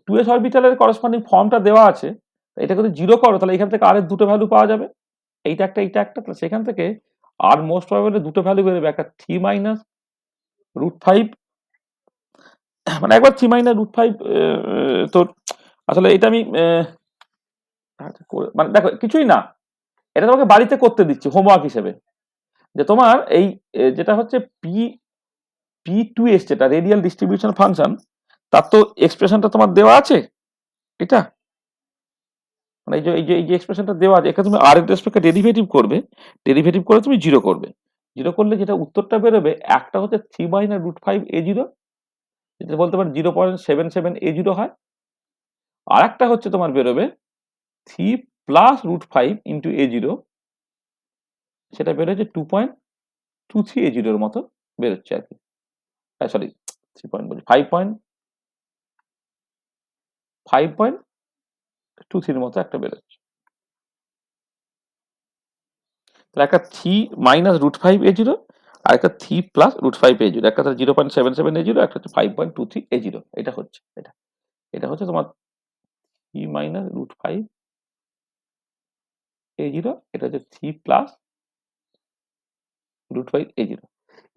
2s অরবিটালের করসপন্ডিং ফর্মটা দেওয়া আছে, এটাকে যদি 0 করো তাহলে এখান থেকে আর এর দুটো ভ্যালু পাওয়া যাবে, এইটা একটা এইটা একটা। তাহলে সেখান থেকে আর মোস্ট প্রবাবল দুটো ভ্যালু বেরোবে, একটা 3 - √5, মানে একবার 3 - √5। তো আসলে এটা আমি মানে দেখো কিছুই না, এটা তোমাকে বাড়িতে করতে দিচ্ছি হোমওয়ার্ক হিসেবে, যে তোমার এই যেটা হচ্ছে p2s যেটা রেডিয়াল ডিস্ট্রিবিউশন ফাংশন, তার তো এক্সপ্রেশনটা তোমার দেওয়া আছে, এটা মানে এই যে এক্সপ্রেশনটা দেওয়া আছে, এখানে তুমি আর এর রেসপেক্টে ডেরিভেটিভ করবে, ডেরিভেটিভ করে তুমি 0 করবে। 0 করলে যেটা উত্তরটা বেরোবে, একটা হচ্ছে 3 - √5a0, যেটা বলতে পারেন 0.77a0 হয়। আর একটা হচ্ছে তোমার বেরোবে 3 + √5 × a0, সেটা বেরোচ্ছে 2.23a0 এর মতো বেরোচ্ছে আর কি। সরি, 3 পয়েন্ট বলছি, 5.23 এর মতো একটা বেরোচ্ছে। তাহলে একটা 3 - √5a0 আর একটা 3 + √5a0, একটা 0.77a0, একটা হচ্ছে 5.23a0। এটা হচ্ছে এটা এটা হচ্ছে তোমার 3 - √5a0, এটা হচ্ছে 3 + √5a0।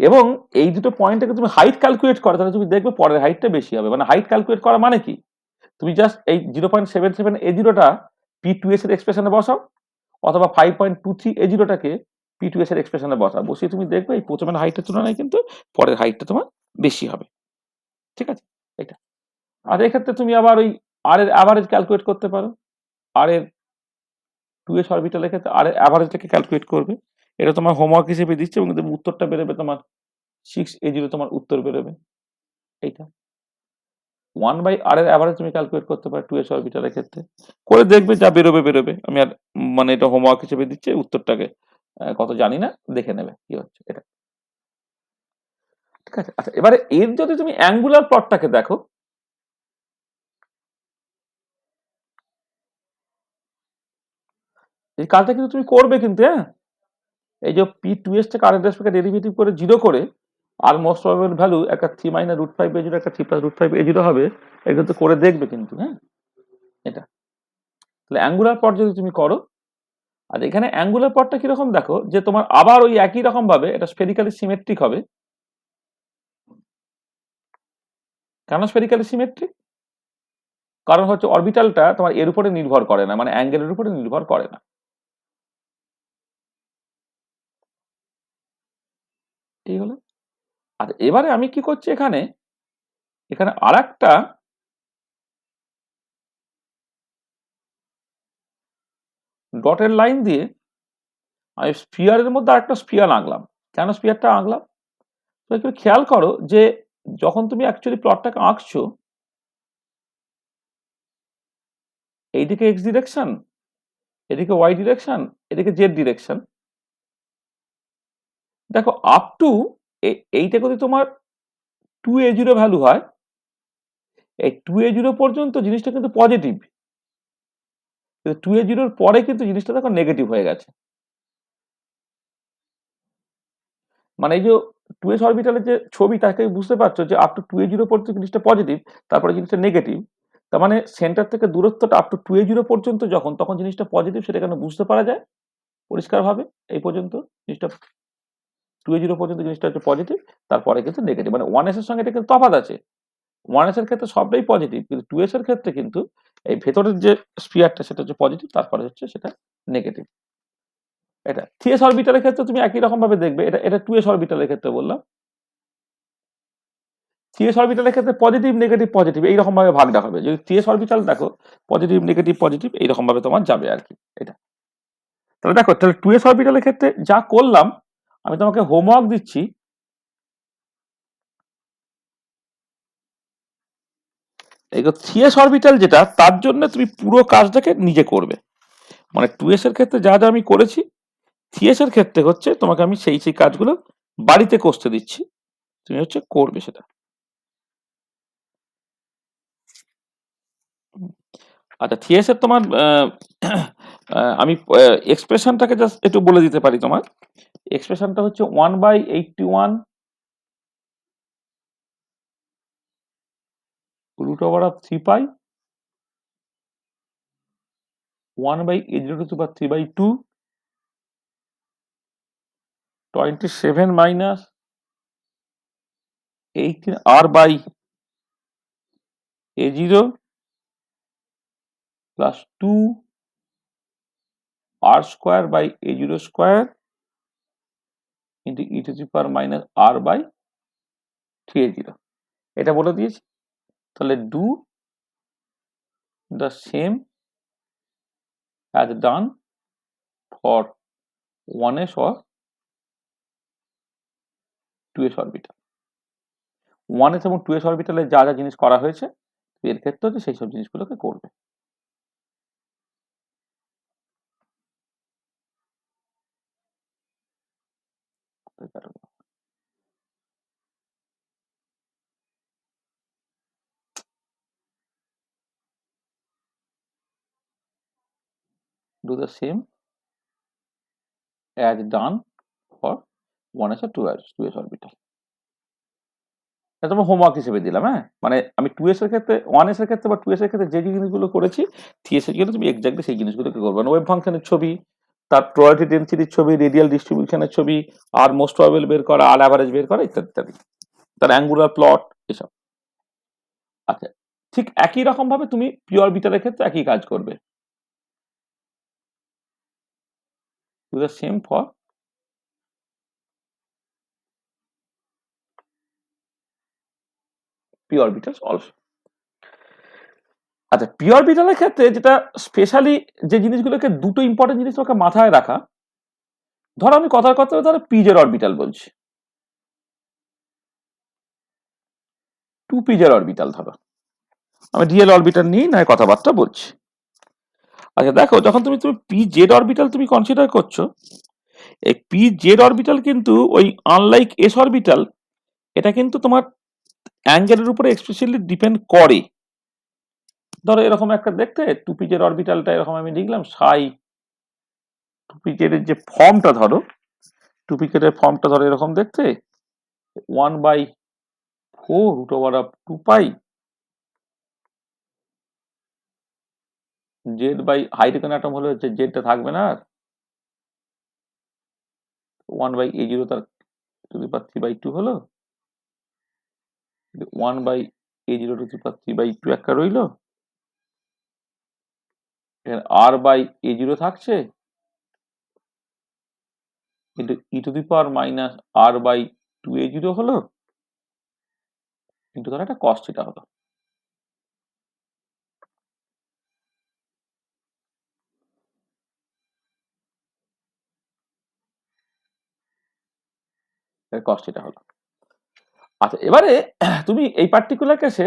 এবং এই দুটো পয়েন্টটাকে তুমি হাইট ক্যালকুলেট করো, তাহলে তুমি দেখবে পরের হাইটটা বেশি হবে। মানে হাইট ক্যালকুলেট করা মানে কি, তুমি জাস্ট এই 0.77a0টা p2s এর এক্সপ্রেশনে বসাও, অথবা 5.23a0টাকে p2s এর এক্সপ্রেশনে বসাও, বসিয়ে তুমি দেখবে এই প্রথমের হাইটের তুলনায় কিন্তু পরের হাইটটা তোমার বেশি হবে। ঠিক আছে, এটা। আর এক্ষেত্রে তুমি আবার ওই আর এর অ্যাভারেজ ক্যালকুলেট করতে পারো, আর এর 2s অরবিটালের ক্ষেত্রে আর এর অ্যাভারেজটাকে ক্যালকুলেট করবে। এটা তোমার হোমওয়ার্ক হিসেবে দিচ্ছে, এবং উত্তরটা বেরোবে তোমার 6a0 তোমার উত্তর বেরোবে এইটা। 1/r এর অ্যাভারেজ তুমি ক্যালকুলেট করতে পারো 2s অরবিটালের ক্ষেত্রে, করে দেখবে যা বেরোবে বেরোবে। আমি আর মানে এটা হোমওয়ার্ক হিসেবে দিচ্ছি, উত্তরটাকে কত জানি না, দেখে নেবে কি হচ্ছে এটা। ঠিক আছে, আচ্ছা এবারে এর যদি তুমি অ্যাঙ্গুলার প্লটটাকে দেখো, এই কাজটা কিন্তু তুমি করবে কিন্তু, হ্যাঁ। এই যে p2s টাকে আর এর রেসপেক্টে ডেরিভেটিভ করে 0 করে, আর মোস্ট প্রবাবল ভ্যালু একটা 3 - √5a0, একটা 3 + √5a0 হবে, এটা কিন্তু করে দেখবে কিন্তু, হ্যাঁ এটা। তাহলে অ্যাঙ্গুলার প্লট যদি তুমি করো, আর এখানে অ্যাঙ্গুলার প্লটটা কিরকম দেখো, যে তোমার আবার ওই একই রকম ভাবে এটা স্ফেরিক্যালি সিমেট্রিক হবে। কেন স্ফেরিক্যালি সিমেট্রিক, কারণ হচ্ছে অরবিটালটা তোমার এর উপরে নির্ভর করে না, মানে অ্যাঙ্গেলের উপরে নির্ভর করে না। ঠিক হলো। আর এবারে আমি কি করছি, এখানে এখানে আর একটা ডটের লাইন দিয়ে আমি স্ফিয়ারের মধ্যে আরেকটা স্ফিয়ার আঁকলাম। কেন স্ফিয়ারটা আঁকলাম, তো একটু খেয়াল করো যে যখন তুমি অ্যাকচুয়ালি প্লটটাকে আঁকছো, এইদিকে এক্স ডিরেকশন, এদিকে ওয়াই ডিরেকশন, এদিকে জেড ডিরেকশন। দেখো আপ টু এইটা যদি তোমার 2a0 ভ্যালু হয়, এই 2a0 পর্যন্ত জিনিসটা কিন্তু পজিটিভ। 2a0 পরে কিন্তু জিনিসটা দেখো নেগেটিভ হয়ে গেছে। মানে এই যে 2s অরবিটালের যে ছবি তাকে বুঝতে পারছো যে আপ টু 2a0 পর্যন্ত জিনিসটা পজিটিভ, তারপরে জিনিসটা নেগেটিভ। তার মানে সেন্টার থেকে দূরত্বটা আপ টু 2a0 পর্যন্ত যখন, তখন জিনিসটা পজিটিভ, সেটা কেন বুঝতে পারা যায় পরিষ্কারভাবে। এই পর্যন্ত জিনিসটা 2a0 পর্যন্ত জিনিসটা হচ্ছে পজিটিভ, তারপরে কিন্তু নেগেটিভ। মানে 1s এর সঙ্গে এটা কিন্তু তফাৎ আছে। 1s এর ক্ষেত্রে সবটাই পজিটিভ, কিন্তু 2s এর ক্ষেত্রে কিন্তু এই ভেতরের যে স্পিয়ারটা সেটা হচ্ছে পজিটিভ, তারপরে হচ্ছে সেটা নেগেটিভ। এটা 3s অরবিটালের ক্ষেত্রে তুমি একই রকম ভাবে দেখবে। এটা 2s অরবিটালের ক্ষেত্রে বললাম। 3s অরবিটালের ক্ষেত্রে পজিটিভ নেগেটিভ পজিটিভ এইরকম ভাবে ভাগটা হবে। যদি 3s অরবিটাল দেখো পজিটিভ নেগেটিভ পজিটিভ এইরকম ভাবে তোমার যাবে আর কি। এটা তাহলে দেখো, তাহলে 2s অরবিটালের ক্ষেত্রে যা করলাম, আমি তোমাকে হোমওয়ার্ক দিচ্ছি। এই 3s অরবিটাল যেটা, তার জন্য তুমি পুরো কাজটাকে নিজে করবে। মানে 2s এর ক্ষেত্রে যা যা আমি করেছি, 3s এর ক্ষেত্রে হচ্ছে তোমাকে আমি সেই সেই কাজগুলো বাড়িতে কষতে দিচ্ছি, তুমি হচ্ছে করবে সেটা। আচ্ছা, 3s এর তোমার আমি এক্সপ্রেশনটাকে জাস্ট একটু বলে দিতে পারি। তোমার এক্সপ্রেশনটা হচ্ছে 1/81 √3π 1/a0^3/2 27 minus 18 r/a0 plus 2 r² / a0² into e⁻r/3a0। এটা বলে দিয়েছি। তাহলে do the same as done for 1s or 2s orbital. 1s এবং 2s অরবিটালে যা যা জিনিস করা হয়েছে, এর ক্ষেত্রে হচ্ছে সেই সব জিনিসগুলোকে করবে। Do the same as done for 1s or 2s orbital. এটা তোমার হোমওয়ার্ক হিসেবে দিলাম। হ্যাঁ, মানে আমি 2s এর ক্ষেত্রে, 1s এর ক্ষেত্রে বা 2s এর ক্ষেত্রে যে জিনিসগুলো করেছি, 3s এর ক্ষেত্রে তুমি এক্স্যাক্টলি সেই জিনিসগুলোকে করবে। মানে ওয়েব ফাংশনের ছবি, তার প্রবাবিলিটি ডেনসিটির ছবি, রেডিয়াল ডিস্ট্রিবিউশনের ছবি, আর মোস্ট প্রবাবল বের করা, আর অ্যাভারেজ বের করা, ইত্যাদি ইত্যাদি, তার অ্যাঙ্গুলার প্লট, এসব। আচ্ছা, ঠিক একই রকম ভাবে তুমি পি অরবিটালের ক্ষেত্রে একই কাজ করবে। Do the same for p orbitals also। আচ্ছা, পি অরবিটালের ক্ষেত্রে যেটা স্পেশালি যে জিনিসগুলোকে, দুটো ইম্পর্টেন্ট জিনিস তোমাকে মাথায় রাখা। ধরো আমি কথার কথা ধরো পিজের অরবিটাল বলছি, 2 পিজের অরবিটাল ধরো, আমি ডিএল অরবিটাল নিয়েই নয় কথাবার্তা বলছি। আচ্ছা দেখো, যখন তুমি তুমি পি জেড অরবিটাল তুমি কনসিডার করছো, এই পি জেড অরবিটাল কিন্তু ওই আনলাইক এস অরবিটাল, এটা কিন্তু তোমার অ্যাঙ্গেলের উপরে এক্সপেশালি ডিপেন্ড করে। ধরো এরকম একটা দেখতে 2 পিজের অরবিটালটা এরকম আমি লিখলাম সাই 2 পিজের যে ফর্মটা, ধরো 2 পিজের ফর্মটা ধরো এরকম দেখতে, 1/4 √2π z/হাইড্রোজেন অ্যাটম হলে হচ্ছে জেডটা থাকবে না, আর 1/a0 তার ⁻3/2 হলো, 1/a0^3/2 একটা রইলো, r/a0 থাকছে, কিন্তু e⁻r/2a0 হলো, কিন্তু ধরো একটা cos θ হলো। cos θ হলো। আচ্ছা, এবারে তুমি এই পার্টিকুলার কেসে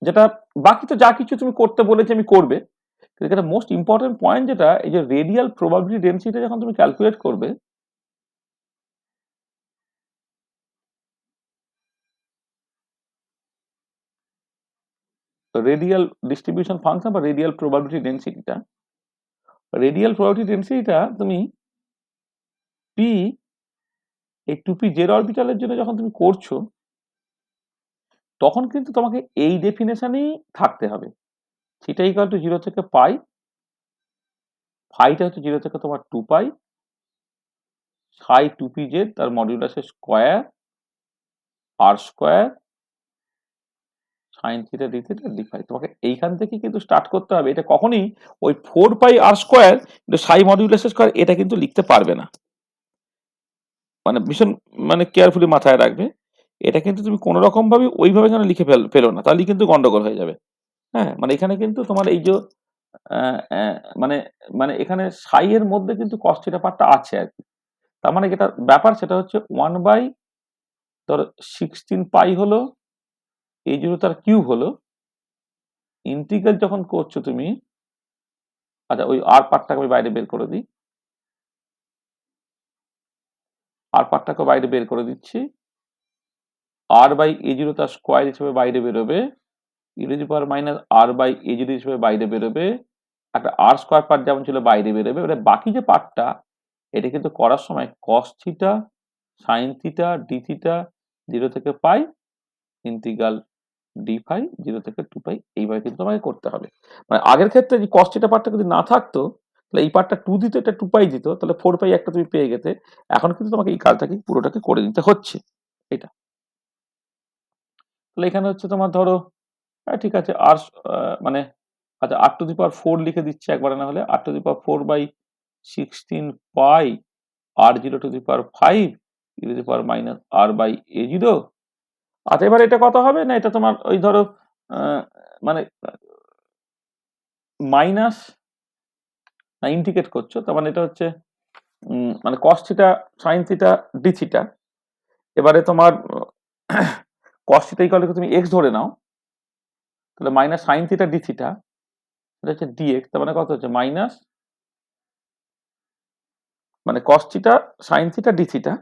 যেটা, বাকি তো যা কিছু তুমি করতে বলেছি আমি করবে, এখানে মোস্ট ইম্পর্টেন্ট পয়েন্ট যেটা, এই যে রেডিয়াল প্রবাবিলিটি ডেনসিটি যখন তুমি ক্যালকুলেট করবে, রেডিয়াল ডিস্ট্রিবিউশন ফাংশন বা রেডিয়াল প্রবাবিলিটি ডেনসিটিটা, রেডিয়াল প্রবাবিলিটি ডেন্সিটিটা তুমি পি এই 2p জেড অরবিটালের জন্য যখন তুমি করছো তখন কিন্তু তোমাকে এই ডেফিনেশনেই থাকতে হবে। থিটা ইকুয়াল টু 0 থেকে পাই, ফাইটা হচ্ছে 0 থেকে তোমার 2 পাই, সাই 2pz তার মডিউলাসের square r square sine theta d theta d phi. তোমাকে এইখান থেকে কিন্তু স্টার্ট করতে হবে। এটা কখনই ওই 4 পাই আর স্কোয়ার সাই মডিউলাসের স্কোয়ার এটা কিন্তু লিখতে পারবে না। মানে ভীষণ মানে কেয়ারফুলি মাথায় রাখবে, এটা কিন্তু তুমি কোনো রকম ভাবে ওইভাবে যেন লিখে ফেলো না, তাহলে কিন্তু গন্ডগোল হয়ে যাবে। হ্যাঁ, মানে এখানে কিন্তু তোমার এই যে মানে মানে এখানে সাই এর মধ্যে কিন্তু কস থিটা পার্টটা আছে আর কি। তার মানে যেটা ব্যাপার সেটা হচ্ছে 1 বাই ধর 16 পাই হলো এই জন্য তার কিউব হলো, ইন্টিগ্রাল যখন করছো তুমি, আচ্ছা ওই আর পার্টটাকে আমি বাইরে বের করে দিই, আর পার্টটাকে বাইরে বের করে দিচ্ছি, আর বাই এ জিরো তার স্কোয়ার হিসেবে বাইরে বেরোবে, e to the power minus r by a zero হিসেবে বাইরে বেরোবে, একটা আর স্কোয়ার পার্ট যেমন ছিল বাইরে বেরোবে। এবার বাকি যে পার্টটা এটা কিন্তু করার সময় cos theta sine theta d theta 0 থেকে পাই ইন্টিগ্রাল ডি ফাই 0 থেকে 2 পাই, এইভাবে কিন্তু আমাকে করতে হবে। মানে আগের ক্ষেত্রে যে কস থিটা পার্টটা যদি না থাকতো তাহলে এই পার্টটা 2 দিত, এটা 2 পাই দিত, তাহলে 4 পাই একটা তুমি পেয়ে গেতে। এখন কিন্তু তোমাকে এই কাজটাকে পুরোটাকে করে নিতে হচ্ছে এটা। তাহলে এখানে হচ্ছে তোমার ধরো ঠিক আছে আর মানে আচ্ছা আর টু দি পাওয়ার 4 লিখে দিচ্ছে একবারে, না হলে r to the power 4 by 16 pi r 0 to the power 5 e to the power minus r by a 0। আচ্ছা এবার এটা কত হবে, না এটা তোমার ওই ধরো মানে মাইনাস না ইন্টিগ্রেট করছো, তার মানে এটা হচ্ছে মানে cos theta sine theta d theta. এবারে তোমার কস থিটা ইকুয়াল টু তুমি এক্স ধরে নাও, তাহলে minus sine theta d theta এটা হচ্ছে ডিএক্স, তার মানে কত হচ্ছে মাইনাস মানে cos theta sine theta d theta.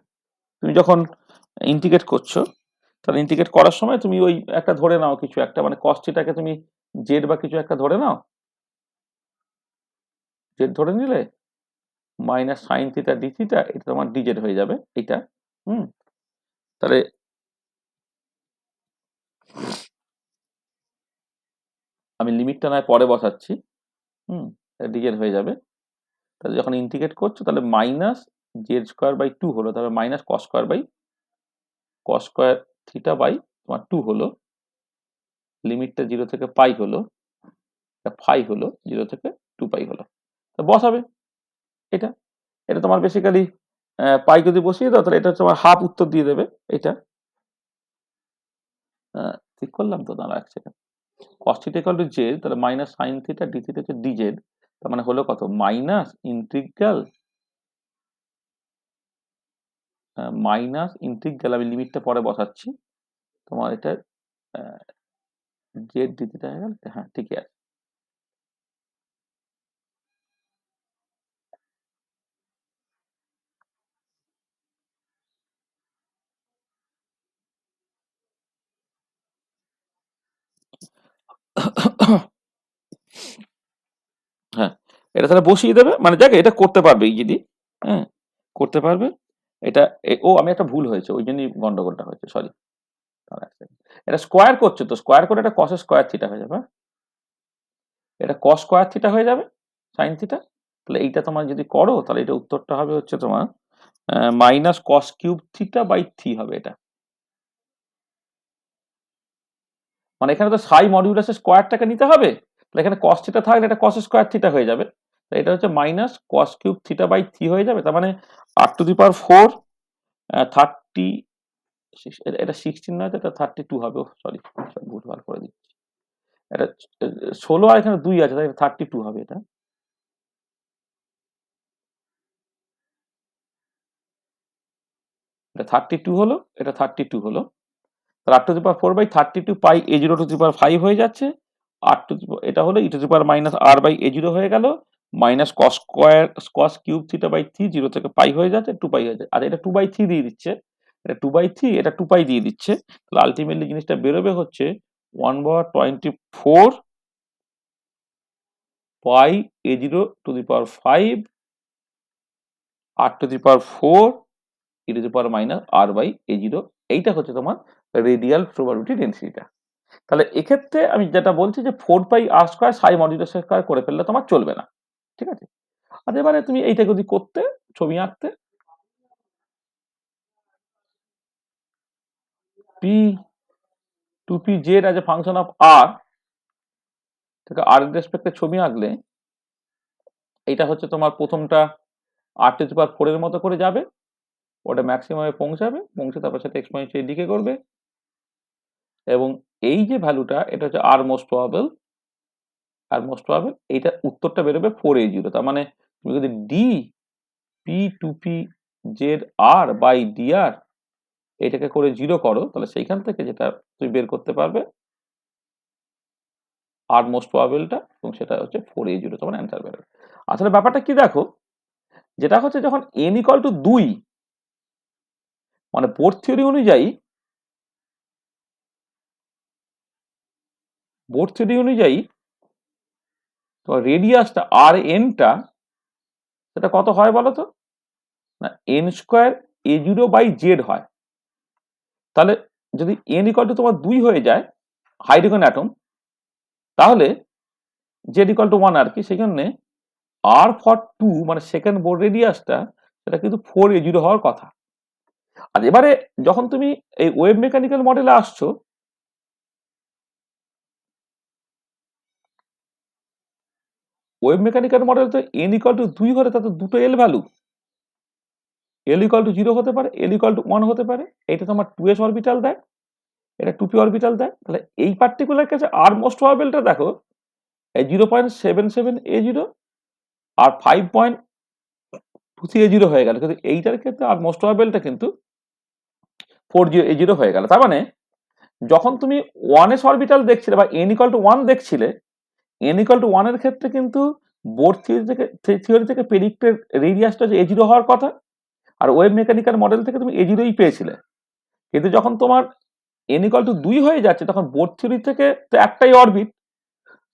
তুমি যখন ইন্টিগ্রেট করছো তাহলে ইন্টিগ্রেট করার সময় তুমি ওই একটা ধরে নাও কিছু একটা, মানে কস থিটাকে তুমি জেড বা কিছু একটা ধরে নাও, জেড ধরে নিলে minus sine theta d theta এটা তোমার ডিজেড হয়ে যাবে এটা। তাহলে আমি লিমিটটা নয় পরে বসাচ্ছি, ডিজেড হয়ে যাবে। তাহলে যখন ইন্টিগ্রেট করছো তাহলে মাইনাস জেড স্কোয়ার বাই 2 হলো, তাহলে minus cos square theta by তোমার 2 হলো, লিমিটটা 0 থেকে পাই হলো, ফাই হলো 0 থেকে 2 পাই হলো। তো বসাবে এটা, এটা তোমার বেসিক্যালি পাই যদি বসিয়ে দাও তাহলে এটা তোমার হাফ উত্তর দিয়ে দেবে এটা। ঠিক করলাম তো, দাঁড়া এক second, cos theta equal to z, তাহলে minus sine theta d theta হচ্ছে ডিজেড, তার মানে হলো কত মাইনাস ইন্টিগ্রাল আমি লিমিটটা পরে বসাচ্ছি, তোমার এটা জেড ডি থিটা হয়ে গেল। হ্যাঁ ঠিকই আছে। হ্যাঁ এটা তাহলে বসিয়ে দেবে, মানে যাকে এটা করতে পারবে ইজিলি, হ্যাঁ করতে পারবে এটা। ও আমি একটা ভুল হয়েছে ওই জন্যই গন্ডগোলটা হয়েছে, সরি। এটা স্কোয়ার করছে তো, স্কোয়ার করে এটা কস স্কোয়ার থিটা হয়ে যাবে, এটা কস স্কোয়ার থিটা হয়ে যাবে সাইন থিটা। তাহলে এইটা তোমার যদি করো তাহলে এটা উত্তরটা হবে হচ্ছে তোমার minus cos cube theta by 3 হবে এটা। মানে এখানে তো সাই মডিউলাসের স্কোয়ারটাকে নিতে হবে, তাহলে এখানে কস থিটা থাকলে এটা কস স্কোয়ার থিটা হয়ে যাবে, এটা হচ্ছে minus cos cube theta by 3 হয়ে যাবে। তার মানে আর টু দি পাওয়ার 4 30 এটা 16 নয় তো এটা 32 হবে, সরি ভুলভাল করে দিচ্ছি, এটা 16 আর এখানে 2 আছে তাই 32 হবে এটা। এটা 32 হলো, এটা 32 হলো, তাহলে r to the power 4 by 32 pi a 0 to the power 5 হয়ে যাচ্ছে, আর টু এটা হলো e to the power minus r by a 0 হয়ে গেল, minus cos square cos cube theta by 3 0 থেকে পাই হয়ে যাচ্ছে 2 পাই হয়ে যাচ্ছে। আর এটা 2 বাই 3 দিয়ে দিচ্ছে, এটা 2 বাই 3 এটা 2 পাই দিয়ে দিচ্ছে, তাহলে আলটিমেটলি জিনিসটা বেরোবে হচ্ছে 1/24 pi a0 to the power 5 r to the power 4 e to the power minus r by a0, এইটা হচ্ছে তোমার রেডিয়াল প্রবাবিলিটি ডেন্সিটিটা। তাহলে এক্ষেত্রে আমি যেটা বলছি যে 4 পাই r স্কয়ার সাই মডুলাস স্কয়ার করে ফেললে তোমার চলবে না, ঠিক আছে? আর এবারে তুমি এইটাকে যদি করতে, ছবি আঁকতে, p two p z as a function of r, থেকে r এর রেসপেক্টে ছবি আঁকলে এইটা হচ্ছে তোমার প্রথমটা r টু দি পাওয়ার 4 এর মতো করে যাবে, ওটা ম্যাক্সিমামে পৌঁছাবে, পৌঁছে তারপর সেটা এক্সপোনেনশিয়াল ডিকে করবে, এবং এই যে ভ্যালুটা এটা হচ্ছে r মোস্ট প্রবাবল, আর মোস্ট প্রবাবল এইটা উত্তরটা বেরোবে 4a0। তার মানে তুমি যদি d p two p z r by d r এটাকে করে 0 করো, তাহলে সেইখান থেকে যেটা তুমি বের করতে পারবে আর মোস্ট প্রবাবলটা, এবং সেটা হচ্ছে 4a0, তোমার অ্যান্সার বেরোবে। আসলে ব্যাপারটা কি দেখো, যেটা হচ্ছে যখন n ইকুয়াল টু 2, মানে বোর থিওরি অনুযায়ী তোমার রেডিয়াসটা আর এনটা সেটা কত হয় বলো তো, না N square a0 by Z হয়। তাহলে যদি n ইকুয়াল টু তোমার 2 হয়ে যায় হাইড্রোজেন অ্যাটম, তাহলে জেড ইকুয়াল টু 1 আর কি, সেখানে আর ফর 2 মানে সেকেন্ড বোর রেডিয়াসটা সেটা কিন্তু 4a0 হওয়ার কথা। আর এবারে যখন তুমি এই ওয়েভ মেকানিক্যাল মডেলে আসছো, ওয়েভ মেকানিক্যাল মডেল তো n ইকুয়াল টু 2 হলে তাতে দুটো এল ভ্যালু, এল ইকুয়াল টু 0 হতে পারে, এল ইকুয়াল টু 1 হতে পারে, এটা তোমার 2s অরবিটাল দেয়, এটা 2p অরবিটাল দেয়। তাহলে এই পার্টিকুলার কেসে আর মোস্ট প্রবাবলটা দেখো 0.77a0 আর 5.23a0 হয়ে গেল, কিন্তু এইটার ক্ষেত্রে আর মোস্ট প্রবাবলটা কিন্তু 40a0 হয়ে গেল। তার মানে যখন তুমি 1s অরবিটাল দেখছিলে বা n equal to 1 দেখছিলে, n equal to 1 এর ক্ষেত্রে কিন্তু বোর থিওরি থেকে প্রেডিক্টেড রেডিয়াসটা যে a0 হওয়ার কথা, আর ওয়েভ মেকানিক্যাল মডেল থেকে তুমি a0ই পেয়েছিলে। কিন্তু যখন তোমার n ইকুয়াল টু 2 হয়ে যাচ্ছে, তখন বোর থিওরি থেকে তো একটাই অরবিট,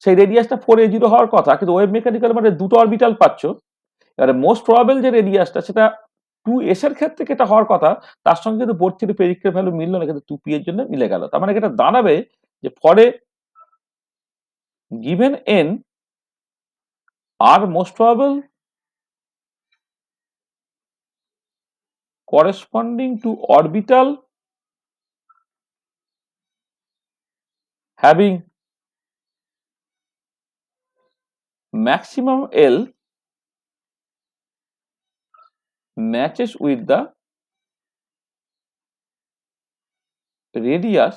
সেই রেডিয়াসটা 4a0 হওয়ার কথা, কিন্তু ওয়েভ মেকানিক্যাল মডেল দুটো অরবিটাল পাচ্ছ। এবারে মোস্ট প্রবাবল যে রেডিয়াসটা সেটা 2s এর ক্ষেত্রে যেটা হওয়ার কথা, তার সঙ্গে কিন্তু বোর থিওরি প্রেডিক্টেড ভ্যালু মিললো না, কিন্তু 2p এর জন্য মিলে গেল। তার মানে এটা দাঁড়াবে যে ফরে given n are most probable corresponding to orbital having maximum L matches with the radius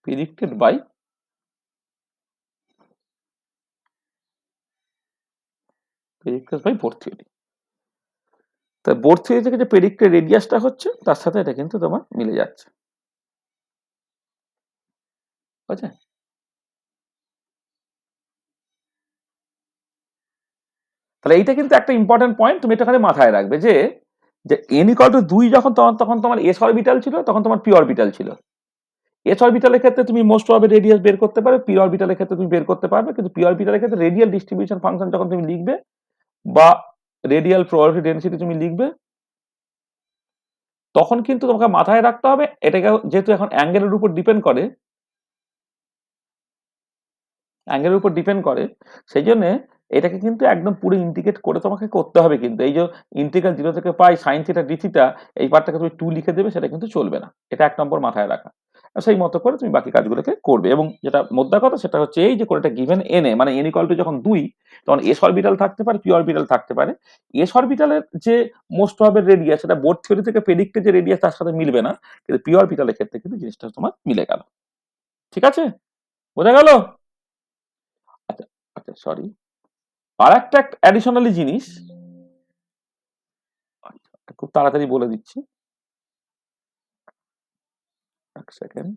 predicted by Bohr theory. তা বোর থিওরি থেকে যে প্রেডিক্টেড রেডিয়াসটা হচ্ছে তার সাথে এটা কিন্তু তোমার মিলে যাচ্ছে, বুঝছে? তাহলে এইটা কিন্তু একটা ইম্পর্টেন্ট পয়েন্ট, তুমি এটা খালি মাথায় রাখবে যে n ইকুয়াল টু 2 যখন তখন তোমার এস অরবিটাল ছিল, তখন তোমার পি অরবিটাল ছিল। এস অরবিটালের ক্ষেত্রে তুমি মোস্ট প্রবাবল রেডিয়াস বের করতে পারবে, পি অরবিটালের ক্ষেত্রে তুমি বের করতে পারবে, কিন্তু পি অরবিটালের ক্ষেত্রে রেডিয়াল ডিস্ট্রিবিউশন ফাংশন যখন তুমি লিখবে বা রেডিয়াল প্রবাবিলিটি ডেনসিটি তুমি লিখবে, তখন কিন্তু তোমাকে মাথায় রাখতে হবে এটাকে, যেহেতু এখন অ্যাঙ্গেলের উপর ডিপেন্ড করে, সেই জন্য এটাকে কিন্তু একদম পুরো ইন্টিগ্রেট করে তোমাকে করতে হবে। কিন্তু এই যে ইন্টিগ্রাল 0 থেকে পাই সাইন থিটা ডি থিটা, এই পার্টটাকে তুমি 2 লিখে দেবে, সেটা কিন্তু চলবে না। এটা 1 নম্বর মাথায় রাখা। সেই মতো করে তুমি বাকি কাজগুলোকে করবে। এবং যেটা মোদ্দা কথা সেটা হচ্ছে এই যে কোনটা গিভেন n এ, মানে n ইকুয়াল টু যখন 2, তখন এস অরবিটাল থাকতে পারে, পি অরবিটাল থাকতে পারে। এস অরবিটালের যে মোস্ট প্রবাবল রেডিয়াস, সেটা বোর থিওরি থেকে প্রেডিক্টেড যে রেডিয়াস তার সাথে মিলবে না, কিন্তু পি অরবিটালের ক্ষেত্রে কিন্তু জিনিসটা তোমার মিলে গেল। ঠিক আছে, বোঝা গেল? আচ্ছা, আচ্ছা, সরি, আর একটা অ্যাডিশনালি জিনিস খুব তাড়াতাড়ি বলে দিচ্ছি, এক সেকেন্ড।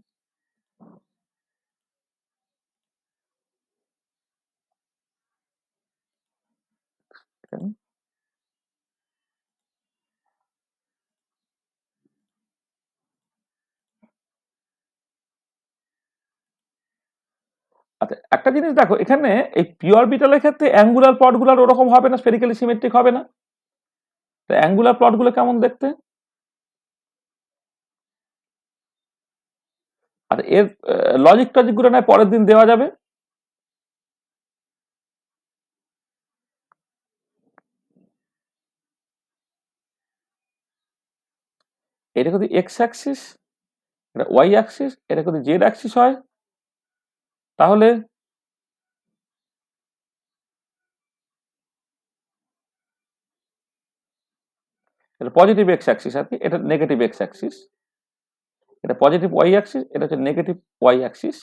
আচ্ছা, একটা জিনিস দেখো, এখানে এই পি অরবিটালের ক্ষেত্রে অ্যাঙ্গুলার প্লটগুলো ওরকম হবে না, স্ফেরিক্যালি সিমেট্রিক হবে না। তো অ্যাঙ্গুলার প্লটগুলো কেমন দেখতে? আর এর লজিক টজিক গুলো নয় পরের দিন দেওয়া যাবে। এটা যদি এক্স অ্যাক্সিস, এটা ওয়াই অ্যাক্সিস, এটা যদি জেড অ্যাক্সিস হয়, তাহলে এটা পজিটিভ এক্স অ্যাক্সিস আর কি, এটা নেগেটিভ এক্স অ্যাক্সিস। এটা পজিটিভ ওয়াই অ্যাক্সিস, এটা হচ্ছে নেগেটিভ ওয়াই অ্যাক্সিস।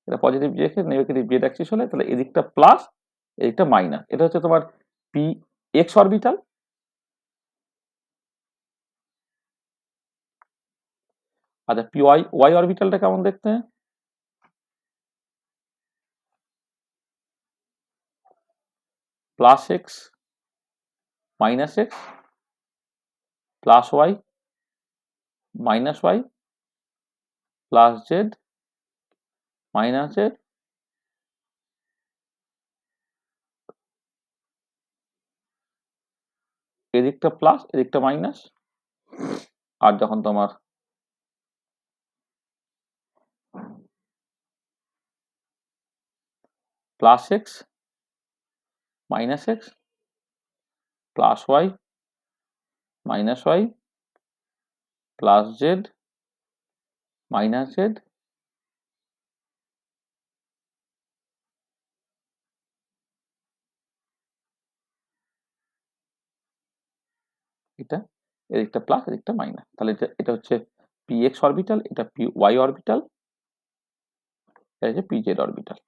এটা positive z negative z axis হলে তাহলে এদিকটা প্লাস, এদিকটা মাইনাস। এটা হচ্ছে তোমার পি এক্স অরবিটাল। আচ্ছা, পি ওয়াই ওয়াই অরবিটালটা কেমন দেখতে? Plus x minus x plus y minus y plus z minus z. এদিকটা প্লাস, এদিকটা মাইনাস। আর যখন তোমার plus x minus x plus y minus y plus z minus z, এটা এদিকটা প্লাস, এদিকটা মাইনাস। তাহলে এটা হচ্ছে পি এক্স অরবিটাল, এটা পি ওয়াই অরবিটাল, এটা হচ্ছে পি জেড অরবিটাল।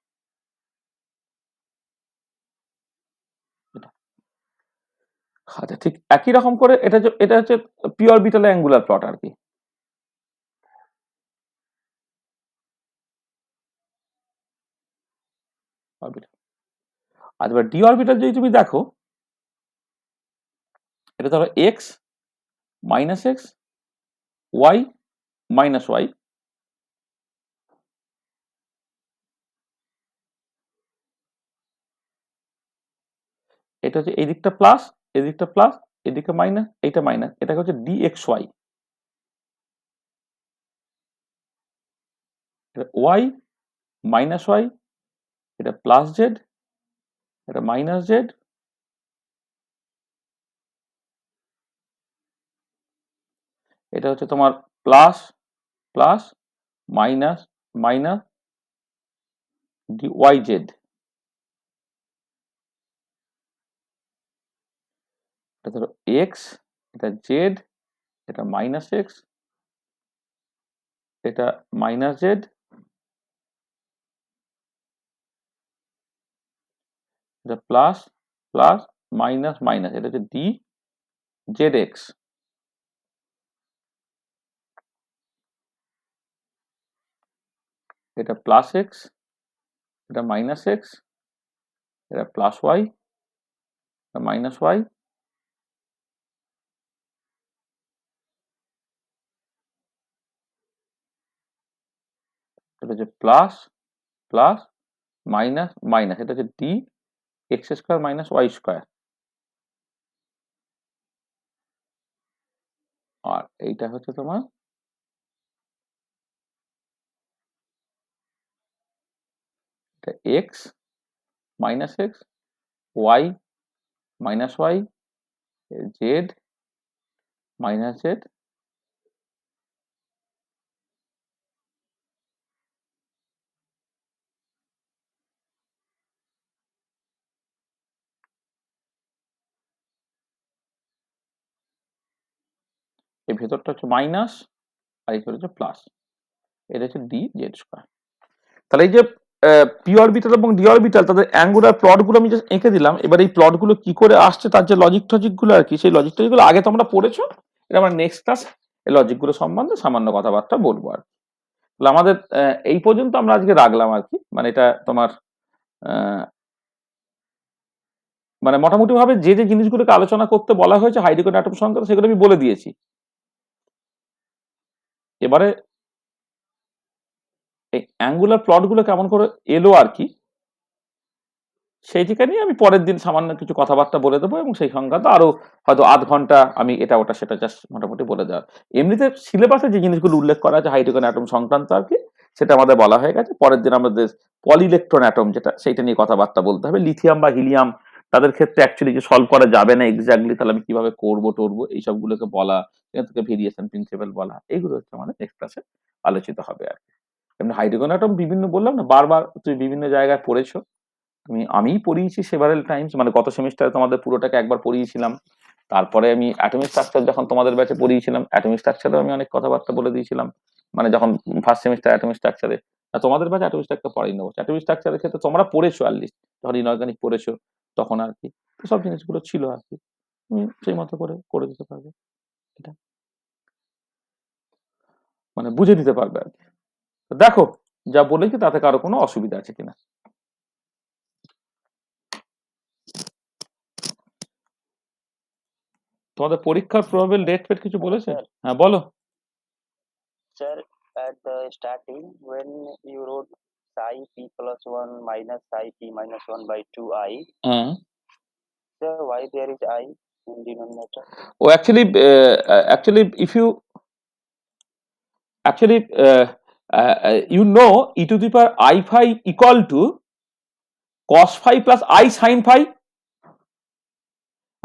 আচ্ছা, ঠিক একই রকম করে এটা হচ্ছে পি অরবিটালের অ্যাঙ্গুলার প্লট আর কি। অরবিটাল। আর এবার ডি অরবিটাল যদি তুমি দেখো, এটা ধরো x minus x y minus y, এটা হচ্ছে এই দিকটা প্লাস, এদিকটা প্লাস, এদিকে মাইনাস, এইটা মাইনাস। এটাকে হচ্ছে ডি এক্স ওয়াই। এটা ওয়াই মাইনাস ওয়াই, এটা প্লাস জেড, এটা মাইনাস জেড, এটা হচ্ছে তোমার plus plus minus minus d y z. এটা ধরো এক্স, এটা জেড, এটা মাইনাস এক্স, এটা মাইনাস জেড, এটা প্লাস প্লাস মাইনাস মাইনাস, এটা হচ্ছে ডি জেড এক্স। এটা প্লাস এক্স, এটা মাইনাস এক্স, এটা প্লাস ওয়াই, এটা মাইনাস ওয়াই, এটা হচ্ছে প্লাস প্লাস মাইনাস মাইনাস, এটা হচ্ছে d x square minus y square. আর এইটা হচ্ছে তোমার x minus x y minus y z minus z. এই ভেতরটা হচ্ছে মাইনাস, আর এই হচ্ছে প্লাস, এটা হচ্ছে ডি জেড স্কোয়ার। তাহলে এই যে পি অরবিটাল এবং ডি অরবিটাল তাদের অ্যাঙ্গুলার প্লট গুলো আমি জাস্ট এঁকে দিলাম। এবার এই প্লট গুলো কি করে আসছে তার যে লজিক টজিক গুলো আর কি, সেই লজিক টজিক গুলো আগে তোমরা পড়েছো। এটা আমরা নেক্সট ক্লাস এই লজিক গুলো সম্বন্ধে সামান্য কথাবার্তা বলবো আর কি। তাহলে আমাদের এই পর্যন্ত আমরা আজকে রাখলাম আর কি। মানে এটা তোমার মানে মোটামুটি ভাবে যে যে জিনিসগুলোকে আলোচনা করতে বলা হয়েছে হাইড্রোজেন অ্যাটম সংক্রান্ত, সেগুলো আমি বলে দিয়েছি। এবারে এই অ্যাঙ্গুলার প্লট গুলো কেমন করে এলো আর কি, সেইটিকে নিয়ে আমি পরের দিন সামান্য কিছু কথাবার্তা বলে দেবো এবং সেই সংক্রান্ত আরো হয়তো আধ ঘন্টা আমি এটা ওটা সেটা জাস্ট মোটামুটি বলে দেওয়া। এমনিতে সিলেবাসে যে জিনিসগুলো উল্লেখ করা আছে হাইড্রোজেন অ্যাটম সংক্রান্ত আর কি, সেটা আমাদের বলা হয়ে গেছে। পরের দিন আমাদের পলিইলেকট্রন অ্যাটম যেটা, সেইটা নিয়ে কথাবার্তা বলতে হবে। লিথিয়াম বা হিলিয়াম তাদের ক্ষেত্রে অ্যাকচুয়ালি যে সলভ করা যাবে না এক্স্যাক্টলি, তাহলে আমি কিভাবে করবো টরবো এইসবগুলোকে বলা, এখান থেকে ভেরিয়েশন প্রিন্সিপাল বলা, এইগুলো হচ্ছে আমাদের নেক্সট ক্লাসে আলোচিত হবে আর কি। এমনি হাইড্রোজেন অ্যাটম বিভিন্ন বললাম না, বারবার তুমি বিভিন্ন জায়গায় পড়েছো, আমিই পড়িয়েছি সেভারেল টাইমস, মানে গত সেমিস্টারে তোমাদের পুরোটাকে একবার পড়িয়েছিলাম। তারপরে আমি অ্যাটমিক স্ট্রাকচার যখন তোমাদের ব্যাচে পড়িয়েছিলাম, অ্যাটমিক স্ট্রাকচারেও আমি অনেক কথাবার্তা বলে দিয়েছিলাম, মানে যখন ফার্স্ট সেমিস্টার অ্যাটমিক স্ট্রাকচারে। তোমাদের ব্যাচে অ্যাটমিক স্ট্রাকচার পড়াই নেবো, অ্যাটমিক স্ট্রাকচারের ক্ষেত্রে তোমরা পড়েছো অ্যাটলিস্ট, যখন ইনঅর্গানিক পড়েছো তখন আর কি, তো সব জিনিসগুলো ছিল আর কি, তুমি সেই মতো করে করে দিতে পারবে, এটা মানে বুঝে দিতে পারবে আর কি। তো দেখো যা বলেছি তাতে কারো কোনো অসুবিধা আছে কিনা। তোমাদের পরীক্ষার প্রবাবল ডেট ফেট কিছু বলেছে? Sir, হ্যাঁ বলো। sir, at the starting, when you wrote psi p plus 1 minus psi p minus 1 by 2i, হ্যাঁ, sir, why there is I in denominator? oh actually if you actually you know e to the power I phi equal to cos phi plus I sin phi,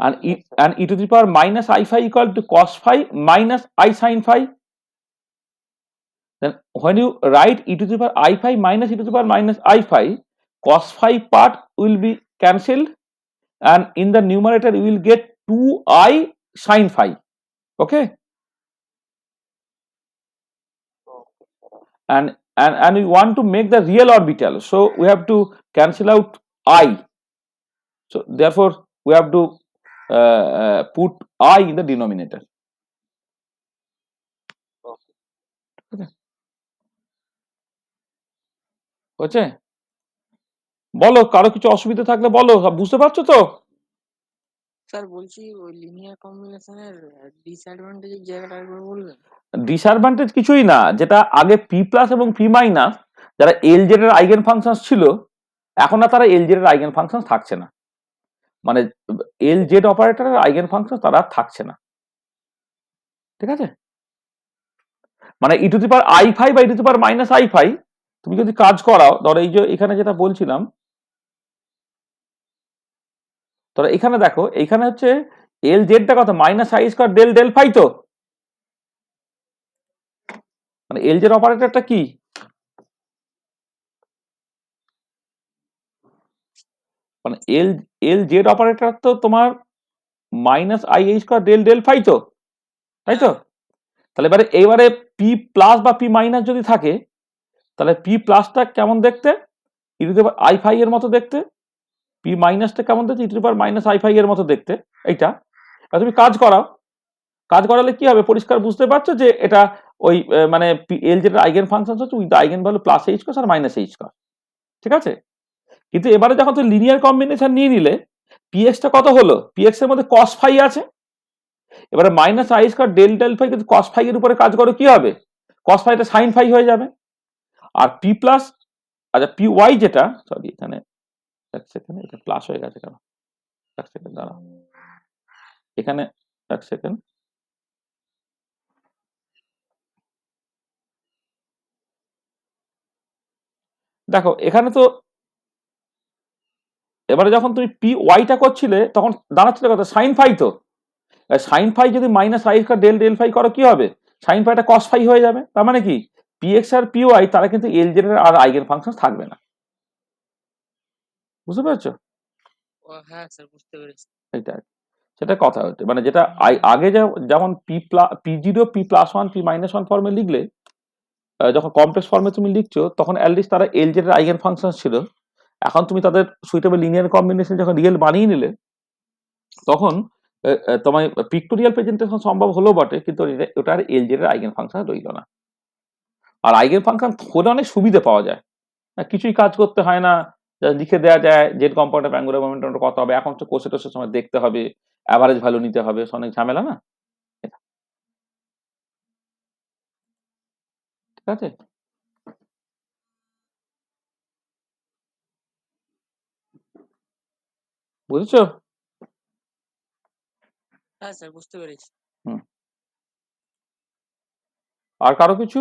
and Yes, sir. and e to the power minus I phi equal to cos phi minus I sin phi. Then when you write e to the power I phi minus e to the power minus I phi, cos phi part will be cancelled, and in the numerator you will get 2I sin phi. Okay, Okay, sir. and we want to make the real orbital, so we have to cancel out I, so therefore we have to put I in the denominator. Okay. হচ্ছে? বলো, কারো কিছু অসুবিধা থাকলে বলো, সব বুঝতে পারছো তো? স্যার বলছি ওই লিনিয়ার কম্বিনেশনের ডিসঅ্যাডভান্টেজের জায়গাটা একবার বলবেন? ডিসঅ্যাডভান্টেজ কিছুই না, যেটা আগে পি প্লাস এবং পি মাইনাস যারা এলজেড এর আইগেন ফাংশন ছিল, এখন আর তারা এলজেড এর আইগেন ফাংশন থাকছে না, মানে এলজেড অপারেটরের আইগেন ফাংশন তারা থাকছে না, ঠিক আছে? মানে e to the power i phi বা e to the power minus i phi তুমি যদি কাজ করাও, ধরো এই যে এখানে যেটা বলছিলাম, ধরো এখানে দেখো, এইখানে হচ্ছে এল জেডটা কত, minus i square del del phi, তো মানে এল জেড অপারেটরটা কি, মানে এল এল জেড অপারেটর তো তোমার minus i square del del phi, তো তাই তো? তাহলে এবারে পি প্লাস বা পি মাইনাস যদি থাকে, তাহলে পি প্লাসটা কেমন দেখতে, e to the power i phi এর মতো দেখতে, পি মাইনাসটা কেমন দেখতে, e to the power minus i phi এর মতো দেখতে, এইটা। আর তুমি কাজ করাও, কাজ করালে কি হবে, পরিষ্কার বুঝতে পারছো যে এটা ওই মানে এল যেটা আইগেন ফাংশন হচ্ছে with eigen value plus h cross আর মাইনাস এইচ কস, ঠিক আছে? কিন্তু এবারে যখন তুমি লিনিয়ার কম্বিনেশন নিয়ে নিলে, পিএক্সটা কত হলো, পিএক্স এর মধ্যে কস ফাই আছে, এবারে minus i square del del phi কিন্তু কস ফাই এর উপরে কাজ করো, কি হবে, কস ফাইটা সাইন ফাই হয়ে যাবে। আর পি প্লাস, আচ্ছা পি ওয়াই যেটা, সরি এখানে এক সেকেন্ড, এটা প্লাস হয়ে গেছে কেন, এক সেকেন্ড দাঁড়াও, এখানে এক সেকেন্ড, দেখো এখানে তো এবারে যখন তুমি পি ওয়াইটা করছিলে তখন দাঁড়াচ্ছিল কত, সাইন ফাই, তো সাইন ফাই যদি minus i square del del phi করো, কি হবে, সাইন ফাইটা কস ফাই হয়ে যাবে। তার মানে কি, পিএক্স আর পি ওয়াই তারা কিন্তু এলজেড এর আর আইগেন ফাংশন থাকবে না, বুঝতে পেরেছো? ও হ্যাঁ স্যার, বুঝতে পেরেছি। এটা সেটা কথা হচ্ছে, মানে যেটা আগে যেমন P zero p plus one P minus one ফর্মে লিখলে, যখন কমপ্লেক্স ফর্মে তুমি লিখছো তখন অ্যাটলিস্ট তারা এলজেড এর আইগেন ফাংশন ছিল। এখন তুমি তাদের সুইটেবল লিনিয়ার কম্বিনেশন যখন রিয়েল বানিয়ে নিলে, তখন তোমার পিক্টোরিয়াল প্রেজেন্টেশন সম্ভব হলো বটে, কিন্তু ওটার এলজেড এর আইগেন ফাংশন রইল না। আর আইগেন ফাংশন হলে অনেক সুবিধা পাওয়া যায়, কিছুই কাজ করতে হয় না, লিখে দেওয়া যায় Z component of angular momentum কত হবে, এখন তো কোসে টোসের সময় দেখতে হবে, অ্যাভারেজ ভ্যালু নিতে হবে, অনেক ঝামেলা না, ঠিক আছে? বুঝেছো? হ্যাঁ স্যার বুঝতে পেরেছি। হুম। আর কারো কিছু?